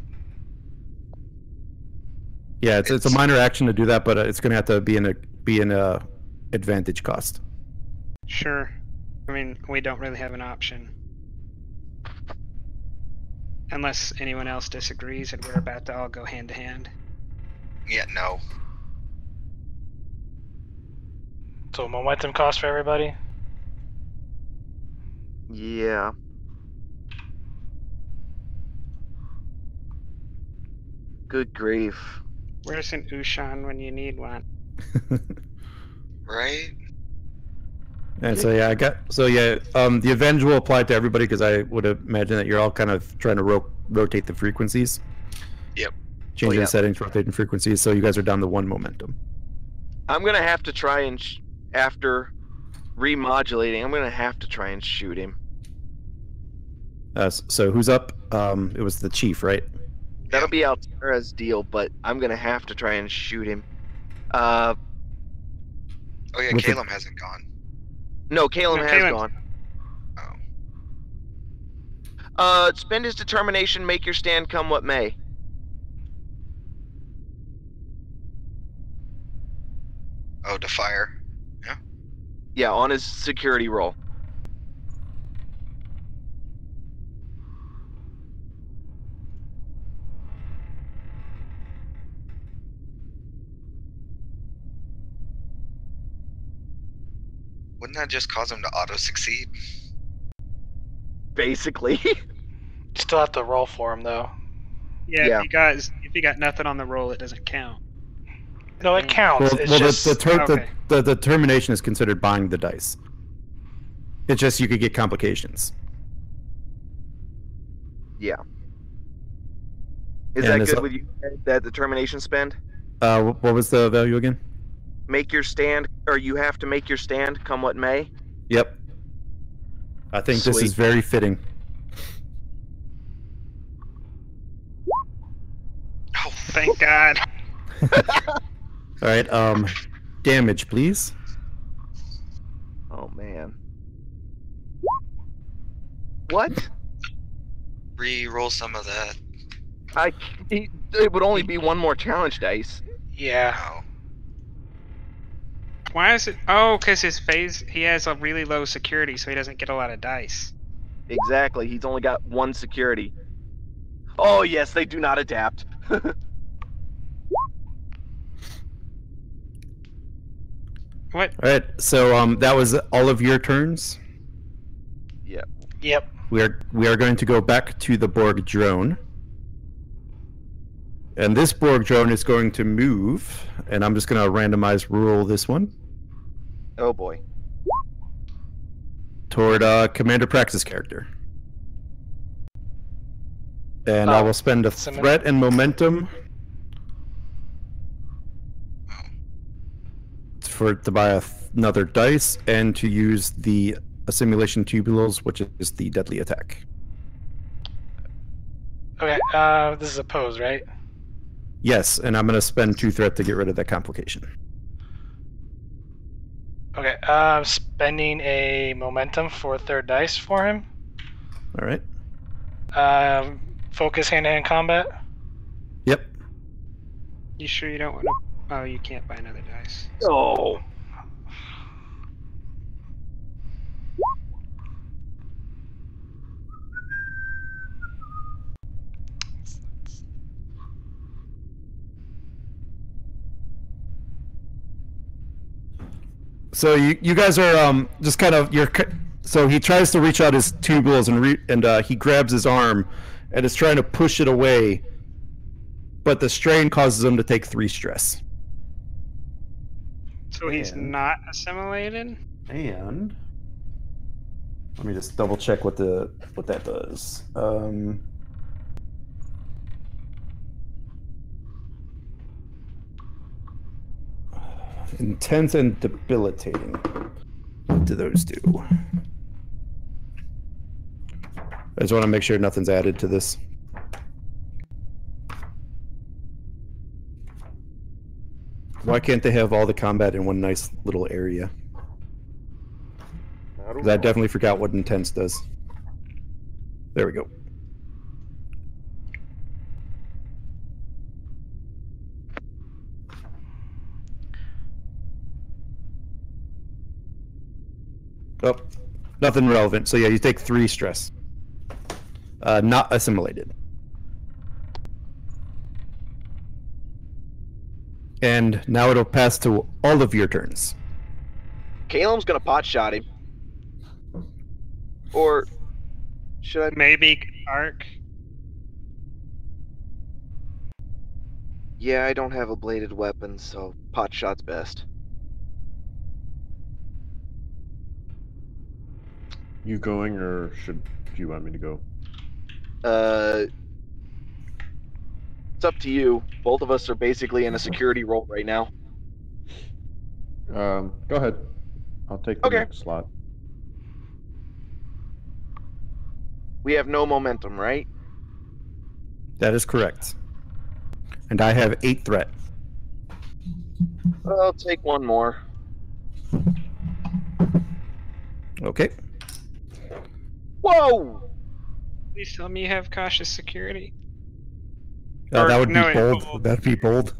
Yeah, it's a minor action to do that, but it's going to have to be an advantage cost. Sure. I mean, we don't really have an option. Unless anyone else disagrees and we're about to all go hand to hand. Yeah, no. So momentum cost for everybody? Yeah. Good grief. Where's an Ushan when you need one? Right? And so yeah, the avenge will apply to everybody because I would imagine that you're all kind of trying to rotate the frequencies. Yep. Changing the settings, rotating frequencies, so you guys are down to 1 momentum. I'm gonna have to try and after remodulating, I'm gonna have to try and shoot him. So who's up? It was the chief, right? That'll be Altera's deal, but I'm gonna have to try and shoot him. Oh yeah, With Caleb hasn't gone. No, Caleb No, has Caleb's- gone. Oh. Spend his determination, make your stand come what may. Oh, to fire. Yeah, on his security roll. Wouldn't that just cause him to auto-succeed? Basically. Still have to roll for him though. Yeah, Yeah. if you got nothing on the roll, it doesn't count. No, it counts. Well, It's well just okay. the determination is considered buying the dice. It's just you could get complications. Yeah. Is And that is good that- with you? That determination spend? What was the value again? Make your stand, or you have to make your stand come what may. Yep. I think this Sweet. is very fitting. Oh, Thank God. All right. Damage, please. Oh man. What? re-roll some of that. It would only be one more challenge dice. yeah. Oh. Why is it? Oh, because his phase, he has a really low security, so he doesn't get a lot of dice. Exactly. He's only got one security. Oh yes, they do not adapt. What? All right. So that was all of your turns. Yep. Yep. We are going to go back to the Borg drone. And this Borg drone is going to move, and I'm just going to randomize rule this one Oh boy. toward Commander Praxis character. And I will spend a threat and momentum to buy another dice and to use the assimilation tubules, which is the deadly attack. Okay, this is a pose, right? Yes, and I'm going to spend 2 threat to get rid of that complication. Okay, spending a momentum for third dice for him. All right. Focus hand-to-hand combat. Yep. You sure you don't want to? Oh, you can't buy another dice. Oh. So you guys are just kind of so he tries to reach out his tubules and he grabs his arm and is trying to push it away, but the strain causes him to take 3 stress. So he's not assimilated? And let me just double check what that does. Intense and debilitating. What do those do? I just want to make sure nothing's added to this. Why can't they have all the combat in one nice little area? Because I definitely forgot what intense does. There we go. Oh, nothing relevant. So yeah, you take 3 stress. Not assimilated. And now it'll pass to all of your turns. Caleb's gonna pot shot him. Or should I? Maybe arc. Yeah, I don't have a bladed weapon, so pot shot's best. You going, or do you want me to go? It's up to you. Both of us are basically in a security role right now. Go ahead. I'll take the next slot. We have no momentum, right? That is correct. And I have 8 threat. I'll take 1 more. Okay. Whoa! Please tell me you have cautious security. That would be no, bold. That'd be bold.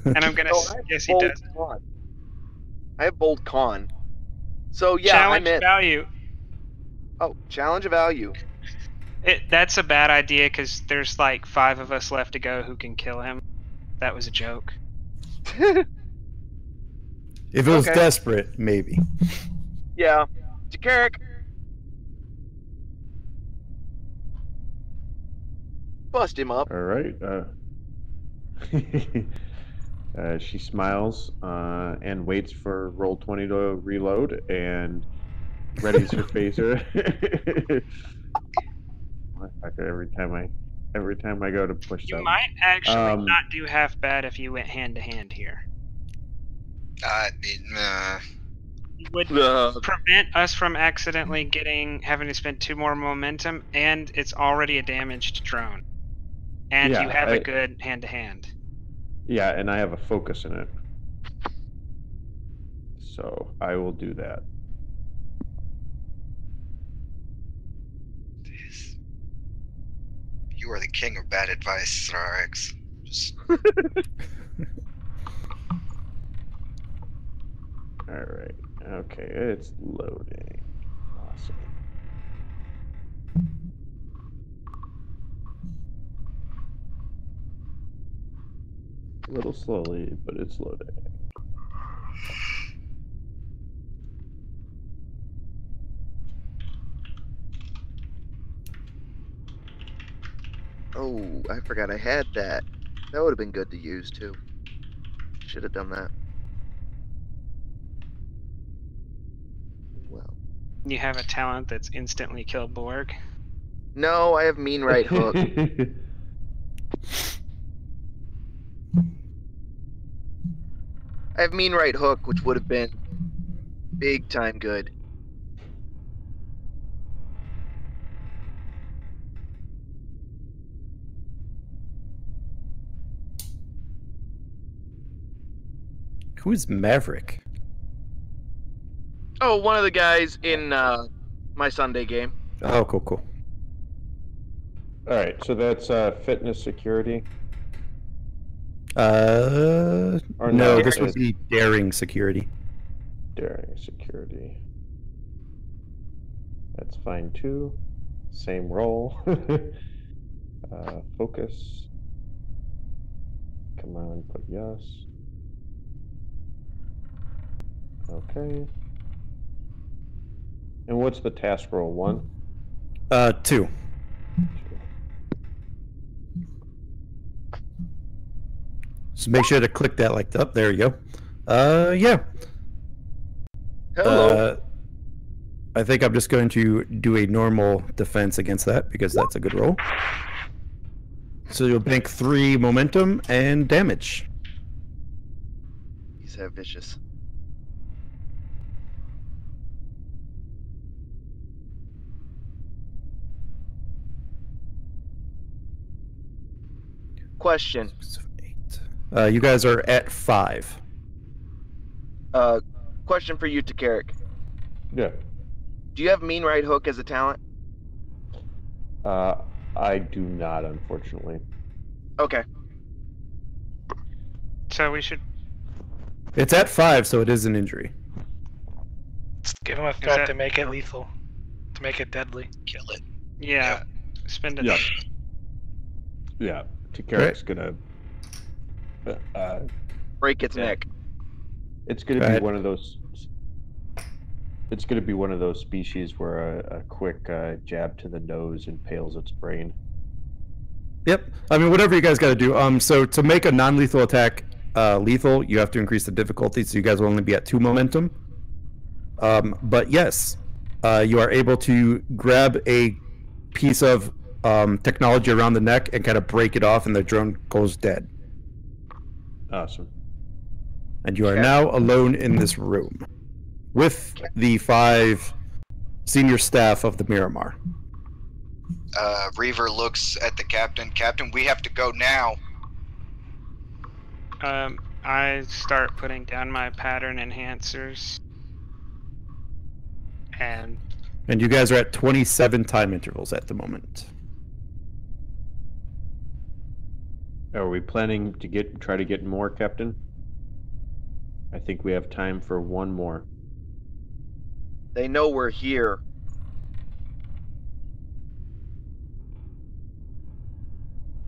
And I'm gonna guess he does. Con. I have bold con. So yeah, Challenge I'm in. value. Oh, challenge value. That's a bad idea because there's like 5 of us left to go who can kill him. That was a joke. If it was desperate, maybe. Yeah. Carrick. Bust him up. All right. She smiles and waits for roll 20 to reload and readies her phaser. Every time I go to push You something. might actually not do half bad if you went hand to hand here. You would prevent us from accidentally having to spend 2 more momentum, and it's already a damaged drone. And you have a good hand to hand. Yeah, and I have a focus in it. So I will do that. You are the king of bad advice, Sarek. Just... Alright. Okay, it's loading. Awesome. A little slowly, but it's loading. Oh, I forgot I had that. That would have been good to use too. Should have done that. Well, You have a talent that's instantly kill Borg. no, I have mean right hook. I have mean right hook, which would have been big time good. Who is Maverick? Oh, one of the guys in my Sunday game. Oh, cool. All right, so that's fitness security. No, no, this would be daring security. Daring security. That's fine too. Same role. Focus. Come on, put yes. Okay. And what's the task roll? 1? 2. So make sure to click that like up. There you go. Yeah. Hello. I think I'm just going to do a normal defense against that because that's a good roll. So you'll bank 3 momentum and damage. He's that vicious. Question. 8. You guys are at 5. Question for you, Tarek. Yeah. Do you have mean right hook as a talent? I do not, unfortunately. Okay. So we should. It's at 5, so it is an injury. Let's give him a threat to make it lethal, to make it deadly. Kill it. Yeah. Spend it. Yeah. Yeah. Tarek's gonna. Break its neck. It's gonna be one of those. It's gonna be one of those species where a quick jab to the nose impales its brain. Yep. I mean, whatever you guys got to do. So to make a non-lethal attack lethal, you have to increase the difficulty. So you guys will only be at 2 momentum. But yes, you are able to grab a piece of technology around the neck and kind of break it off, and the drone goes dead. Awesome. And you are now alone in this room with the 5 senior staff of the Miramar. Reaver looks at the captain. Captain, we have to go now. I start putting down my pattern enhancers. And you guys are at 27 time intervals at the moment. Are we planning to try to get more, Captain? I think we have time for one more. They know we're here.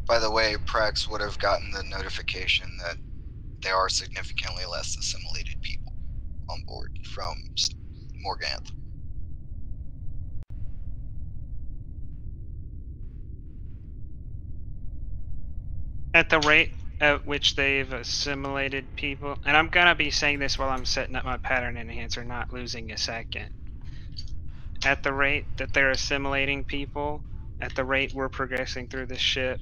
By the way, Prax would have gotten the notification that there are significantly less assimilated people on board from Morganth. at the rate at which they've assimilated people, and I'm gonna be saying this while I'm setting up my pattern enhancer, not losing a second. At the rate that they're assimilating people, at the rate we're progressing through the ship,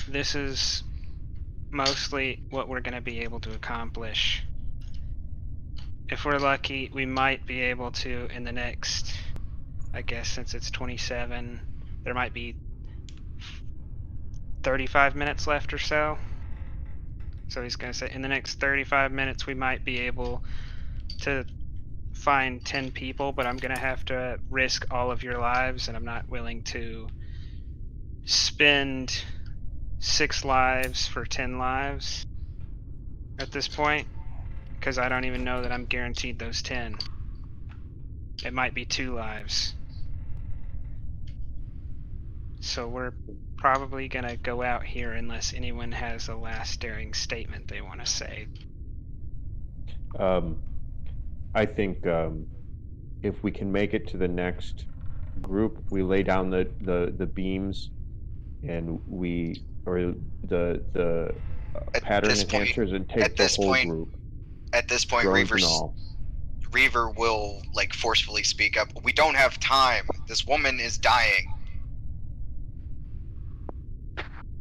this is mostly what we're gonna be able to accomplish. If we're lucky, we might be able to in the next, I guess since it's 27, there might be 35 minutes left or so. So he's going to say in the next 35 minutes we might be able to find 10 people, but I'm going to have to risk all of your lives, and I'm not willing to spend 6 lives for 10 lives at this point, because I don't even know that I'm guaranteed those 10. It might be 2 lives. So we're probably gonna go out here unless anyone has a last daring statement they want to say. I think if we can make it to the next group, we lay down the beams and the At pattern this point- enhancers and take at the this whole point, group, At this point, drones and all. Reaver will like forcefully speak up. We don't have time. This woman is dying.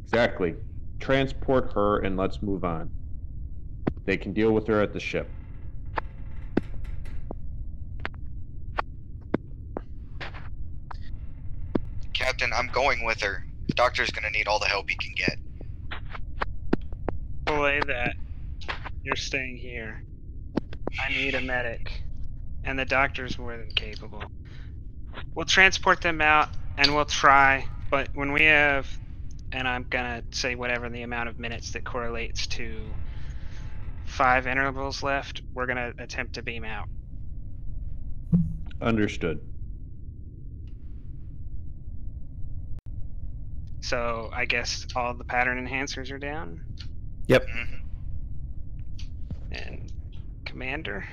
Exactly. Transport her and let's move on. They can deal with her at the ship. Captain, I'm going with her. The doctor's gonna need all the help he can get. Belay that. You're staying here. I need a medic. And the doctor's more than capable. We'll transport them out and we'll try, but when we have, and I'm gonna say whatever the amount of minutes that correlates to 5 intervals left, we're gonna attempt to beam out. Understood. So I guess all the pattern enhancers are down. Yep. Mhm. And Commander.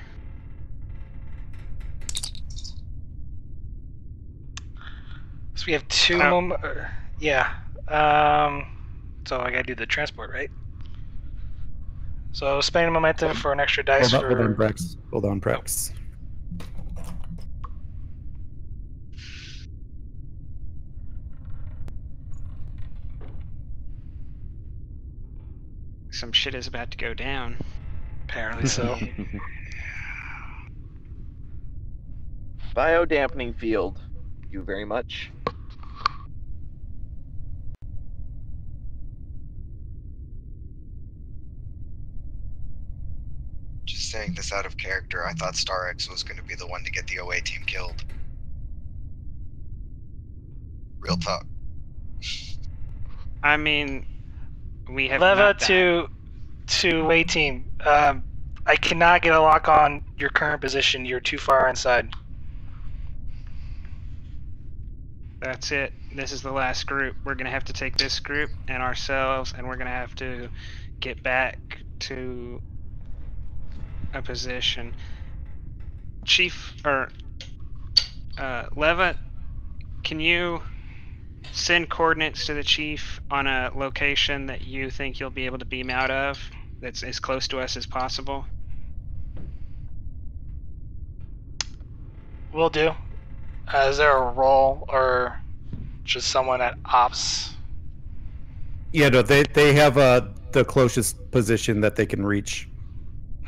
So we have two yeah. So I gotta do the transport, right? So spending momentum for an extra dice Hold on, for. Prex. Hold on, Prex. Some shit is about to go down. Apparently so. Biodampening field. Thank you very much. Just saying this out of character, I thought Starx was going to be the one to get the OA team killed. Real talk. I mean, we have Leva not died. to A team. I cannot get a lock on your current position. You're too far inside. That's it. This is the last group. We're gonna have to take this group and ourselves, and we're gonna have to get back to a position. Chief or Leva, can you send coordinates to the chief on a location that you think you'll be able to beam out of that's as close to us as possible? Will do. Is there a role or just someone at ops? Yeah, no, they have the closest position that they can reach.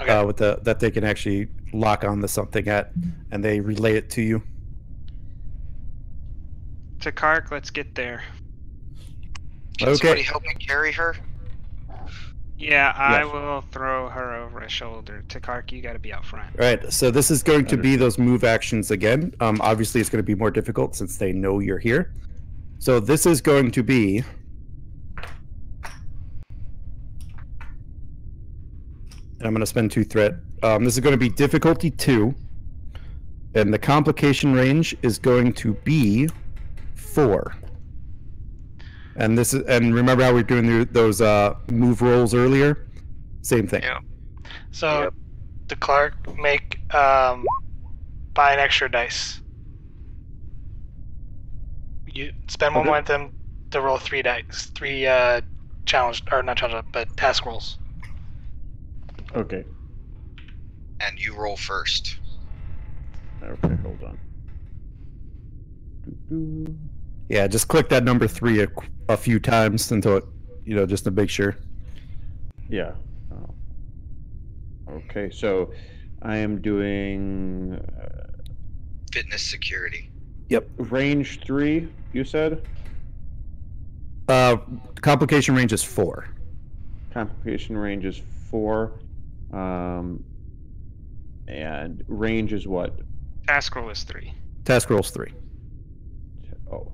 Okay. With that they can actually lock on to something at, and they relay it to you. To Kark, let's get there. Can somebody help me carry her? Yeah, I Yes. will throw her over a shoulder. To Kark, you gotta be out front. Right. So this is going to be those move actions again. Obviously, it's going to be more difficult since they know you're here. So this is going to be. And I'm going to spend 2 threat. This is going to be difficulty 2. And the complication range is going to be 4. And remember how we were doing those move rolls earlier? Same thing. Yeah. So, to Clark, buy an extra dice. You spend momentum to roll 3 dice, 3 not challenge, but task rolls. Okay. And you roll first. Okay, hold on. Yeah, just click that number 3 a few times until it, just to make sure. Yeah. Okay, so I am doing Fitness security. Yep. range 3. You said Complication range is 4. complication range is 4, and range is what? Task roll is 3. Task rolls 3. Oh,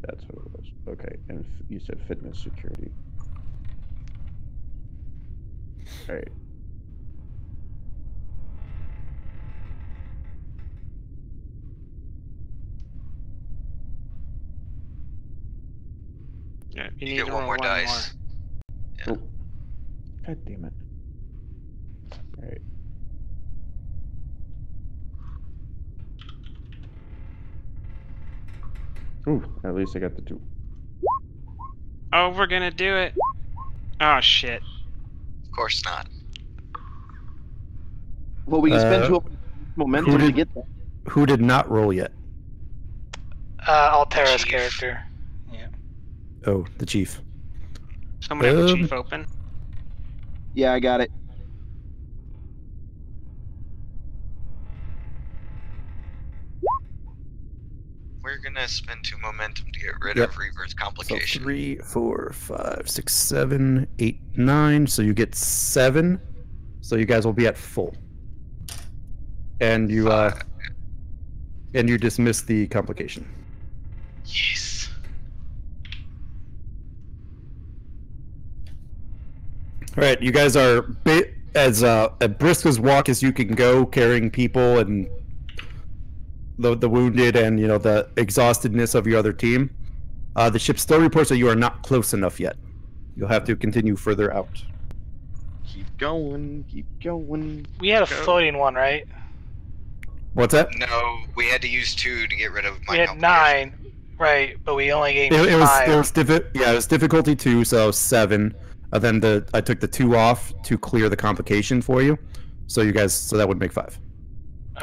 that's what it was. Okay, and you said fitness security. All right. Yeah, you You need get to one roll more one dice. Oh, God damn it! All right. Ooh, at least I got the 2. Oh, we're gonna do it. Oh shit. Of course not. Well, we can spend 2 momentum to did- get that. Who did not roll yet? Altera's Chief. character. Yeah. Oh, the chief. Someone have the chief open. Yeah, I got it. We're gonna spend 2 momentum to get rid Yep. of Reaver's So complication. 3, 4, 5, 6, 7, 8, 9. So you get 7. So you guys will be at full. And you dismiss the complication. Yes. All right, you guys are as brisk as walk as you can go, carrying people and the wounded and the exhaustedness of your other team. The ship still reports that you are not close enough yet. You'll have to continue further out. Keep going. Keep going. We had a Go. floating one, right? What's that? No, we had to use 2 to get rid of my We had complication. 9, right? But we only gained It 5. was it was difficulty 2, so 7. And then I took the 2 off to clear the complication for you. So that would make 5.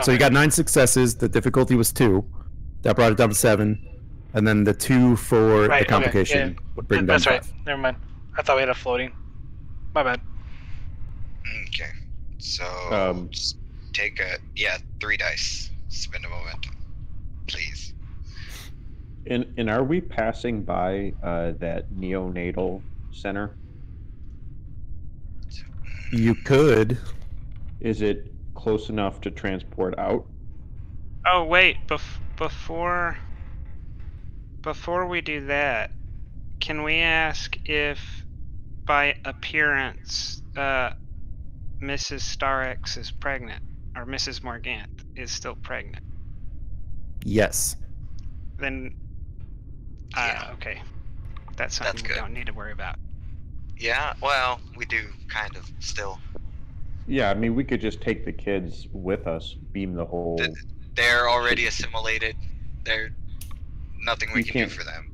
So you Okay. got 9 successes. The difficulty was 2. That brought it down to 7. And then the 2 for Right, the okay, complication yeah. would bring down That's 5. right. Never mind. I thought we had a floating. My bad. Okay. So Um, just take 3 dice. Spend a momentum. Please. And are we passing by that neonatal center? You could. Is it close enough to transport out? Oh wait, before we do that, can we ask if, by appearance, Mrs. Starx is pregnant, or Mrs. Morgant is still pregnant? Yes. Then, Yeah. okay, that's something That's we good. don't need to worry about. Yeah, well, we do kind of still. Yeah, I mean, we could just take the kids with us, beam the whole. They're already assimilated. They're nothing we You can do can't- for them.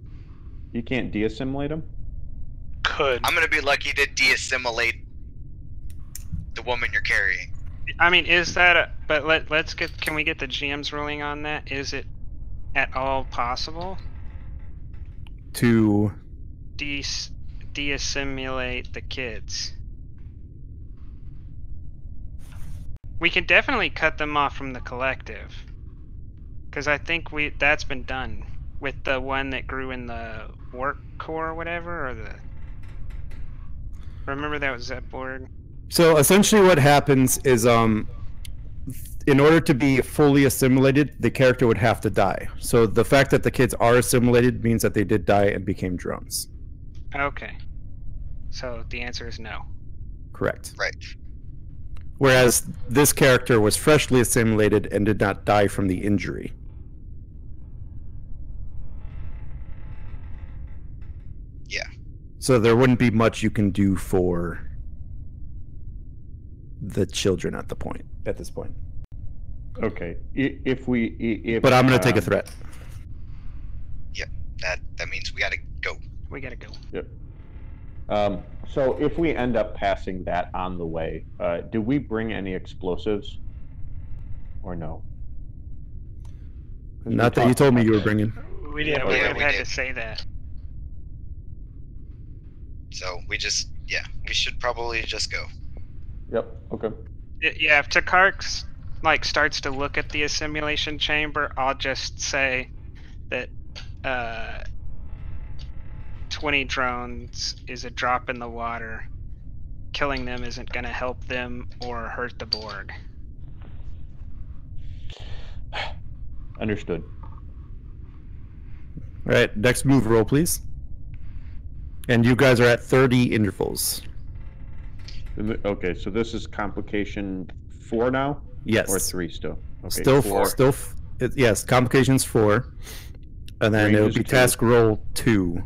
You can't de-assimilate them? Could. I'm gonna be lucky to de-assimilate the woman you're carrying. I mean, is that but let's get, can we get the GM's ruling on that? Is it at all possible To de-assimilate the kids? We can definitely cut them off from the collective, because I think that's been done with the one that grew in the work core or whatever, or the. Remember that was that Borg? So essentially what happens is in order to be fully assimilated, the character would have to die. So the fact that the kids are assimilated means that they did die and became drones. Okay. So the answer is no. Correct. Right. Whereas this character was freshly assimilated and did not die from the injury. Yeah. So there wouldn't be much you can do for the children at this point. Okay. If But I'm going to take a threat. That means we gotta go. We gotta go. Yep. So if we end up passing that on the way, do we bring any explosives? Or no? Not that you told me you were bringing. We Yeah, didn't. we Yeah, would have we had did. to say that. So we should probably just go. Yep. Okay. Yeah, if Takark starts to look at the assimilation chamber, I'll just say that 20 drones is a drop in the water. Killing them isn't going to help them or hurt the Borg. Understood. All right, next move roll, please. And you guys are at 30 intervals. Okay, so this is complication 4 now? Yes. Or 3 still? Okay, Still, 4. yes, complications 4. And then Range it would is be 2. task roll 2.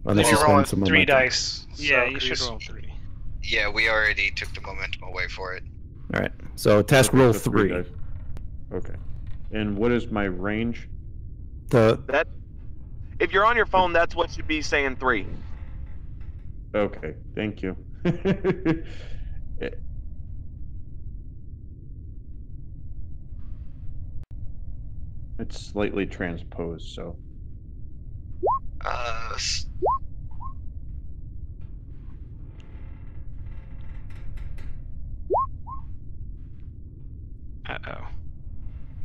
Unless you You're rolling spend some 3 momentum. dice. Yeah, so you should roll 3. Yeah, we already took the momentum away for it. All right, so task Okay, roll so 3. dice. Okay. And what is my range? The If you're on your phone, that's what should be saying 3. Okay, thank you. It's slightly transposed, so. Uh-oh.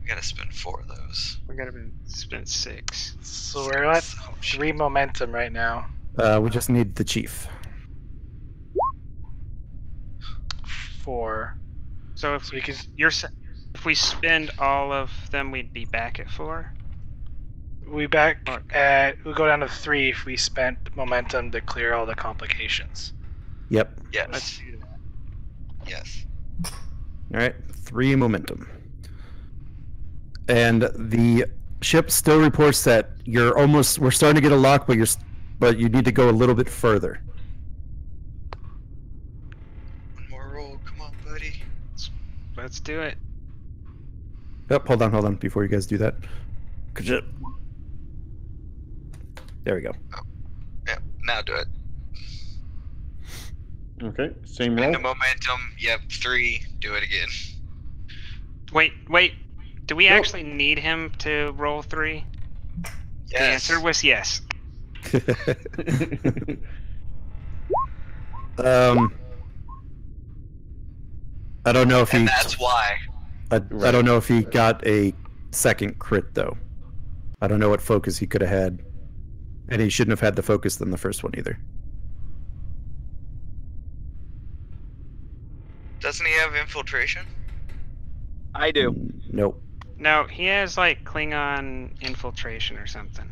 We gotta spend 4 of those. We gotta spend 6. So we're at 3 momentum right now. we just need the chief. 4. So if So we can. if we spend all of them, we'd be back at 4. We go down to 3 if we spent momentum to clear all the complications. Yep. Yes. Let's do that. Yes. All right, 3 momentum. And the ship still reports that we're starting to get a lock, but you need to go a little bit further. One more roll. Come on, buddy. Let's do it. Yep, hold on, before you guys do that. Could you... There we go. Yeah, now do it. Okay, same roll. And the momentum, yep, 3. Do it again. Wait. Do we actually need him to roll 3? Yes. The answer was yes. I don't know if And that's why. I don't know if he got a second crit though. I don't know what focus he could have had, and he shouldn't have had the focus than the first one either. Doesn't he have infiltration? I do. Nope. No, he has like Klingon infiltration or something.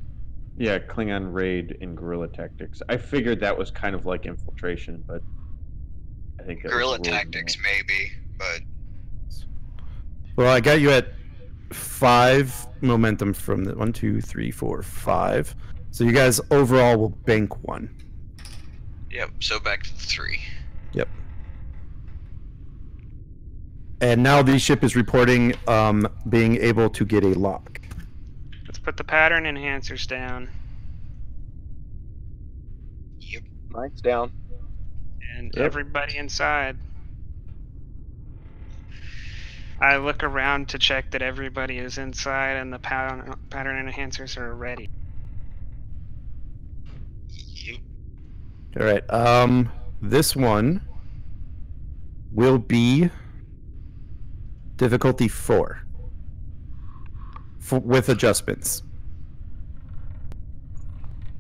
Yeah, Klingon raid and guerrilla tactics. I figured that was kind of like infiltration, but I think that Guerrilla was a little tactics, maybe, but Well, I got you at 5 momentum from the 1, 2, 3, 4, 5. So you guys overall will bank 1. yep. So back to the 3. Yep. And now the ship is reporting being able to get a lock. Let's put the pattern enhancers down. Yep. Mine's down. And Yep. everybody inside. I look around to check that everybody is inside and the pattern enhancers are ready. Yep. All right. This one will be difficulty 4 with adjustments.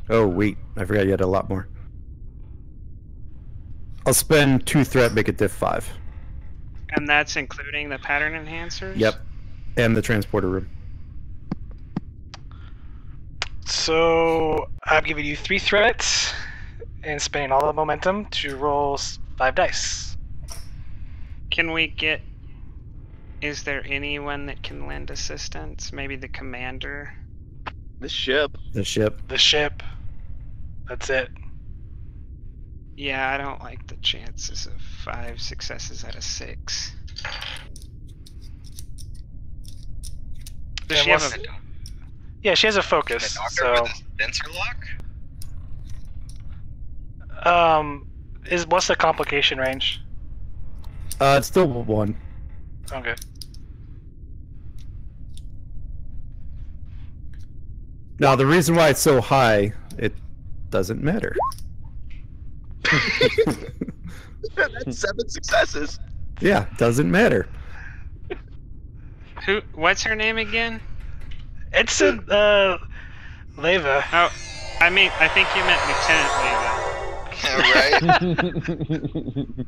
Oh wait, I forgot you had a lot more. I'll spend 2 threat, make it diff 5. And that's including the pattern enhancers? Yep, and the transporter room. So I'm giving you 3 threats and spending all the momentum to roll 5 dice. Can we get... Is there anyone that can lend assistance? Maybe the commander? The ship. The ship. The ship. That's it. Yeah, I don't like the chances of 5 successes out of 6. Does she have a... Yeah, she has a The focus. doctor So, with a sensor lock? what's the complication range? It's still 1. Okay. Now the reason why it's so high, it doesn't matter. That's 7 successes. Yeah, doesn't matter. What's her name again? It's Leva. Oh, I think you meant Lieutenant Leva. Right?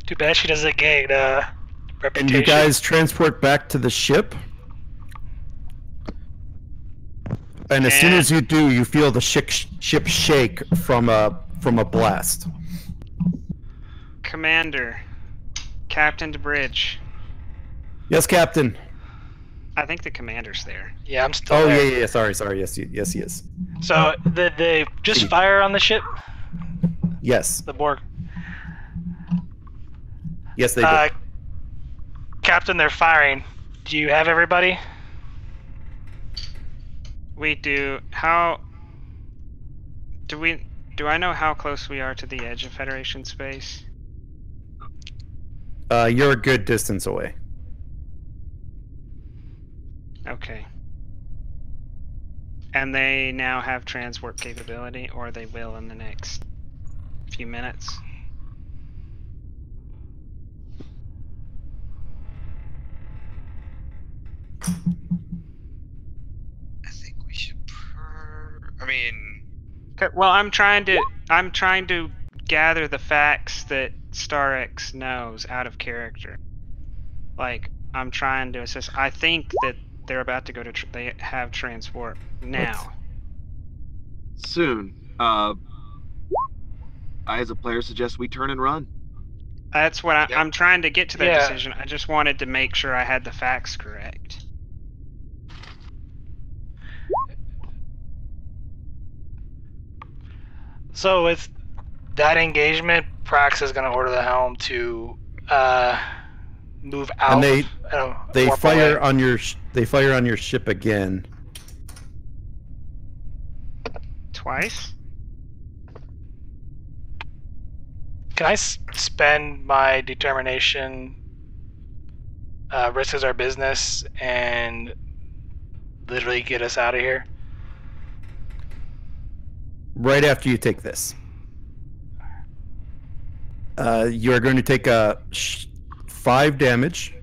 Too bad she doesn't gain And reputation. you guys transport back to the ship. And as soon as you do, you feel the ship shake from a blast. Commander. Captain to bridge. Yes, Captain. I think the commander's there. Yeah, I'm still Oh there. yeah. Sorry. Yes, he is. So they just fire on the ship, Yes. the Borg. Yes, they do. Captain, they're firing. Do you have everybody? We do. How do we? Do I know how close we are to the edge of Federation space? You're a good distance away. Okay. And they now have transport capability, or they will in the next few minutes. I think we should. I mean, Okay, well, I'm trying to gather the facts that Starx knows out of character. Like, I'm trying to assess. I think that they're about to go to. They have transport now. Soon. I, as a player, suggest we turn and run. That's what Yeah. I'm trying to get to that Yeah. decision. I just wanted to make sure I had the facts correct. So with that engagement, Prax is going to order the helm to move out. And they warp fire away. on your they fire on your ship again. Twice? Can I spend my determination, risk is our business, and literally get us out of here? Right after you take this, you are going to take 5 damage.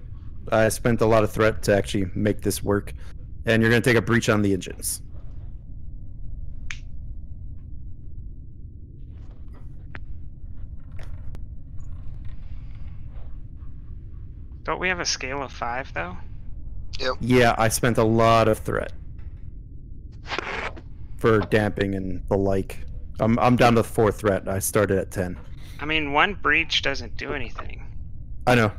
I spent a lot of threat to actually make this work, and you're going to take a breach on the engines. Don't we have a scale of 5 though? Yeah, I spent a lot of threat for damping and the like. I'm down to 4 threat. I started at 10. I mean, 1 breach doesn't do anything. I know.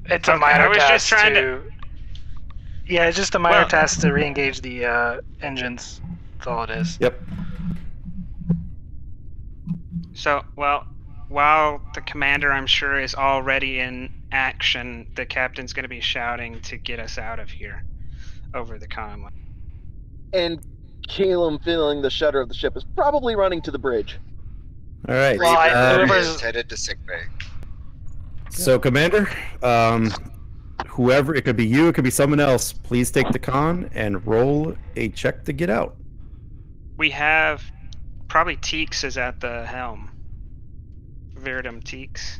It's a Okay, minor I was task just trying to- Yeah, it's just a minor Well- task to re-engage the engines. That's all it is. Yep. So, well, while the commander, I'm sure, is already in action, the captain's going to be shouting to get us out of here over the comm. And Calum, feeling the shudder of the ship, is probably running to the bridge. All right. Well, Reaver whoever's- is headed to sickbay. So, Commander, whoever, it could be you, it could be someone else, please take the con and roll a check to get out. We have probably Teeks is at the helm. Viridum Teeks.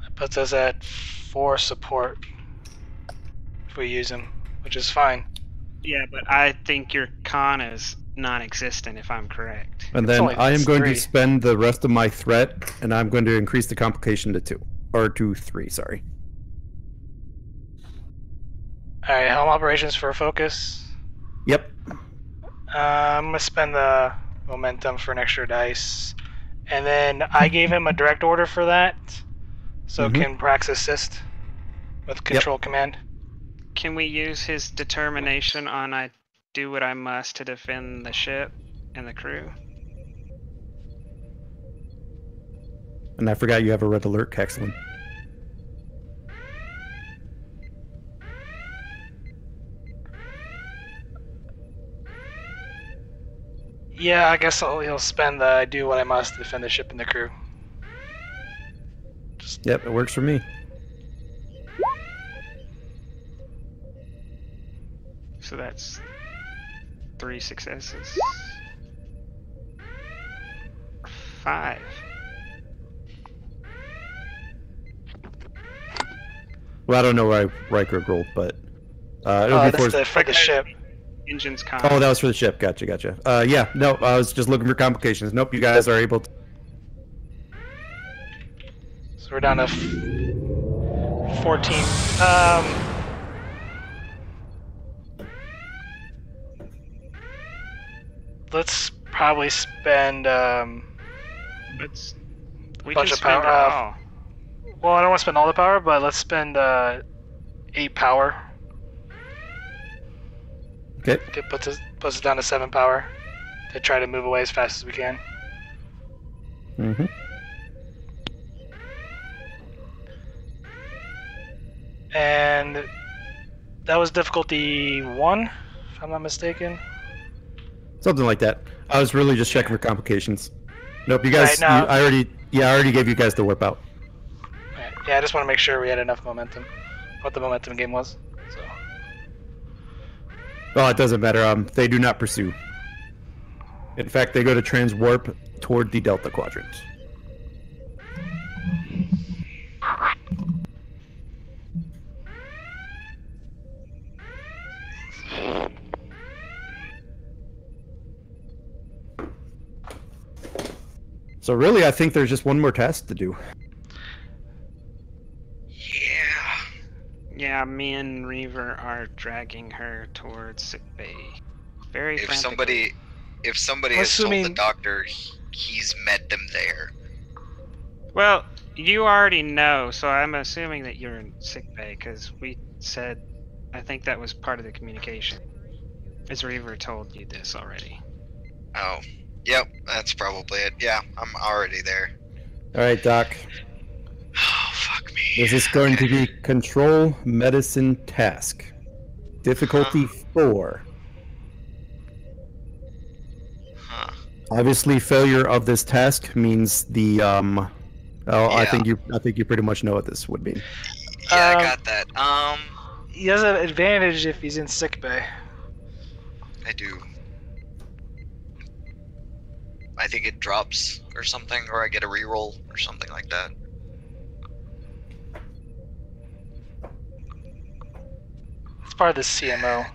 That puts us at 4 support if we use him, which is fine. Yeah, but I think your con is non-existent, if I'm correct. And It's then only I am going 3. to spend the rest of my threat, and I'm going to increase the complication to 2. Or to 3, sorry. Alright, helm operations for focus. Yep. I'm gonna spend the momentum for an extra dice. And then I gave him a direct order for that. So Mhm. can Prax assist with control command? Can we use his determination on I do what I must to defend the ship and the crew? And I forgot you have a red alert, Kexlin. Yeah, I guess he'll spend the I do what I must to defend the ship and the crew. Yep, it works for me. So that's 3 successes. 5. Well, I don't know where Riker rolled, but it'll be That's for the ship. Engines con. Oh, that was for the ship. Gotcha. Yeah, no, I was just looking for complications. Nope, you guys are able to. So we're down to 14. Let's probably spend Let's, we bunch can of spend power, it all. well, I don't want to spend all the power, but let's spend 8 power. Okay. It puts us down to 7 power to try to move away as fast as we can. Mm-hmm. And that was difficulty 1, if I'm not mistaken. Something like that. I was really just checking for complications. Nope, you guys. Right, no. I already gave you guys the whip out. Yeah, I just want to make sure we had enough momentum. What the momentum game was. So. Well, it doesn't matter. They do not pursue. In fact, they go to transwarp toward the Delta Quadrant. So really, I think there's just one more task to do. Yeah, me and Reaver are dragging her towards sickbay. Very If frantically. somebody has told the doctor he's met them there. Well, you already know, so I'm assuming that you're in sickbay because we said, I think that was part of the communication. As Reaver told you this already. Oh, yep, that's probably it. Yeah, I'm already there. All right, Doc. Oh, fuck me. This is going to be Control Medicine Task. Difficulty 4. Huh. Obviously, failure of this task means the Oh, Yeah. I think you pretty much know what this would mean. Yeah, I got that. He has an advantage if he's in sickbay. I do. I think it drops or something, or I get a reroll or something like that. It's part of the CMO.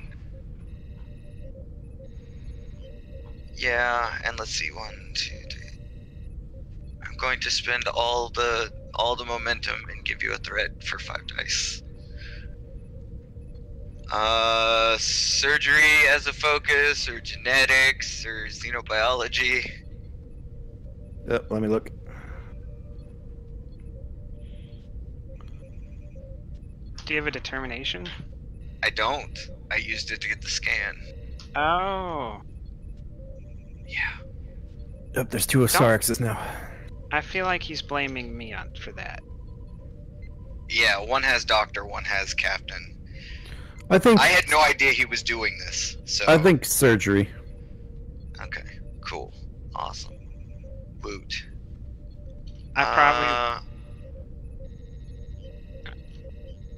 Yeah, and let's see, 1, 2, 3. I'm going to spend all the momentum and give you a threat for 5 dice. Surgery as a focus, or genetics, or xenobiology. Let me look. Do you have a determination? I don't. I used it to get the scan. Oh. Yeah. Yep, there's 2 of Sarek's now. I feel like he's blaming me for that. Yeah, one has doctor, one has captain. I had no idea he was doing this. So I think surgery. Okay, cool, awesome. Woot. I probably.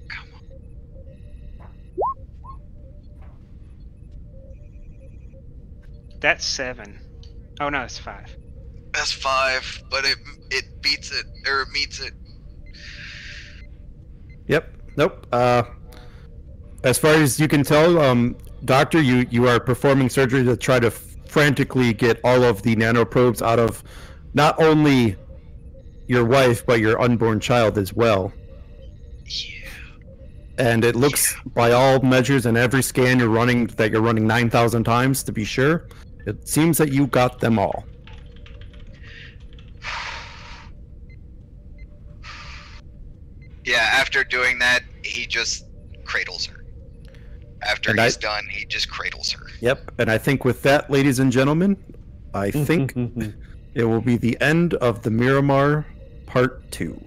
Come on. That's 7. Oh no, it's 5. That's 5, but it beats it, or it meets it. Yep. Nope. As far as you can tell, Doctor, you are performing surgery to try to frantically get all of the nanoprobes out of not only your wife, but your unborn child as well. Yeah. And it looks, by all measures and every scan you're running, that you're running 9,000 times to be sure. It seems that you got them all. Yeah, after doing that, he just cradles her. After he's done, he just cradles her. Yep, and I think with that, ladies and gentlemen, I think it will be the end of the Miramar Part 2.